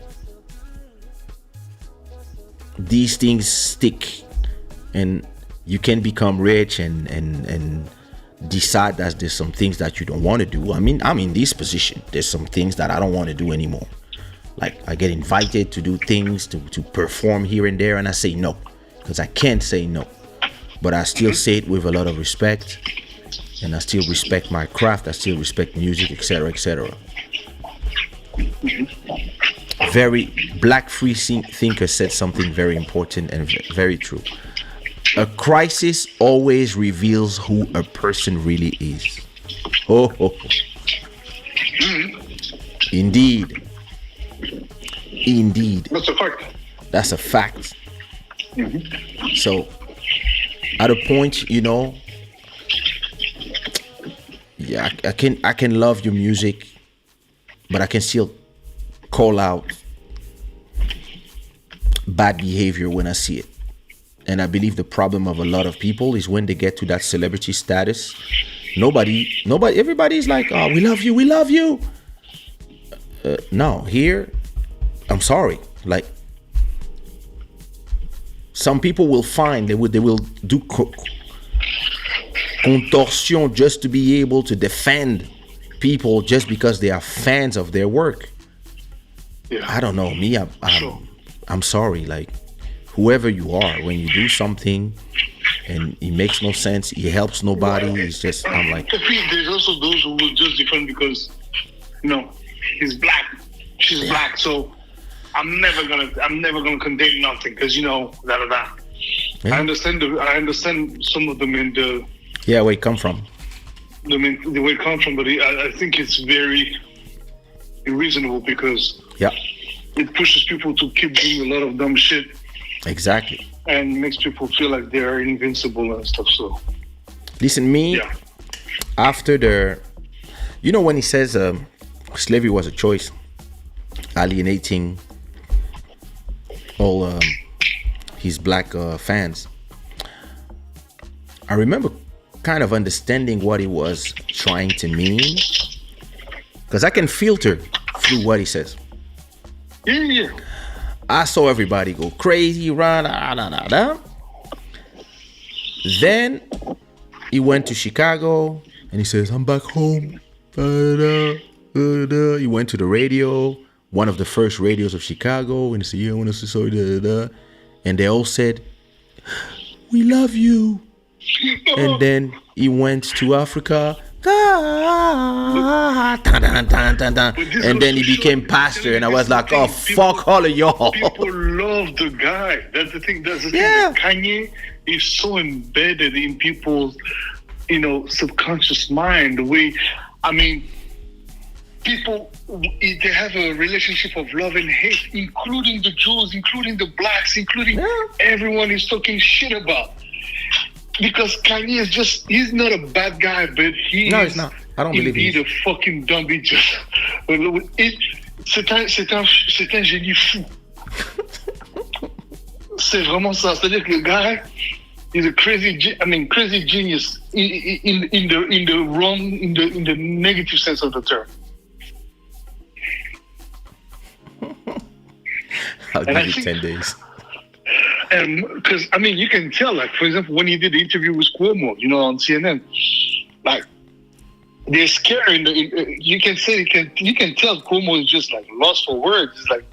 Speaker 2: these things stick, and you can become rich and decide that there's some things that you don't want to do. I mean, I'm in this position. There's some things that I don't want to do anymore. Like, I get invited to do things, to perform here and there, and I say no, because I can't say no. But I still say it with a lot of respect, and I still respect my craft. I still respect music, etc., etc. Very black free thinker said something very important and very true. A crisis always reveals who a person really is. Oh. Indeed.
Speaker 4: That's a fact.
Speaker 2: That's a fact. So, at a point, yeah, I can love your music, but I can still call out bad behavior when I see it. And I believe the problem of a lot of people is when they get to that celebrity status, everybody's like, oh, we love you. No, here, I'm sorry. Like, some people will find they will do contortion just to be able to defend people just because they are fans of their work.
Speaker 4: Yeah.
Speaker 2: I don't know. Me, I'm sorry. Like, whoever you are, when you do something and it makes no sense, it helps nobody, it's just, I'm like...
Speaker 4: There's also those who will just defend because, he's black, she's black, so I'm never gonna condemn nothing because, da da da. Yeah. I understand some of them in the... Yeah,
Speaker 2: where it come from.
Speaker 4: The way it comes from, but I think it's very unreasonable because it pushes people to keep doing a lot of dumb shit.
Speaker 2: Exactly.
Speaker 4: And makes people feel like they're invincible and stuff. So,
Speaker 2: listen, after when he says slavery was a choice, alienating all his black fans, I remember kind of understanding what he was trying to mean, because I can filter through what he says.
Speaker 4: Yeah.
Speaker 2: I saw everybody go crazy, run, Then he went to Chicago and he says, I'm back home. He went to the radio, one of the first radios of Chicago, and he said, yeah, I want to say sorry, and they all said, we love you. And then he went to Africa, and then he became pastor, and I was like, oh, fuck all of y'all.
Speaker 4: People love the guy. That's the thing. That Kanye is so embedded in people's, subconscious mind. The way, people, they have a relationship of love and hate, including the Jews, including the blacks, including everyone he's talking shit about. Because Kanye is he's not a bad guy, but he's not. I don't believe he's a fucking dumb. C'est un génie fou. C'est vraiment ça. C'est-à-dire que le gars is a crazy genius in the negative sense of the term.
Speaker 2: I'll give you 10 days.
Speaker 4: And because you can tell, like, for example, when he did the interview with Cuomo, on CNN, like, they're scared. You can tell Cuomo is just like lost for words. It's like,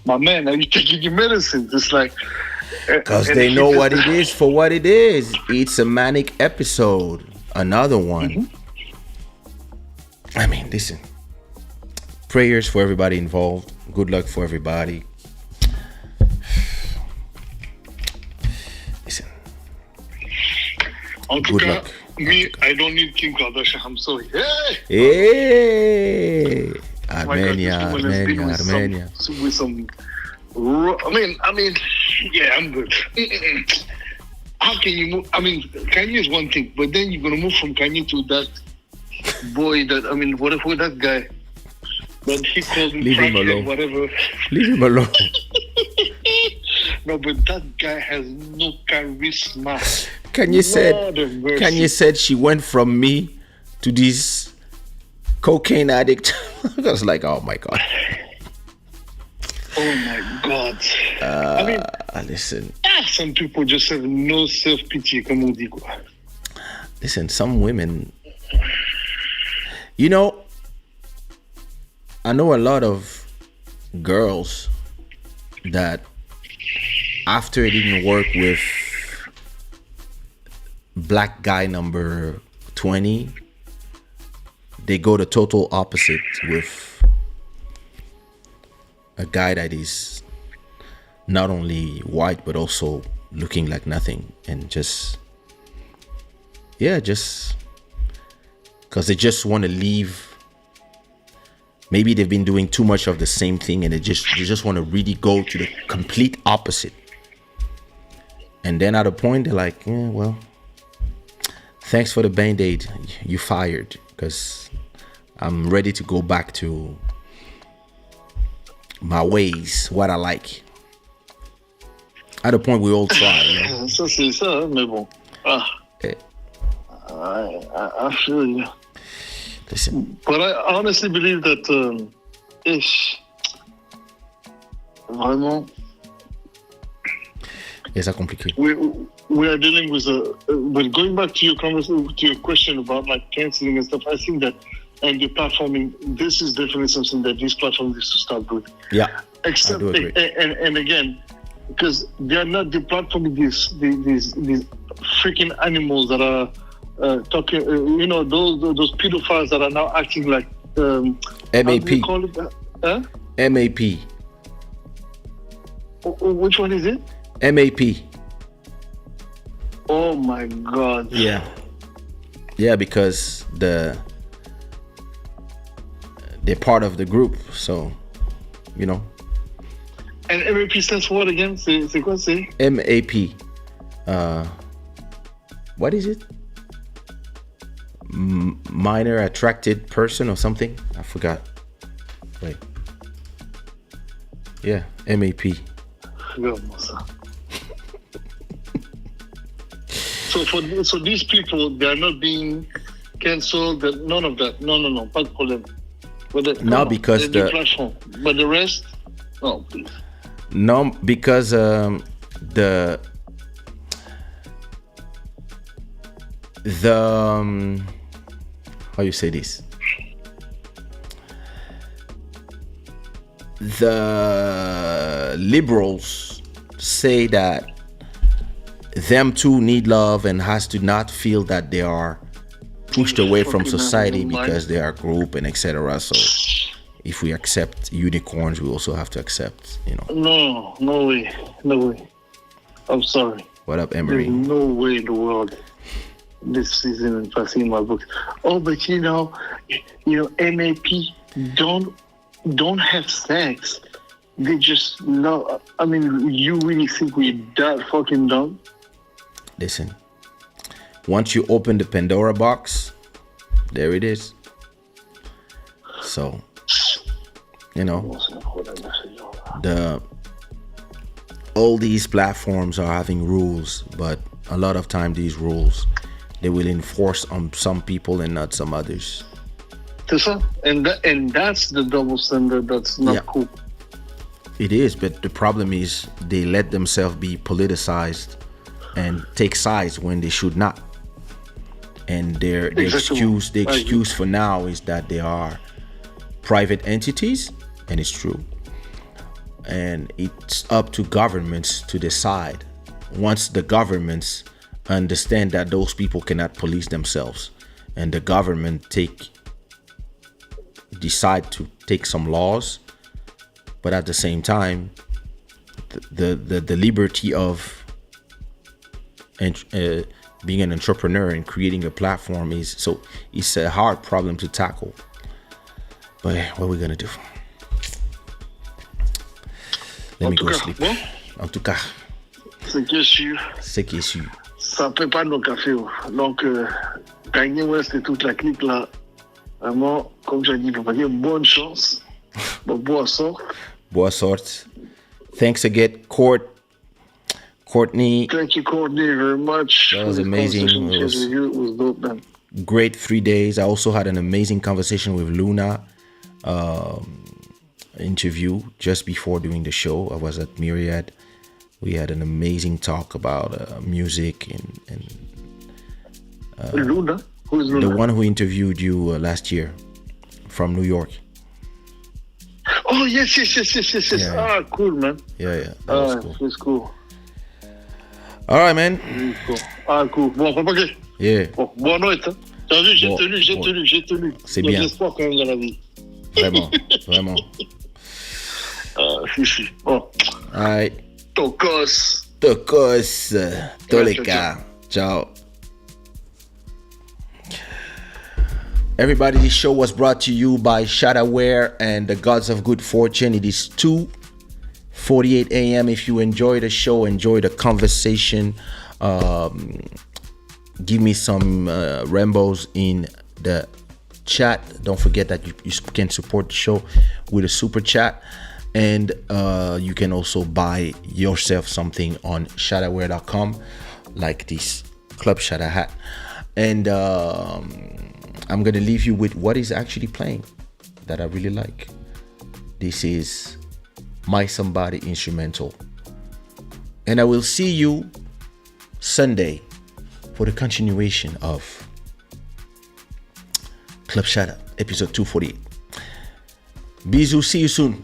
Speaker 4: my man, are you taking your medicines? It's like,
Speaker 2: because they know what it is for what it is. It's a manic episode. Another one. Mm-hmm. Listen. Prayers for everybody involved. Good luck for everybody.
Speaker 4: Good luck. I don't need Kim Kardashian. I'm sorry.
Speaker 2: Hey! Armenia.
Speaker 4: With some. Yeah, I'm good. how can you move? I mean, Kanye is one thing, but then you're gonna move from Kanye to that boy that, I mean, whatever that guy. But he called me
Speaker 2: Leave him
Speaker 4: crackhead,
Speaker 2: alone.
Speaker 4: whatever.
Speaker 2: Leave him alone.
Speaker 4: No, but that guy has no charisma.
Speaker 2: Kanye said she went from me to this cocaine addict. I was like, oh my God.
Speaker 4: Oh my God. I mean,
Speaker 2: Listen,
Speaker 4: some people just have no self-pity, comme on dit, quoi.
Speaker 2: listen, some women, you know, I know a lot of girls that after it didn't work with black guy number 20, they go the total opposite with a guy that is not only white but also looking like nothing, and just because they just want to leave. Maybe they've been doing too much of the same thing, and they just want to really go to the complete opposite. And then at a point they're like, yeah, well, thanks for the band-aid, you fired, because I'm ready to go back to my ways, what I like. At a point we all try, you know?
Speaker 4: Ça, c'est ça, mais bon. Ah.
Speaker 2: Okay.
Speaker 4: I feel you.
Speaker 2: Listen,
Speaker 4: But I honestly believe that vraiment,
Speaker 2: it's complicated.
Speaker 4: we are dealing with but going back to your conversation, to your question about like canceling and stuff, I think that, and the platforming, this is definitely something that these platforms need to start doing.
Speaker 2: Yeah,
Speaker 4: Except,
Speaker 2: I do agree.
Speaker 4: and again, because they are not deplatforming these freaking animals that are talking, you know, those pedophiles that are now acting like
Speaker 2: MAP.
Speaker 4: How do you call it?
Speaker 2: MAP.
Speaker 4: Which one is it?
Speaker 2: MAP.
Speaker 4: Oh my God.
Speaker 2: Yeah, because they're part of the group, so you know.
Speaker 4: And MAP stands for what again? C'est quoi c'est?
Speaker 2: MAP. What is it? Minor attracted person or something? I forgot. Wait. Yeah, MAP.
Speaker 4: So these people, they are not being cancelled. None of that. No. Pas de problème.
Speaker 2: Because
Speaker 4: the platform. But the rest, no, please.
Speaker 2: No, because the how you say this? The liberals say that them too need love and has to not feel that they are pushed away from society because they are a group and etc. So if we accept unicorns, we also have to accept, you know.
Speaker 4: No way. I'm sorry.
Speaker 2: What up, Emery?
Speaker 4: There's no way in the world this season and passing my books. Oh, but you know, MAP don't have sex. They just love. I mean, you really think we're that fucking dumb?
Speaker 2: Listen, once you open the Pandora box, there it is. So, you know, all these platforms are having rules, but a lot of time these rules, they will enforce on some people and not some others.
Speaker 4: C'est ça. And that's the double standard. That's not cool.
Speaker 2: It is, but the problem is they let themselves be politicized and take sides when they should not. And their excuse for now is that they are private entities, and it's true. And it's up to governments to decide. Once the governments understand that those people cannot police themselves, and the government decide to take some laws, but at the same time, the liberty of being an entrepreneur and creating a platform it's a hard problem to tackle. But what are we gonna do? Let me go sleep. En tout cas,
Speaker 4: c'est que sûr. ça paie pas nos cafés. Donc, Kanye West et toute la clique là, vraiment, comme j'ai dit, papa, bonne chance. Boa sorte.
Speaker 2: Boa sorte. Thanks again, Courtney.
Speaker 4: Thank you, Courtney, very much.
Speaker 2: That was amazing.
Speaker 4: It was dope, man.
Speaker 2: Great 3 days. I also had an amazing conversation with Luna. Interview just before doing the show. I was at Myriad. We had an amazing talk about music and
Speaker 4: Luna? Who is Luna?
Speaker 2: The one who interviewed you last year from New York.
Speaker 4: Oh, yes.
Speaker 2: Yeah.
Speaker 4: Ah, cool, man.
Speaker 2: Yeah. That was cool.
Speaker 4: It's cool.
Speaker 2: All right, man.
Speaker 4: Cool. Ah, cool. Bon, papa, ok.
Speaker 2: Yeah.
Speaker 4: Bon, bonne nuit, hein. T'as vu, j'ai tenu.
Speaker 2: C'est
Speaker 4: Il y a
Speaker 2: bien.
Speaker 4: de l'espoir quand même dans la vie.
Speaker 2: Vraiment.
Speaker 4: Si. Bon.
Speaker 2: All right.
Speaker 4: Tokos.
Speaker 2: Toleka. Ciao. Everybody, this show was brought to you by Shada and the Gods of Good Fortune. It is 2:48 a.m. If you enjoy the show, enjoy the conversation, give me some rambos in the chat. Don't forget that you can support the show with a super chat. And you can also buy yourself something on shadaware.com, like this Club Shada hat. And I'm going to leave you with what is actually playing that I really like. This is My Somebody instrumental. And I will see you Sunday for the continuation of Club Shada, episode 248. Bisous, see you soon.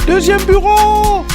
Speaker 2: Deuxième bureau!